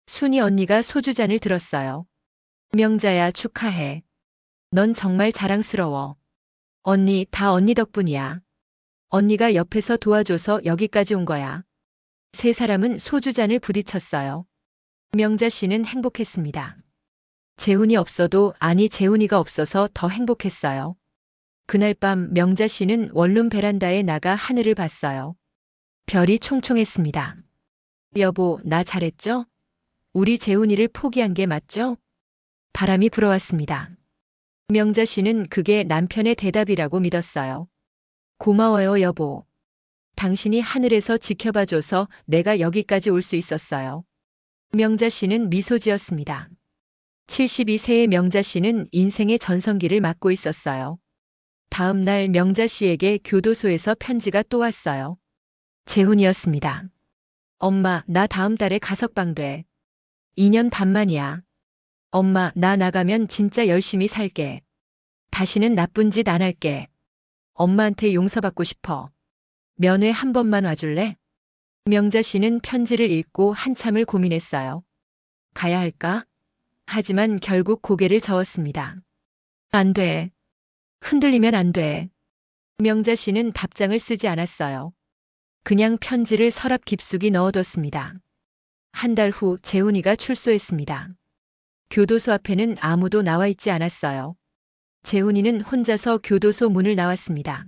A: 순이 언니가 소주잔을 들었어요. 명자야 축하해. 넌 정말 자랑스러워. 언니 다 언니 덕분이야. 언니가 옆에서 도와줘서 여기까지 온 거야. 세 사람은 소주잔을 부딪혔어요. 명자 씨는 행복했습니다. 재훈이 없어도 아니 재훈이가 없어서 더 행복했어요. 그날 밤 명자 씨는 원룸 베란다에 나가 하늘을 봤어요. 별이 총총했습니다. 여보, 나 잘했죠? 우리 재훈이를 포기한 게 맞죠? 바람이 불어왔습니다. 명자 씨는 그게 남편의 대답이라고 믿었어요. 고마워요, 여보. 당신이 하늘에서 지켜봐줘서 내가 여기까지 올 수 있었어요. 명자 씨는 미소 지었습니다. 72세의 명자 씨는 인생의 전성기를 맞고 있었어요. 다음 날 명자 씨에게 교도소에서 편지가 또 왔어요. 재훈이었습니다. 엄마, 나 다음 달에 가석방 돼. 2년 반 만이야. 엄마, 나 나가면 진짜 열심히 살게. 다시는 나쁜 짓 안 할게. 엄마한테 용서받고 싶어. 면회 한 번만 와줄래? 명자 씨는 편지를 읽고 한참을 고민했어요. 가야 할까? 하지만 결국 고개를 저었습니다. 안 돼. 흔들리면 안 돼. 명자 씨는 답장을 쓰지 않았어요. 그냥 편지를 서랍 깊숙이 넣어뒀습니다. 한 달 후 재훈이가 출소했습니다. 교도소 앞에는 아무도 나와 있지 않았어요. 재훈이는 혼자서 교도소 문을 나왔습니다.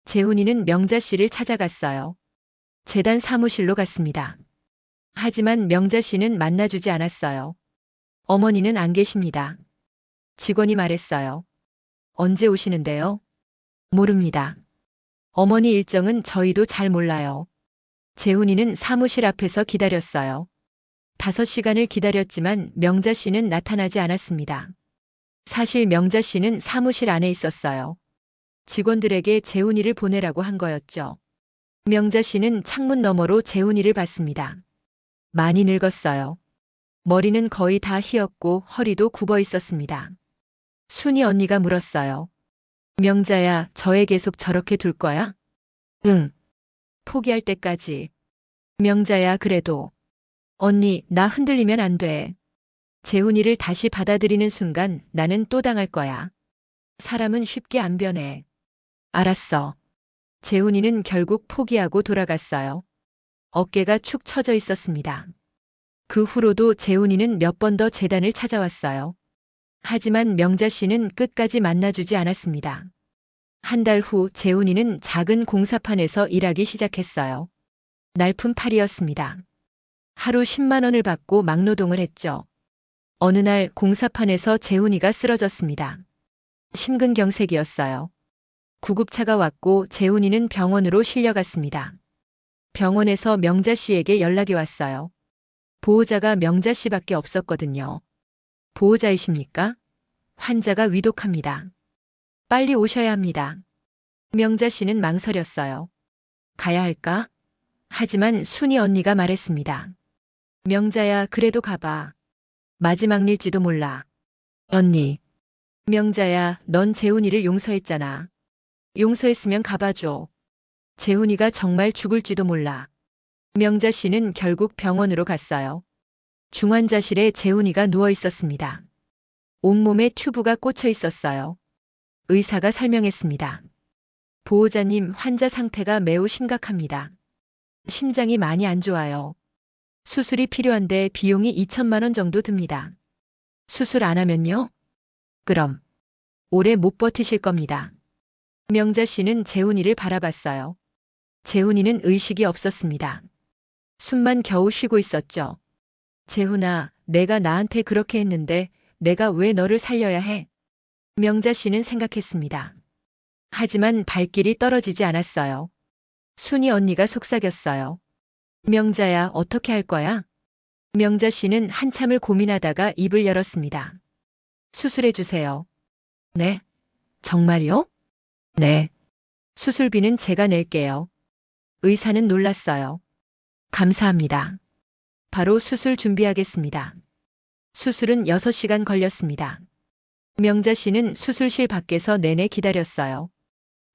A: 재훈이는 명자 씨를 찾아갔어요. 재단 사무실로 갔습니다. 하지만 명자 씨는 만나주지 않았어요. 어머니는 안 계십니다. 직원이 말했어요. 언제 오시는데요? 모릅니다. 어머니 일정은 저희도 잘 몰라요. 재훈이는 사무실 앞에서 기다렸어요. 5시간을 기다렸지만 명자 씨는 나타나지 않았습니다. 사실 명자 씨는 사무실 안에 있었어요. 직원들에게 재훈이를 보내라고 한 거였죠. 명자 씨는 창문 너머로 재훈이를 봤습니다. 많이 늙었어요. 머리는 거의 다 휘었고 허리도 굽어 있었습니다. 순이 언니가 물었어요. 명자야, 저애 계속 저렇게 둘 거야? 응. 포기할 때까지. 명자야, 그래도. 언니, 나 흔들리면 안 돼. 재훈이를 다시 받아들이는 순간 나는 또 당할 거야. 사람은 쉽게 안 변해. 알았어. 재훈이는 결국 포기하고 돌아갔어요. 어깨가 축 처져 있었습니다. 그 후로도 재훈이는 몇 번 더 재단을 찾아왔어요. 하지만 명자 씨는 끝까지 만나주지 않았습니다. 한 달 후 재훈이는 작은 공사판에서 일하기 시작했어요. 날품 팔이었습니다. 하루 10만 원을 받고 막노동을 했죠. 어느 날 공사판에서 재훈이가 쓰러졌습니다. 심근경색이었어요. 구급차가 왔고 재훈이는 병원으로 실려갔습니다. 병원에서 명자 씨에게 연락이 왔어요. 보호자가 명자 씨밖에 없었거든요. 보호자이십니까? 환자가 위독합니다. 빨리 오셔야 합니다. 명자 씨는 망설였어요. 가야 할까? 하지만 순이 언니가 말했습니다. 명자야, 그래도 가봐. 마지막 일지도 몰라. 언니. 명자야, 넌 재훈이를 용서했잖아. 용서했으면 가봐줘. 재훈이가 정말 죽을지도 몰라. 명자 씨는 결국 병원으로 갔어요. 중환자실에 재훈이가 누워 있었습니다. 온몸에 튜브가 꽂혀 있었어요. 의사가 설명했습니다. 보호자님, 환자 상태가 매우 심각합니다. 심장이 많이 안 좋아요. 수술이 필요한데 비용이 2천만 원 정도 듭니다. 수술 안 하면요? 그럼 오래 못 버티실 겁니다. 명자 씨는 재훈이를 바라봤어요. 재훈이는 의식이 없었습니다. 숨만 겨우 쉬고 있었죠. 재훈아, 내가 나한테 그렇게 했는데 내가 왜 너를 살려야 해? 명자 씨는 생각했습니다. 하지만 발길이 떨어지지 않았어요. 순이 언니가 속삭였어요. 명자야, 어떻게 할 거야? 명자 씨는 한참을 고민하다가 입을 열었습니다. 수술해 주세요. 네? 정말요? 네. 수술비는 제가 낼게요. 의사는 놀랐어요. 감사합니다. 바로 수술 준비하겠습니다. 수술은 6시간 걸렸습니다. 명자 씨는 수술실 밖에서 내내 기다렸어요.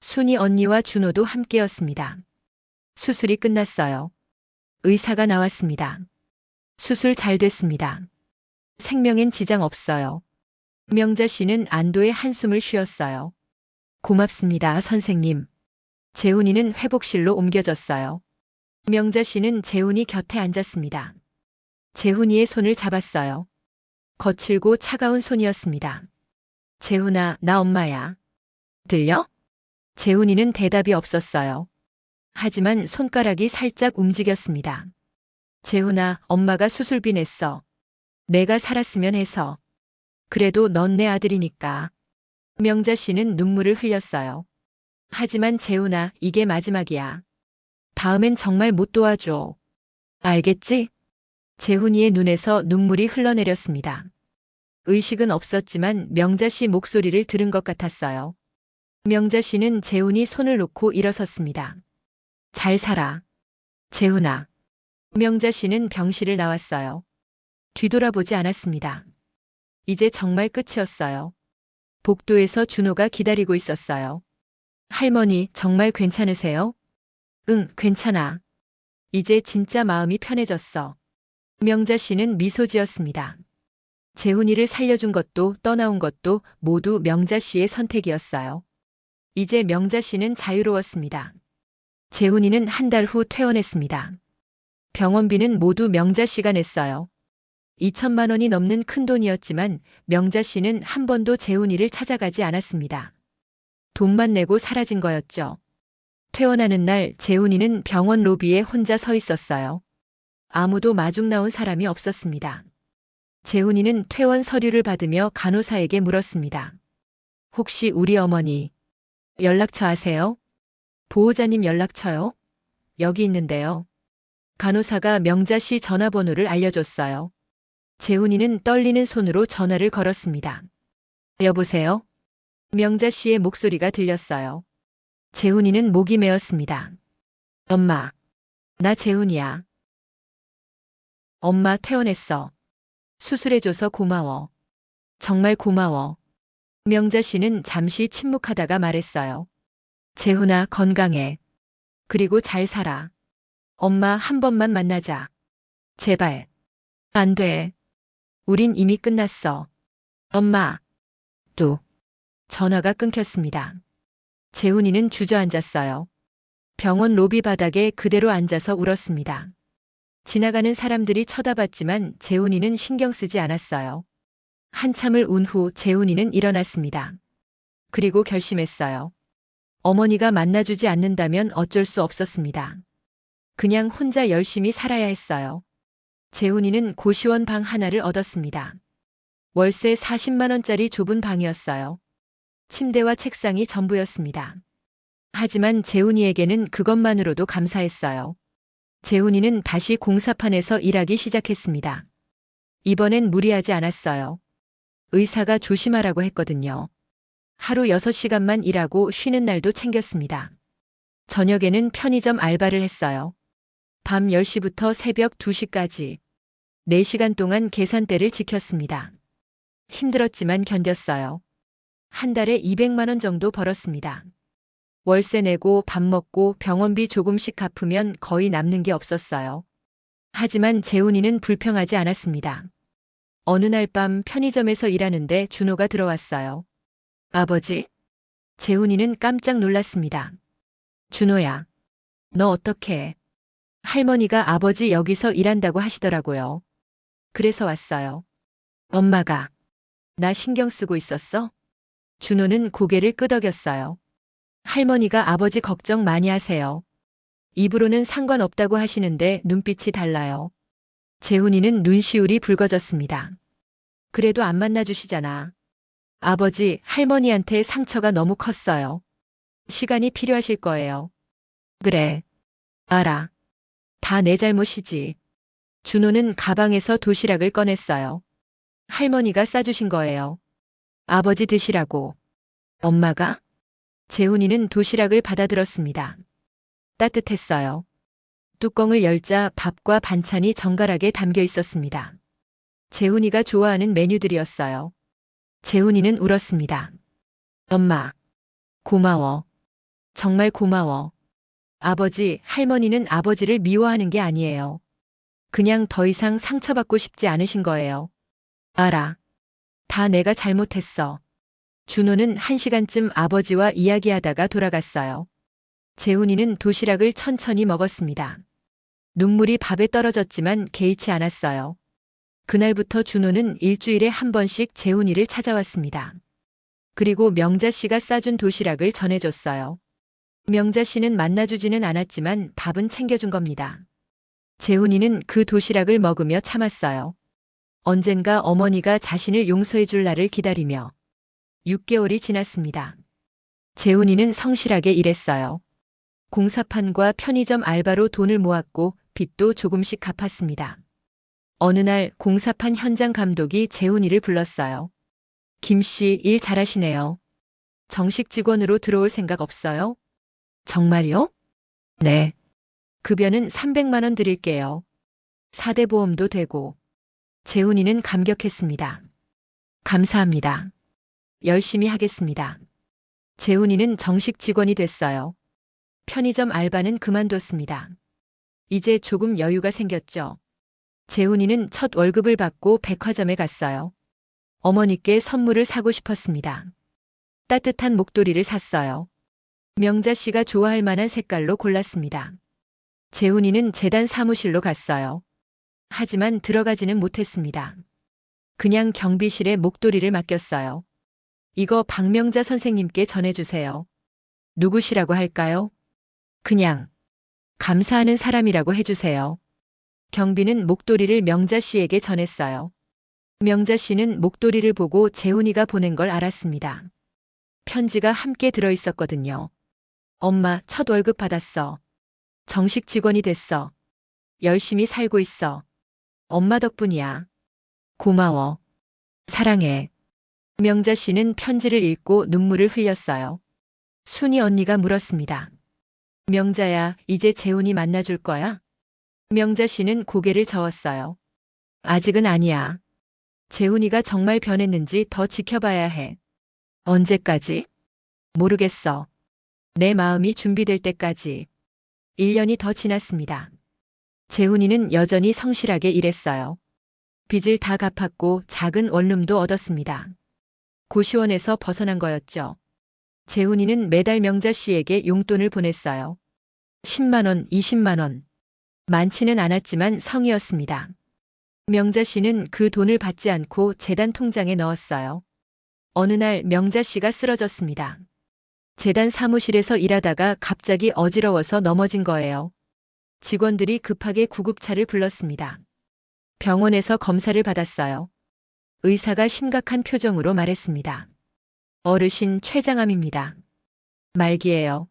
A: 순이 언니와 준호도 함께였습니다. 수술이 끝났어요. 의사가 나왔습니다. 수술 잘 됐습니다. 생명엔 지장 없어요. 명자 씨는 안도의 한숨을 쉬었어요. 고맙습니다, 선생님. 재훈이는 회복실로 옮겨졌어요. 명자 씨는 재훈이 곁에 앉았습니다. 재훈이의 손을 잡았어요. 거칠고 차가운 손이었습니다. 재훈아, 나 엄마야. 들려? 재훈이는 대답이 없었어요. 하지만 손가락이 살짝 움직였습니다. 재훈아, 엄마가 수술비 냈어. 내가 살았으면 해서. 그래도 넌 내 아들이니까. 명자 씨는 눈물을 흘렸어요. 하지만 재훈아, 이게 마지막이야. 다음엔 정말 못 도와줘. 알겠지? 재훈이의 눈에서 눈물이 흘러내렸습니다. 의식은 없었지만 명자 씨 목소리를 들은 것 같았어요. 명자 씨는 재훈이 손을 놓고 일어섰습니다. 잘 살아. 재훈아. 명자 씨는 병실을 나왔어요. 뒤돌아보지 않았습니다. 이제 정말 끝이었어요. 복도에서 준호가 기다리고 있었어요. 할머니, 정말 괜찮으세요? 응, 괜찮아. 이제 진짜 마음이 편해졌어. 명자 씨는 미소 지었습니다. 재훈이를 살려준 것도 떠나온 것도 모두 명자 씨의 선택이었어요. 이제 명자 씨는 자유로웠습니다. 재훈이는 한 달 후 퇴원했습니다. 병원비는 모두 명자 씨가 냈어요. 2천만 원이 넘는 큰 돈이었지만 명자 씨는 한 번도 재훈이를 찾아가지 않았습니다. 돈만 내고 사라진 거였죠. 퇴원하는 날 재훈이는 병원 로비에 혼자 서 있었어요. 아무도 마중 나온 사람이 없었습니다. 재훈이는 퇴원 서류를 받으며 간호사에게 물었습니다. 혹시 우리 어머니 연락처 아세요? 보호자님 연락처요? 여기 있는데요. 간호사가 명자 씨 전화번호를 알려줬어요. 재훈이는 떨리는 손으로 전화를 걸었습니다. 여보세요? 명자 씨의 목소리가 들렸어요. 재훈이는 목이 메었습니다. 엄마, 나 재훈이야. 엄마 퇴원했어. 수술해줘서 고마워. 정말 고마워. 명자 씨는 잠시 침묵하다가 말했어요. 재훈아, 건강해. 그리고 잘 살아. 엄마 한 번만 만나자. 제발. 안 돼. 우린 이미 끝났어. 엄마. 뚝. 전화가 끊겼습니다. 재훈이는 주저앉았어요. 병원 로비 바닥에 그대로 앉아서 울었습니다. 지나가는 사람들이 쳐다봤지만 재훈이는 신경 쓰지 않았어요. 한참을 운 후 재훈이는 일어났습니다. 그리고 결심했어요. 어머니가 만나주지 않는다면 어쩔 수 없었습니다. 그냥 혼자 열심히 살아야 했어요. 재훈이는 고시원 방 하나를 얻었습니다. 월세 40만 원짜리 좁은 방이었어요. 침대와 책상이 전부였습니다. 하지만 재훈이에게는 그것만으로도 감사했어요. 재훈이는 다시 공사판에서 일하기 시작했습니다. 이번엔 무리하지 않았어요. 의사가 조심하라고 했거든요. 하루 6시간만 일하고 쉬는 날도 챙겼습니다. 저녁에는 편의점 알바를 했어요. 밤 10시부터 새벽 2시까지 4시간 동안 계산대를 지켰습니다. 힘들었지만 견뎠어요. 한 달에 200만 원 정도 벌었습니다. 월세 내고 밥 먹고 병원비 조금씩 갚으면 거의 남는 게 없었어요. 하지만 재훈이는 불평하지 않았습니다. 어느 날 밤 편의점에서 일하는데 준호가 들어왔어요. 아버지? 재훈이는 깜짝 놀랐습니다. 준호야, 너 어떡해? 할머니가 아버지 여기서 일한다고 하시더라고요. 그래서 왔어요. 엄마가 나 신경 쓰고 있었어? 준호는 고개를 끄덕였어요. 할머니가 아버지 걱정 많이 하세요. 입으로는 상관없다고 하시는데 눈빛이 달라요. 재훈이는 눈시울이 붉어졌습니다. 그래도 안 만나주시잖아. 아버지, 할머니한테 상처가 너무 컸어요. 시간이 필요하실 거예요. 그래. 알아. 다 내 잘못이지. 준호는 가방에서 도시락을 꺼냈어요. 할머니가 싸주신 거예요. 아버지 드시라고. 엄마가? 재훈이는 도시락을 받아들었습니다. 따뜻했어요. 뚜껑을 열자 밥과 반찬이 정갈하게 담겨 있었습니다. 재훈이가 좋아하는 메뉴들이었어요. 재훈이는 울었습니다. 엄마, 고마워. 정말 고마워. 아버지, 할머니는 아버지를 미워하는 게 아니에요. 그냥 더 이상 상처받고 싶지 않으신 거예요. 알아. 다 내가 잘못했어. 준호는 1시간쯤 아버지와 이야기하다가 돌아갔어요. 재훈이는 도시락을 천천히 먹었습니다. 눈물이 밥에 떨어졌지만 개의치 않았어요. 그날부터 준호는 일주일에 한 번씩 재훈이를 찾아왔습니다. 그리고 명자 씨가 싸준 도시락을 전해줬어요. 명자 씨는 만나주지는 않았지만 밥은 챙겨준 겁니다. 재훈이는 그 도시락을 먹으며 참았어요. 언젠가 어머니가 자신을 용서해 줄 날을 기다리며 6개월이 지났습니다. 재훈이는 성실하게 일했어요. 공사판과 편의점 알바로 돈을 모았고 빚도 조금씩 갚았습니다. 어느 날 공사판 현장 감독이 재훈이를 불렀어요. 김 씨, 일 잘하시네요. 정식 직원으로 들어올 생각 없어요? 정말요? 네. 급여는 300만 원 드릴게요. 4대 보험도 되고. 재훈이는 감격했습니다. 감사합니다. 열심히 하겠습니다. 재훈이는 정식 직원이 됐어요. 편의점 알바는 그만뒀습니다. 이제 조금 여유가 생겼죠. 재훈이는 첫 월급을 받고 백화점에 갔어요. 어머니께 선물을 사고 싶었습니다. 따뜻한 목도리를 샀어요. 명자 씨가 좋아할 만한 색깔로 골랐습니다. 재훈이는 재단 사무실로 갔어요. 하지만 들어가지는 못했습니다. 그냥 경비실에 목도리를 맡겼어요. 이거 박명자 선생님께 전해주세요. 누구시라고 할까요? 그냥 감사하는 사람이라고 해주세요. 경비는 목도리를 명자 씨에게 전했어요. 명자 씨는 목도리를 보고 재훈이가 보낸 걸 알았습니다. 편지가 함께 들어있었거든요. 엄마, 첫 월급 받았어. 정식 직원이 됐어. 열심히 살고 있어. 엄마 덕분이야. 고마워. 사랑해. 명자 씨는 편지를 읽고 눈물을 흘렸어요. 순이 언니가 물었습니다. 명자야, 이제 재훈이 만나줄 거야? 명자 씨는 고개를 저었어요. 아직은 아니야. 재훈이가 정말 변했는지 더 지켜봐야 해. 언제까지? 모르겠어. 내 마음이 준비될 때까지. 1년이 더 지났습니다. 재훈이는 여전히 성실하게 일했어요. 빚을 다 갚았고 작은 원룸도 얻었습니다. 고시원에서 벗어난 거였죠. 재훈이는 매달 명자 씨에게 용돈을 보냈어요. 10만 원, 20만 원. 많지는 않았지만 성이었습니다. 명자 씨는 그 돈을 받지 않고 재단 통장에 넣었어요. 어느 날 명자 씨가 쓰러졌습니다. 재단 사무실에서 일하다가 갑자기 어지러워서 넘어진 거예요. 직원들이 급하게 구급차를 불렀습니다. 병원에서 검사를 받았어요. 의사가 심각한 표정으로 말했습니다. 어르신 췌장암입니다. 말기예요.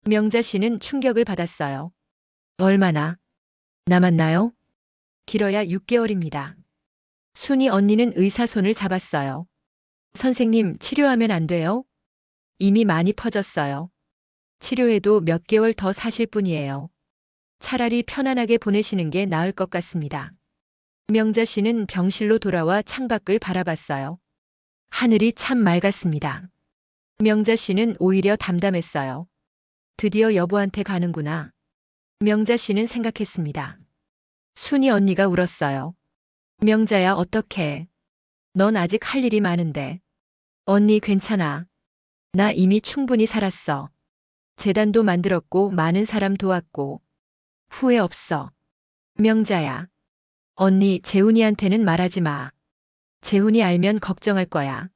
A: 명자 씨는 충격을 받았어요. 얼마나 남았나요? 길어야 6개월입니다. 순이 언니는 의사 손을 잡았어요. 선생님, 치료하면 안 돼요? 이미 많이 퍼졌어요. 치료해도 몇 개월 더 사실 뿐이에요. 차라리 편안하게 보내시는 게 나을 것 같습니다. 명자 씨는 병실로 돌아와 창밖을 바라봤어요. 하늘이 참 맑았습니다. 명자 씨는 오히려 담담했어요. 드디어 여보한테 가는구나. 명자 씨는 생각했습니다. 순이 언니가 울었어요. 명자야, 어떡해. 넌 아직 할 일이 많은데. 언니 괜찮아. 나 이미 충분히 살았어. 재단도 만들었고 많은 사람 도왔고. 후회 없어. 명자야. 언니, 재훈이한테는 말하지 마. 재훈이 알면 걱정할 거야.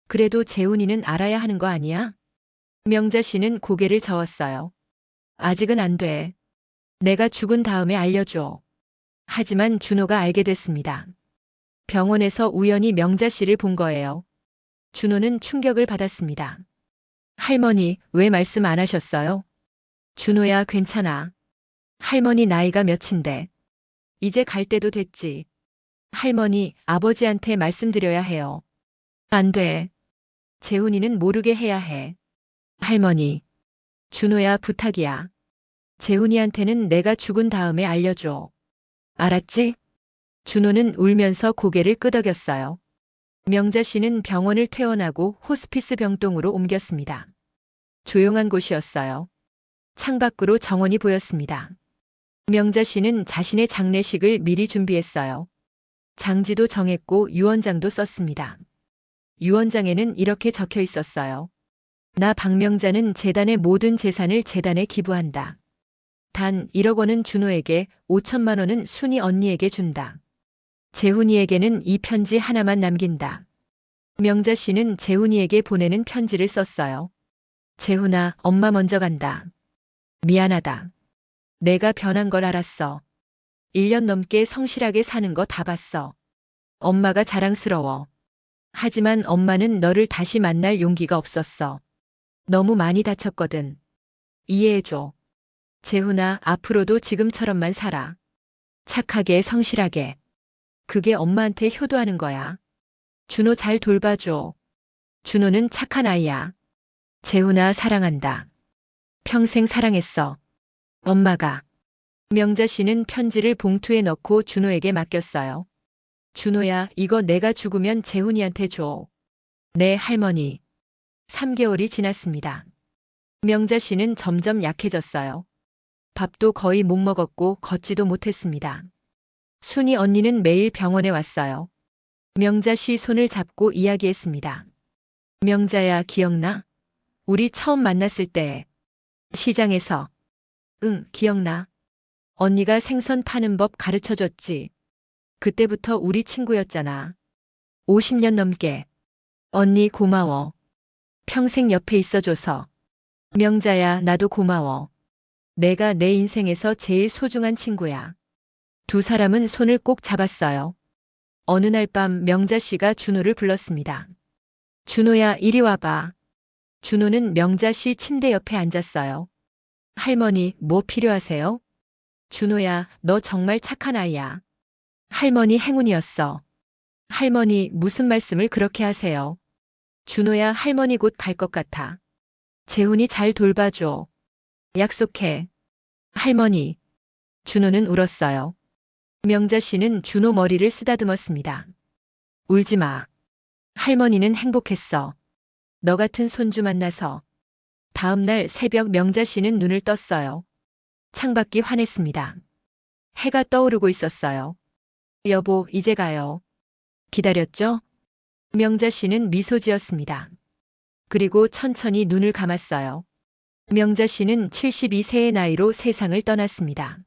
A: 그래도 재훈이는 알아야 하는 거 아니야? 명자 씨는 고개를 저었어요. 아직은 안 돼. 내가 죽은 다음에 알려줘. 하지만 준호가 알게 됐습니다. 병원에서 우연히 명자 씨를 본 거예요. 준호는 충격을 받았습니다. 할머니, 왜 말씀 안 하셨어요? 준호야, 괜찮아. 할머니 나이가 몇인데. 이제 갈 때도 됐지. 할머니, 아버지한테 말씀드려야 해요. 안 돼. 재훈이는 모르게 해야 해. 할머니. 준호야, 부탁이야. 재훈이한테는 내가 죽은 다음에 알려줘. 알았지? 준호는 울면서 고개를 끄덕였어요. 명자 씨는 병원을 퇴원하고 호스피스 병동으로 옮겼습니다. 조용한 곳이었어요. 창밖으로 정원이 보였습니다. 명자 씨는 자신의 장례식을 미리 준비했어요. 장지도 정했고 유언장도 썼습니다. 유언장에는 이렇게 적혀 있었어요. 나 박명자는 재단의 모든 재산을 재단에 기부한다. 단 1억 원은 준호에게, 5천만 원은 순이 언니에게 준다. 재훈이에게는 이 편지 하나만 남긴다. 명자 씨는 재훈이에게 보내는 편지를 썼어요. 재훈아, 엄마 먼저 간다. 미안하다. 내가 변한 걸 알았어. 1년 넘게 성실하게 사는 거 다 봤어. 엄마가 자랑스러워. 하지만 엄마는 너를 다시 만날 용기가 없었어. 너무 많이 다쳤거든. 이해해줘. 재훈아, 앞으로도 지금처럼만 살아. 착하게, 성실하게. 그게 엄마한테 효도하는 거야. 준호 잘 돌봐줘. 준호는 착한 아이야. 재훈아, 사랑한다. 평생 사랑했어. 엄마가. 명자 씨는 편지를 봉투에 넣고 준호에게 맡겼어요. 준호야, 이거 내가 죽으면 재훈이한테 줘. 네, 할머니. 3개월이 지났습니다. 명자 씨는 점점 약해졌어요. 밥도 거의 못 먹었고 걷지도 못했습니다. 순이 언니는 매일 병원에 왔어요. 명자 씨 손을 잡고 이야기했습니다. 명자야, 기억나? 우리 처음 만났을 때 시장에서. 응, 기억나. 언니가 생선 파는 법 가르쳐 줬지. 그때부터 우리 친구였잖아. 50년 넘게. 언니 고마워. 평생 옆에 있어줘서. 명자야, 나도 고마워. 내가 내 인생에서 제일 소중한 친구야. 두 사람은 손을 꼭 잡았어요. 어느 날 밤 명자 씨가 준호를 불렀습니다. 준호야, 이리 와봐. 준호는 명자 씨 침대 옆에 앉았어요. 할머니, 뭐 필요하세요? 준호야, 너 정말 착한 아이야. 할머니 행운이었어. 할머니, 무슨 말씀을 그렇게 하세요? 준호야, 할머니 곧 갈 것 같아. 재훈이 잘 돌봐줘. 약속해. 할머니. 준호는 울었어요. 명자 씨는 준호 머리를 쓰다듬었습니다. 울지 마. 할머니는 행복했어. 너 같은 손주 만나서. 다음 날 새벽 명자 씨는 눈을 떴어요. 창밖이 환했습니다. 해가 떠오르고 있었어요. 여보, 이제 가요. 기다렸죠? 명자 씨는 미소 지었습니다. 그리고 천천히 눈을 감았어요. 명자 씨는 72세의 나이로 세상을 떠났습니다.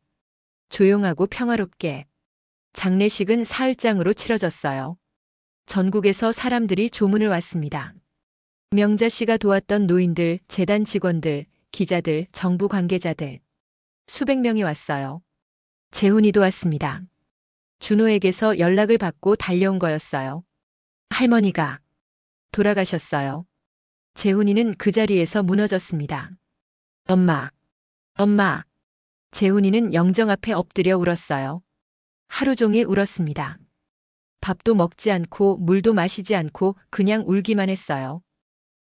A: 조용하고 평화롭게. 장례식은 사흘장으로 치러졌어요. 전국에서 사람들이 조문을 왔습니다. 명자 씨가 도왔던 노인들, 재단 직원들, 기자들, 정부 관계자들. 수백 명이 왔어요. 재훈이도 왔습니다. 준호에게서 연락을 받고 달려온 거였어요. 할머니가 돌아가셨어요. 재훈이는 그 자리에서 무너졌습니다. 엄마, 엄마. 재훈이는 영정 앞에 엎드려 울었어요. 하루 종일 울었습니다. 밥도 먹지 않고 물도 마시지 않고 그냥 울기만 했어요.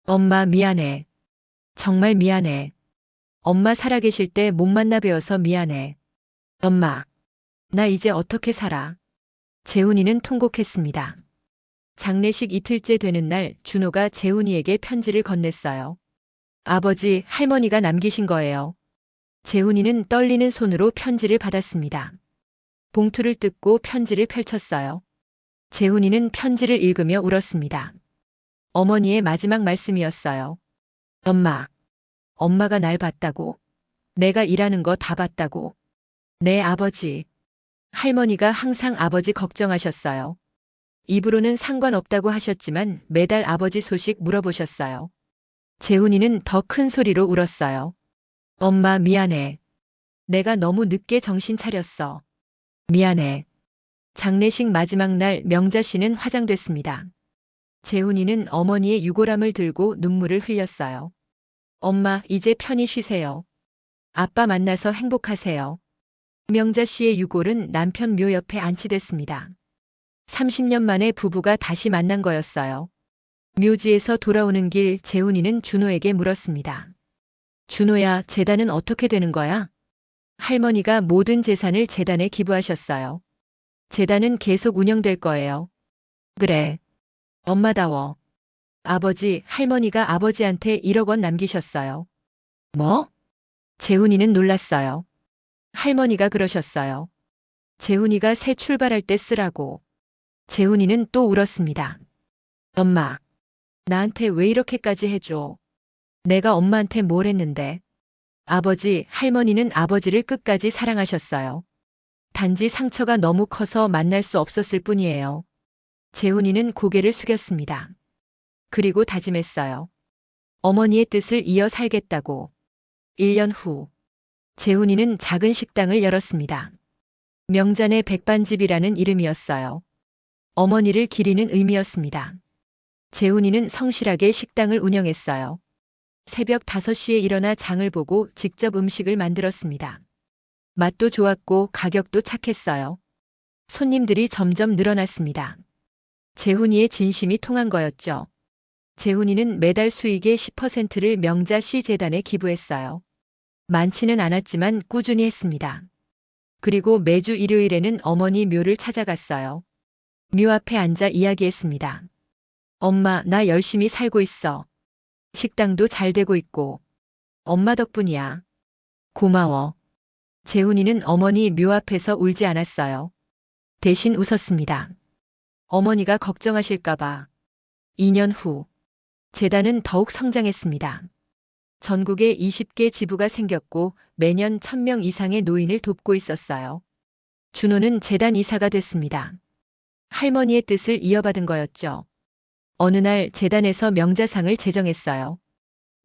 A: 엄마 미안해. 정말 미안해. 엄마 살아계실 때 못 만나 뵈어서 미안해. 엄마, 나 이제 어떻게 살아? 재훈이는 통곡했습니다. 장례식 이틀째 되는 날 준호가 재훈이에게 편지를 건넸어요. 아버지, 할머니가 남기신 거예요. 재훈이는 떨리는 손으로 편지를 받았습니다. 봉투를 뜯고 편지를 펼쳤어요. 재훈이는 편지를 읽으며 울었습니다. 어머니의 마지막 말씀이었어요. 엄마, 엄마가 날 봤다고. 내가 일하는 거 다 봤다고. 내 아버지. 할머니가 항상 아버지 걱정하셨어요. 입으로는 상관없다고 하셨지만 매달 아버지 소식 물어보셨어요. 재훈이는 더 큰 소리로 울었어요. 엄마 미안해. 내가 너무 늦게 정신 차렸어. 미안해. 장례식 마지막 날 명자 씨는 화장됐습니다. 재훈이는 어머니의 유골함을 들고 눈물을 흘렸어요. 엄마, 이제 편히 쉬세요. 아빠 만나서 행복하세요. 명자 씨의 유골은 남편 묘 옆에 안치됐습니다. 30년 만에 부부가 다시 만난 거였어요. 묘지에서 돌아오는 길 재훈이는 준호에게 물었습니다. 준호야, 재단은 어떻게 되는 거야? 할머니가 모든 재산을 재단에 기부하셨어요. 재단은 계속 운영될 거예요. 그래. 엄마다워. 아버지, 할머니가 아버지한테 1억 원 남기셨어요. 뭐? 재훈이는 놀랐어요. 할머니가 그러셨어요. 재훈이가 새 출발할 때 쓰라고. 재훈이는 또 울었습니다. 엄마, 나한테 왜 이렇게까지 해줘? 내가 엄마한테 뭘 했는데? 아버지, 할머니는 아버지를 끝까지 사랑하셨어요. 단지 상처가 너무 커서 만날 수 없었을 뿐이에요. 재훈이는 고개를 숙였습니다. 그리고 다짐했어요. 어머니의 뜻을 이어 살겠다고. 1년 후, 재훈이는 작은 식당을 열었습니다. 명잔의 백반집이라는 이름이었어요. 어머니를 기리는 의미였습니다. 재훈이는 성실하게 식당을 운영했어요. 새벽 5시에 일어나 장을 보고 직접 음식을 만들었습니다. 맛도 좋았고 가격도 착했어요. 손님들이 점점 늘어났습니다. 재훈이의 진심이 통한 거였죠. 재훈이는 매달 수익의 10%를 명자 씨 재단에 기부했어요. 많지는 않았지만 꾸준히 했습니다. 그리고 매주 일요일에는 어머니 묘를 찾아갔어요. 묘 앞에 앉아 이야기했습니다. 엄마, 나 열심히 살고 있어. 식당도 잘 되고 있고. 엄마 덕분이야. 고마워. 재훈이는 어머니 묘 앞에서 울지 않았어요. 대신 웃었습니다. 어머니가 걱정하실까봐. 2년 후, 재단은 더욱 성장했습니다. 전국에 20개 지부가 생겼고 매년 1000명 이상의 노인을 돕고 있었어요. 준호는 재단 이사가 됐습니다. 할머니의 뜻을 이어받은 거였죠. 어느 날 재단에서 명자상을 제정했어요.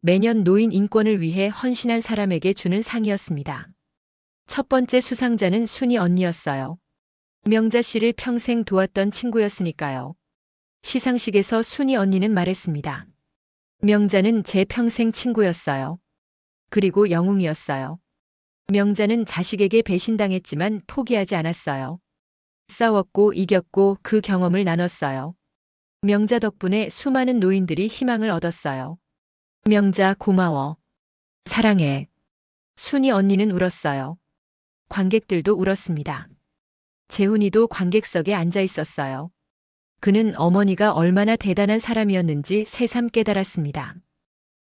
A: 매년 노인 인권을 위해 헌신한 사람에게 주는 상이었습니다. 첫 번째 수상자는 순이 언니였어요. 명자 씨를 평생 도왔던 친구였으니까요. 시상식에서 순이 언니는 말했습니다. 명자는 제 평생 친구였어요. 그리고 영웅이었어요. 명자는 자식에게 배신당했지만 포기하지 않았어요. 싸웠고 이겼고 그 경험을 나눴어요. 명자 덕분에 수많은 노인들이 희망을 얻었어요. 명자 고마워. 사랑해. 순이 언니는 울었어요. 관객들도 울었습니다. 재훈이도 관객석에 앉아 있었어요. 그는 어머니가 얼마나 대단한 사람이었는지 새삼 깨달았습니다.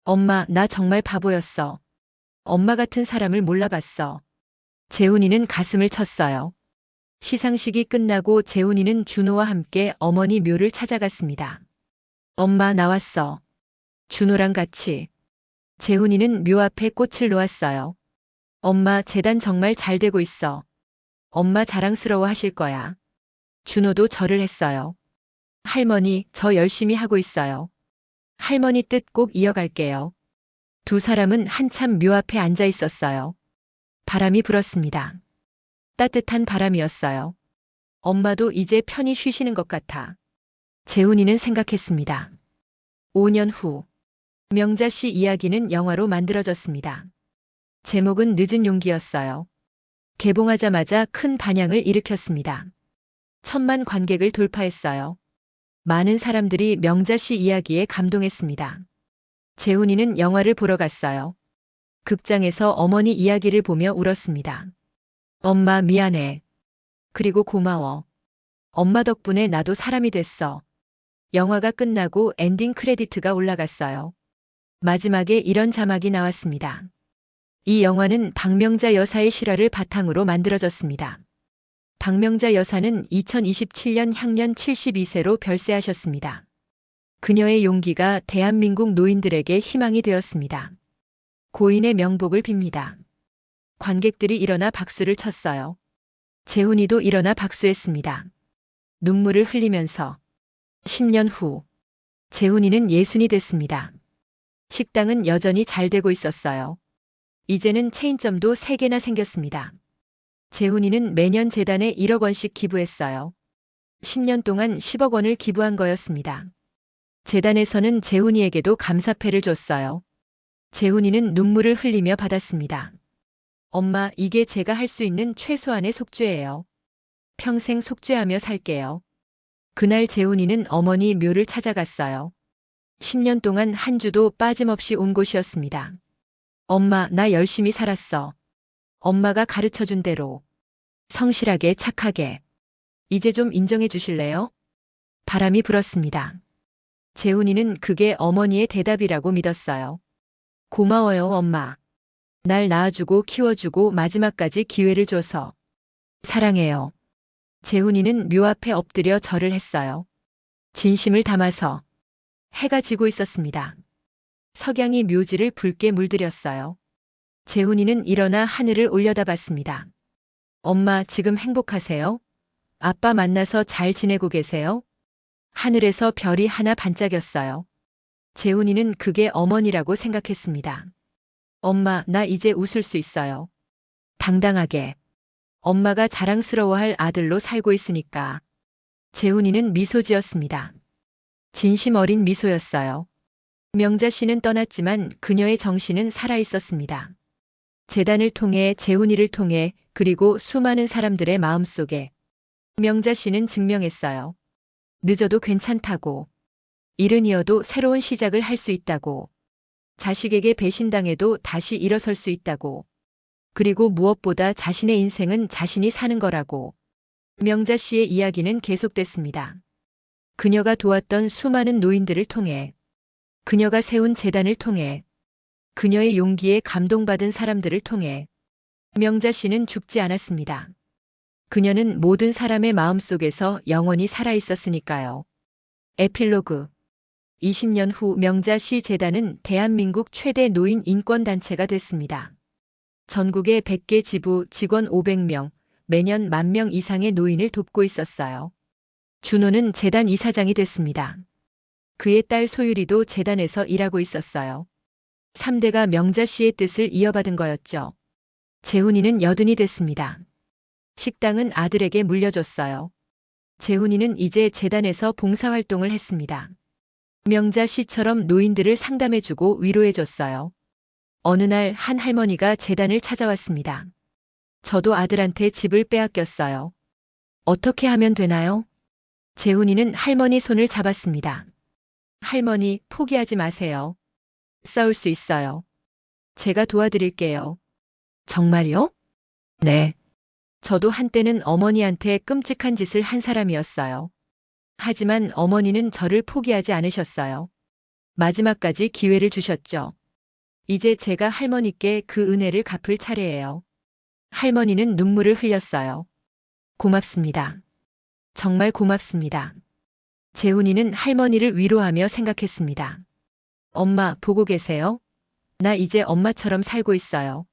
A: 엄마, 나 정말 바보였어. 엄마 같은 사람을 몰라봤어. 재훈이는 가슴을 쳤어요. 시상식이 끝나고 재훈이는 준호와 함께 어머니 묘를 찾아갔습니다. 엄마 나왔어. 준호랑 같이. 재훈이는 묘 앞에 꽃을 놓았어요. 엄마 재단 정말 잘 되고 있어. 엄마 자랑스러워 하실 거야. 준호도 절을 했어요. 할머니, 저 열심히 하고 있어요. 할머니 뜻 꼭 이어갈게요. 두 사람은 한참 묘 앞에 앉아 있었어요. 바람이 불었습니다. 따뜻한 바람이었어요. 엄마도 이제 편히 쉬시는 것 같아. 재훈이는 생각했습니다. 5년 후, 명자 씨 이야기는 영화로 만들어졌습니다. 제목은 늦은 용기였어요. 개봉하자마자 큰 반향을 일으켰습니다. 1000만 관객을 돌파했어요. 많은 사람들이 명자 씨 이야기에 감동했습니다. 재훈이는 영화를 보러 갔어요. 극장에서 어머니 이야기를 보며 울었습니다. 엄마 미안해. 그리고 고마워. 엄마 덕분에 나도 사람이 됐어. 영화가 끝나고 엔딩 크레디트가 올라갔어요. 마지막에 이런 자막이 나왔습니다. 이 영화는 박명자 여사의 실화를 바탕으로 만들어졌습니다. 박명자 여사는 2027년 향년 72세로 별세하셨습니다. 그녀의 용기가 대한민국 노인들에게 희망이 되었습니다. 고인의 명복을 빕니다. 관객들이 일어나 박수를 쳤어요. 재훈이도 일어나 박수했습니다. 눈물을 흘리면서 10년 후 재훈이는 예순이 됐습니다. 식당은 여전히 잘 되고 있었어요. 이제는 체인점도 3개나 생겼습니다. 재훈이는 매년 재단에 1억 원씩 기부했어요. 10년 동안 10억 원을 기부한 거였습니다. 재단에서는 재훈이에게도 감사패를 줬어요. 재훈이는 눈물을 흘리며 받았습니다. 엄마, 이게 제가 할 수 있는 최소한의 속죄예요. 평생 속죄하며 살게요. 그날 재훈이는 어머니 묘를 찾아갔어요. 10년 동안 한 주도 빠짐없이 온 곳이었습니다. 엄마, 나 열심히 살았어. 엄마가 가르쳐준 대로. 성실하게 착하게. 이제 좀 인정해 주실래요? 바람이 불었습니다. 재훈이는 그게 어머니의 대답이라고 믿었어요. 고마워요, 엄마. 날 낳아주고 키워주고 마지막까지 기회를 줘서. 사랑해요. 재훈이는 묘 앞에 엎드려 절을 했어요. 진심을 담아서. 해가 지고 있었습니다. 석양이 묘지를 붉게 물들였어요. 재훈이는 일어나 하늘을 올려다봤습니다. 엄마, 지금 행복하세요? 아빠 만나서 잘 지내고 계세요? 하늘에서 별이 하나 반짝였어요. 재훈이는 그게 어머니라고 생각했습니다. 엄마, 나 이제 웃을 수 있어요. 당당하게. 엄마가 자랑스러워할 아들로 살고 있으니까. 재훈이는 미소 지었습니다. 진심 어린 미소였어요. 명자 씨는 떠났지만 그녀의 정신은 살아있었습니다. 재단을 통해 재훈이를 통해 그리고 수많은 사람들의 마음속에 명자 씨는 증명했어요. 늦어도 괜찮다고. 이른이어도 새로운 시작을 할 수 있다고. 자식에게 배신당해도 다시 일어설 수 있다고. 그리고 무엇보다 자신의 인생은 자신이 사는 거라고. 명자 씨의 이야기는 계속됐습니다. 그녀가 도왔던 수많은 노인들을 통해, 그녀가 세운 재단을 통해, 그녀의 용기에 감동받은 사람들을 통해 명자 씨는 죽지 않았습니다. 그녀는 모든 사람의 마음속에서 영원히 살아 있었으니까요. 에필로그 20년 후 명자 씨 재단은 대한민국 최대 노인 인권단체가 됐습니다. 전국의 100개 지부 직원 500명, 매년 10,000명 이상의 노인을 돕고 있었어요. 준호는 재단 이사장이 됐습니다. 그의 딸 소율이도 재단에서 일하고 있었어요. 3대가 명자 씨의 뜻을 이어받은 거였죠. 재훈이는 여든이 됐습니다. 식당은 아들에게 물려줬어요. 재훈이는 이제 재단에서 봉사활동을 했습니다. 명자 씨처럼 노인들을 상담해주고 위로해줬어요. 어느 날 한 할머니가 재단을 찾아왔습니다. 저도 아들한테 집을 빼앗겼어요. 어떻게 하면 되나요? 재훈이는 할머니 손을 잡았습니다. 할머니, 포기하지 마세요. 싸울 수 있어요. 제가 도와드릴게요. 정말요? 네. 저도 한때는 어머니한테 끔찍한 짓을 한 사람이었어요. 하지만 어머니는 저를 포기하지 않으셨어요. 마지막까지 기회를 주셨죠. 이제 제가 할머니께 그 은혜를 갚을 차례예요. 할머니는 눈물을 흘렸어요. 고맙습니다. 정말 고맙습니다. 재훈이는 할머니를 위로하며 생각했습니다. 엄마, 보고 계세요? 나 이제 엄마처럼 살고 있어요.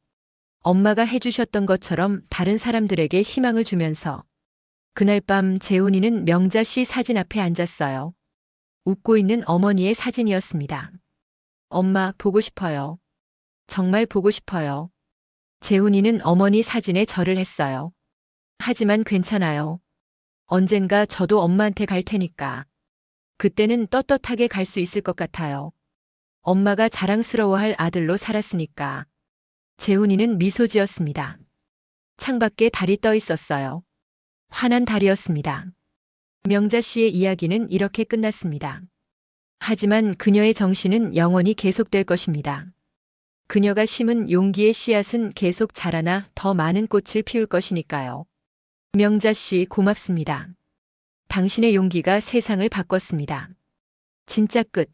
A: 엄마가 해주셨던 것처럼 다른 사람들에게 희망을 주면서. 그날 밤 재훈이는 명자 씨 사진 앞에 앉았어요. 웃고 있는 어머니의 사진이었습니다. 엄마, 보고 싶어요. 정말 보고 싶어요. 재훈이는 어머니 사진에 절을 했어요. 하지만 괜찮아요. 언젠가 저도 엄마한테 갈 테니까. 그때는 떳떳하게 갈 수 있을 것 같아요. 엄마가 자랑스러워할 아들로 살았으니까. 재훈이는 미소 지었습니다. 창밖에 달이 떠 있었어요. 환한 달이었습니다. 명자 씨의 이야기는 이렇게 끝났습니다. 하지만 그녀의 정신은 영원히 계속될 것입니다. 그녀가 심은 용기의 씨앗은 계속 자라나 더 많은 꽃을 피울 것이니까요. 명자 씨, 고맙습니다. 당신의 용기가 세상을 바꿨습니다. 진짜 끝.